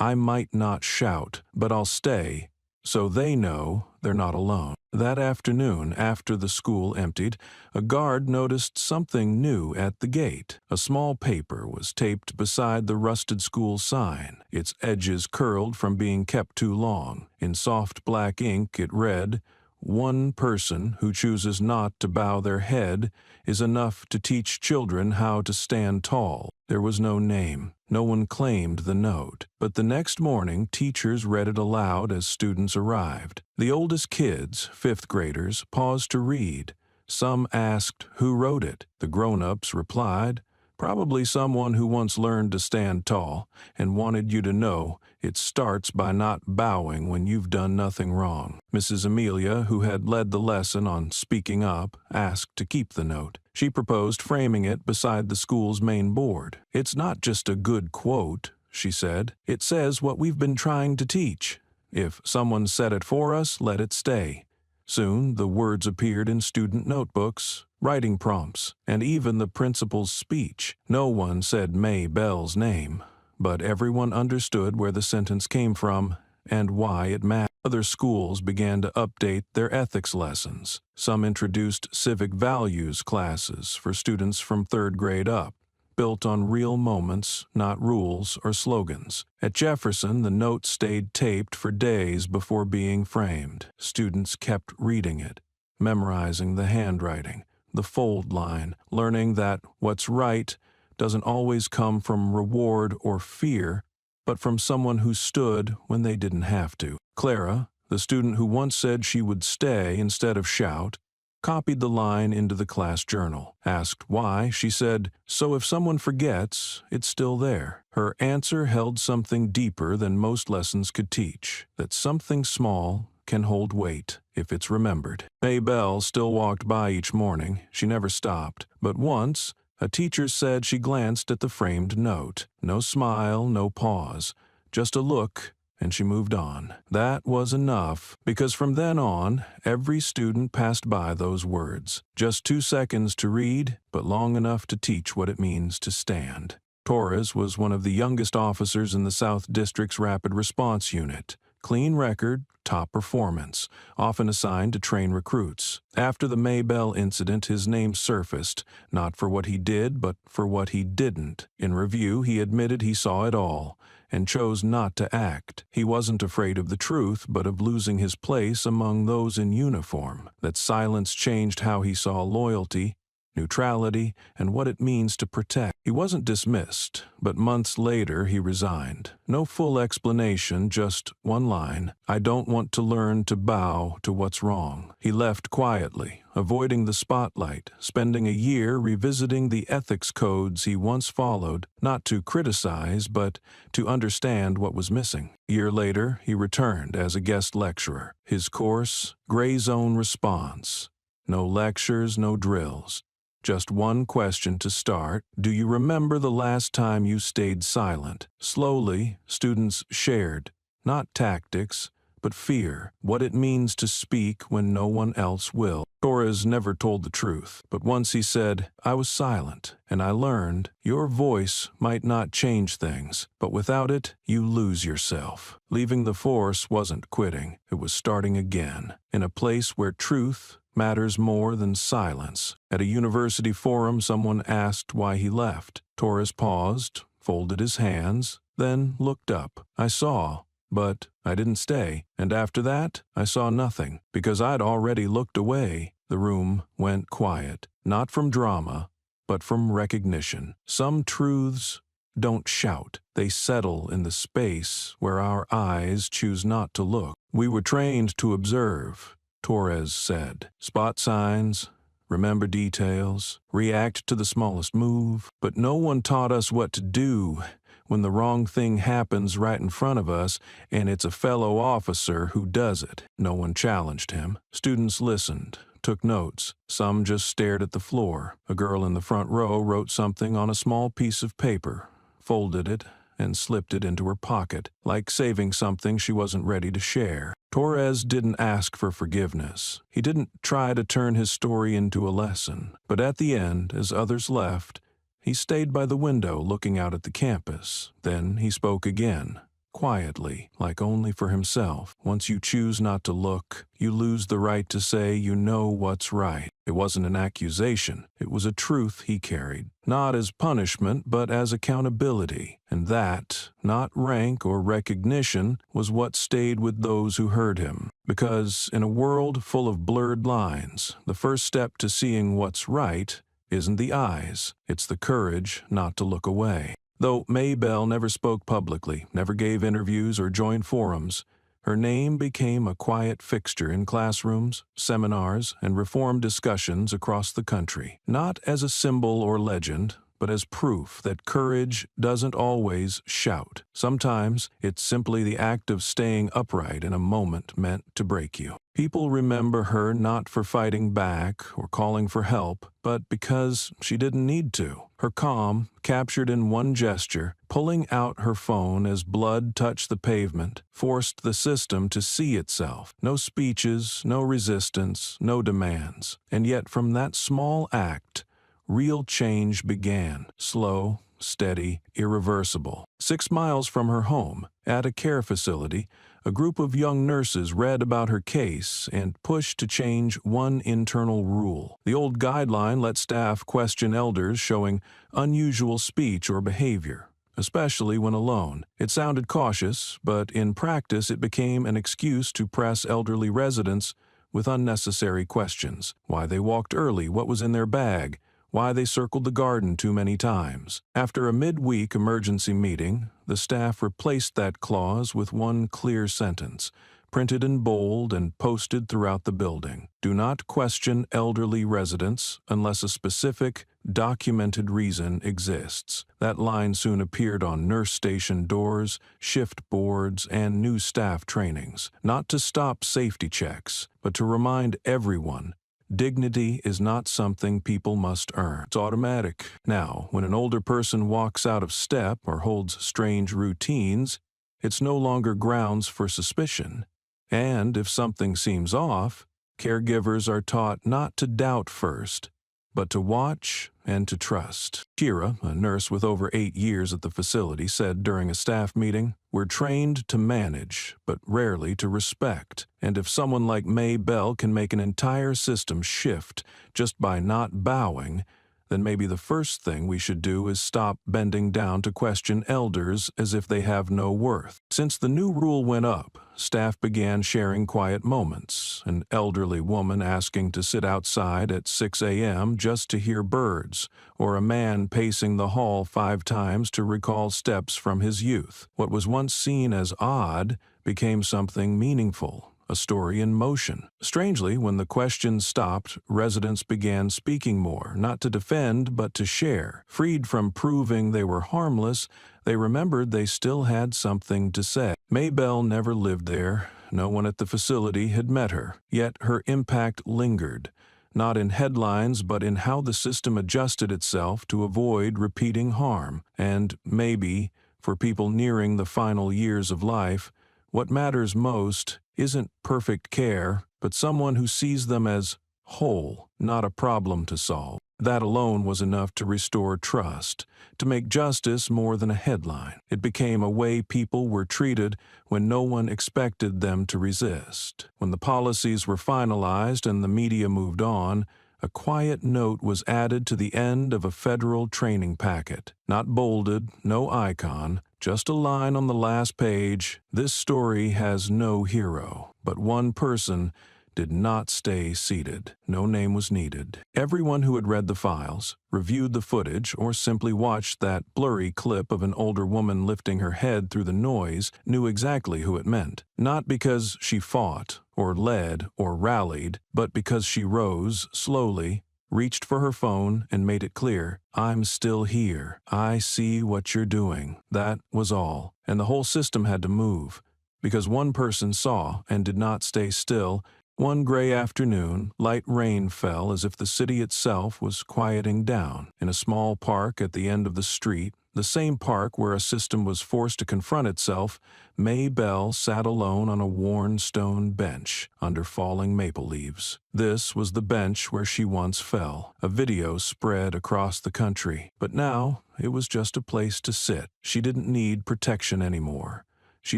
I might not shout, but I'll stay, so they know they're not alone." That afternoon, after the school emptied, a guard noticed something new at the gate. A small paper was taped beside the rusted school sign, its edges curled from being kept too long. In soft black ink it read, "One person who chooses not to bow their head is enough to teach children how to stand tall." There was no name. No one claimed the note. But the next morning, teachers read it aloud as students arrived. The oldest kids, 5th graders, paused to read. Some asked who wrote it. The grown-ups replied, "Probably someone who once learned to stand tall and wanted you to know it starts by not bowing when you've done nothing wrong." Mrs. Amelia, who had led the lesson on speaking up, asked to keep the note. She proposed framing it beside the school's main board. "It's not just a good quote," she said. "It says what we've been trying to teach. If someone said it for us, let it stay." Soon the words appeared in student notebooks, writing prompts, and even the principal's speech. No one said May Bell's name, but everyone understood where the sentence came from and why it mattered. Other schools began to update their ethics lessons. Some introduced civic values classes for students from 3rd grade up, built on real moments, not rules or slogans. At Jefferson, the note stayed taped for days before being framed. Students kept reading it, memorizing the handwriting, the fold line, learning that what's right doesn't always come from reward or fear, but from someone who stood when they didn't have to. Clara, the student who once said she would stay instead of shout, copied the line into the class journal. Asked why, she said, "So if someone forgets, it's still there." Her answer held something deeper than most lessons could teach, that something small can hold weight if it's remembered. Maybelle still walked by each morning. She never stopped, but once, a teacher said she glanced at the framed note. No smile, no pause, just a look, and she moved on. That was enough, because from then on, every student passed by those words. Just 2 seconds to read, but long enough to teach what it means to stand. Torres was one of the youngest officers in the South District's Rapid Response Unit. Clean record, top performance, often assigned to train recruits. After the Maybelle incident, his name surfaced, not for what he did, but for what he didn't. In review, he admitted he saw it all, and chose not to act. He wasn't afraid of the truth, but of losing his place among those in uniform. That silence changed how he saw loyalty, neutrality, and what it means to protect. He wasn't dismissed, but months later he resigned. No full explanation, just one line: "I don't want to learn to bow to what's wrong." He left quietly, avoiding the spotlight, spending a year revisiting the ethics codes he once followed, not to criticize, but to understand what was missing. A year later, he returned as a guest lecturer. His course, Gray Zone Response. No lectures, no drills. Just one question to start: do you remember the last time you stayed silent? Slowly, students shared, not tactics, but fear, what it means to speak when no one else will. Torres never told the truth, but once he said, "I was silent, and I learned your voice might not change things, but without it, you lose yourself." Leaving the force wasn't quitting, it was starting again, in a place where truth matters more than silence. At a university forum, someone asked why he left. Torres paused, folded his hands, then looked up. "I saw, but I didn't stay. And after that, I saw nothing, because I'd already looked away." The room went quiet, not from drama, but from recognition. Some truths don't shout. They settle in the space where our eyes choose not to look. "We were trained to observe," Torres said. "Spot signs, remember details, react to the smallest move. But no one taught us what to do when the wrong thing happens right in front of us and it's a fellow officer who does it." No one challenged him. Students listened, took notes. Some just stared at the floor. A girl in the front row wrote something on a small piece of paper, folded it, and slipped it into her pocket, like saving something she wasn't ready to share. Torres didn't ask for forgiveness. He didn't try to turn his story into a lesson. But at the end, as others left, he stayed by the window looking out at the campus. Then he spoke again, quietly, like only for himself. "Once you choose not to look, you lose the right to say you know what's right." It wasn't an accusation. It was a truth he carried, not as punishment, but as accountability. And that, not rank or recognition, was what stayed with those who heard him. Because in a world full of blurred lines, the first step to seeing what's right isn't the eyes, it's the courage not to look away. Though Maybelle never spoke publicly, never gave interviews or joined forums, her name became a quiet fixture in classrooms, seminars, and reform discussions across the country. Not as a symbol or legend, but as proof that courage doesn't always shout. Sometimes it's simply the act of staying upright in a moment meant to break you. People remember her not for fighting back or calling for help, but because she didn't need to. Her calm, captured in one gesture, pulling out her phone as blood touched the pavement, forced the system to see itself. No speeches, no resistance, no demands. And yet from that small act, real change began, slow, steady, irreversible. 6 miles from her home, at a care facility, a group of young nurses read about her case and pushed to change one internal rule. The old guideline let staff question elders showing unusual speech or behavior, especially when alone. It sounded cautious, but in practice it became an excuse to press elderly residents with unnecessary questions. Why they walked early, what was in their bag, why they circled the garden too many times. After a midweek emergency meeting, the staff replaced that clause with one clear sentence, printed in bold and posted throughout the building. Do not question elderly residents unless a specific, documented reason exists. That line soon appeared on nurse station doors, shift boards, and new staff trainings, not to stop safety checks, but to remind everyone dignity is not something people must earn. It's automatic. Now, when an older person walks out of step or holds strange routines, it's no longer grounds for suspicion. And if something seems off, caregivers are taught not to doubt first, but to watch and to trust. Kira, a nurse with over 8 years at the facility, said during a staff meeting, "We're trained to manage, but rarely to respect. And if someone like May Bell can make an entire system shift just by not bowing, then maybe the first thing we should do is stop bending down to question elders as if they have no worth." Since the new rule went up, staff began sharing quiet moments, an elderly woman asking to sit outside at 6 a.m. just to hear birds, or a man pacing the hall 5 times to recall steps from his youth. What was once seen as odd became something meaningful, a story in motion. Strangely, when the questions stopped, residents began speaking more, not to defend, but to share. Freed from proving they were harmless, they remembered they still had something to say. Maybelle never lived there. No one at the facility had met her. Yet her impact lingered, not in headlines, but in how the system adjusted itself to avoid repeating harm. And maybe, for people nearing the final years of life, what matters most isn't perfect care, but someone who sees them as whole, not a problem to solve. That alone was enough to restore trust, to make justice more than a headline. It became a way people were treated when no one expected them to resist. When the policies were finalized and the media moved on, a quiet note was added to the end of a federal training packet. Not bolded, no icon, just a line on the last page. This story has no hero, but one person did not stay seated. No name was needed. Everyone who had read the files, reviewed the footage, or simply watched that blurry clip of an older woman lifting her head through the noise knew exactly who it meant. Not because she fought, or led, or rallied, but because she rose slowly, reached for her phone, and made it clear, "I'm still here. I see what you're doing." That was all. And the whole system had to move, because one person saw and did not stay still. One gray afternoon, light rain fell as if the city itself was quieting down. In a small park at the end of the street, the same park where a system was forced to confront itself, May Bell sat alone on a worn stone bench under falling maple leaves. This was the bench where she once fell. A video spread across the country. But now, it was just a place to sit. She didn't need protection anymore. She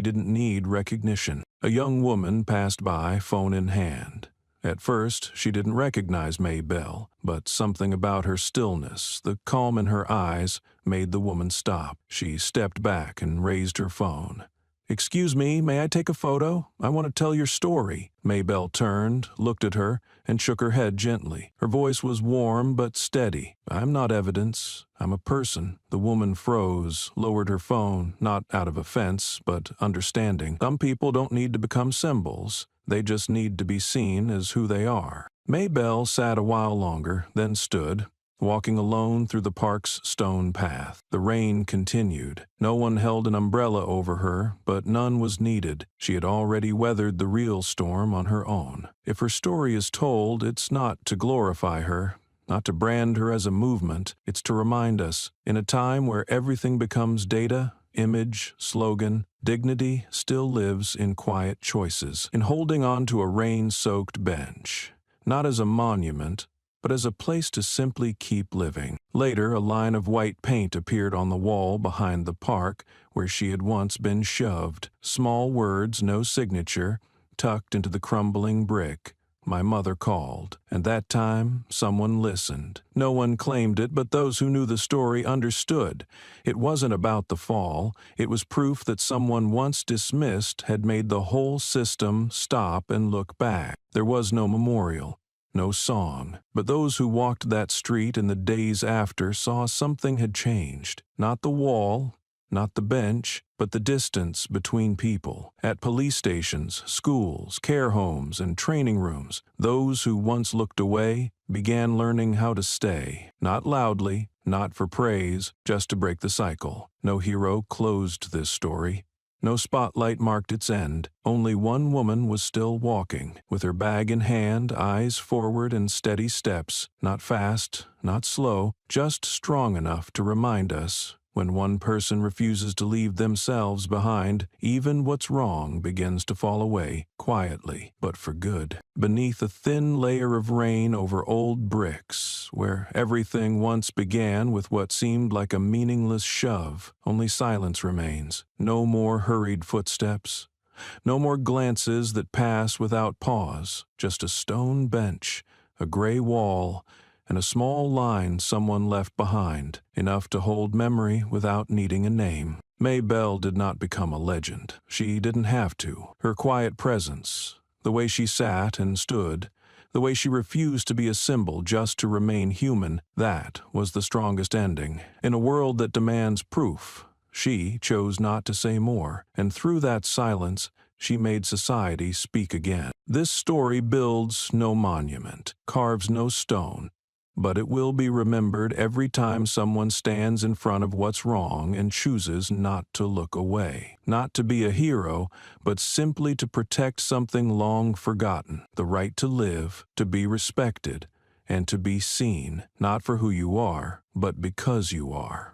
didn't need recognition. A young woman passed by, phone in hand. At first, she didn't recognize May Bell, but something about her stillness, the calm in her eyes, made the woman stop. She stepped back and raised her phone. "Excuse me, may I take a photo? I want to tell your story." Maybelle turned, looked at her, and shook her head gently. Her voice was warm but steady. "I'm not evidence. I'm a person." The woman froze, lowered her phone, not out of offense, but understanding. Some people don't need to become symbols. They just need to be seen as who they are. Maybelle sat a while longer, then stood, walking alone through the park's stone path. The rain continued. No one held an umbrella over her, but none was needed. She had already weathered the real storm on her own. If her story is told, it's not to glorify her, not to brand her as a movement. It's to remind us, in a time where everything becomes data, image, slogan, dignity still lives in quiet choices, in holding on to a rain-soaked bench, not as a monument, but as a place to simply keep living. Later, a line of white paint appeared on the wall behind the park where she had once been shoved. Small words, no signature, tucked into the crumbling brick. My mother called, and that time someone listened. No one claimed it, but those who knew the story understood. It wasn't about the fall. It was proof that someone once dismissed had made the whole system stop and look back. There was no memorial, no song, but those who walked that street in the days after saw something had changed. Not the wall, not the bench, but the distance between people. At police stations, schools, care homes, and training rooms, those who once looked away began learning how to stay. Not loudly, not for praise, just to break the cycle. No hero closed this story. No spotlight marked its end. Only one woman was still walking, with her bag in hand, eyes forward and steady steps, not fast, not slow, just strong enough to remind us when one person refuses to leave themselves behind, even what's wrong begins to fall away, quietly, but for good. Beneath a thin layer of rain over old bricks, where everything once began with what seemed like a meaningless shove, only silence remains. No more hurried footsteps. No more glances that pass without pause. Just a stone bench, a gray wall, and a small line someone left behind, enough to hold memory without needing a name. May Bell did not become a legend. She didn't have to. Her quiet presence, the way she sat and stood, the way she refused to be a symbol just to remain human, that was the strongest ending. In a world that demands proof, she chose not to say more, and through that silence, she made society speak again. This story builds no monument, carves no stone, but it will be remembered every time someone stands in front of what's wrong and chooses not to look away. Not to be a hero, but simply to protect something long forgotten, the right to live, to be respected, and to be seen, not for who you are, but because you are.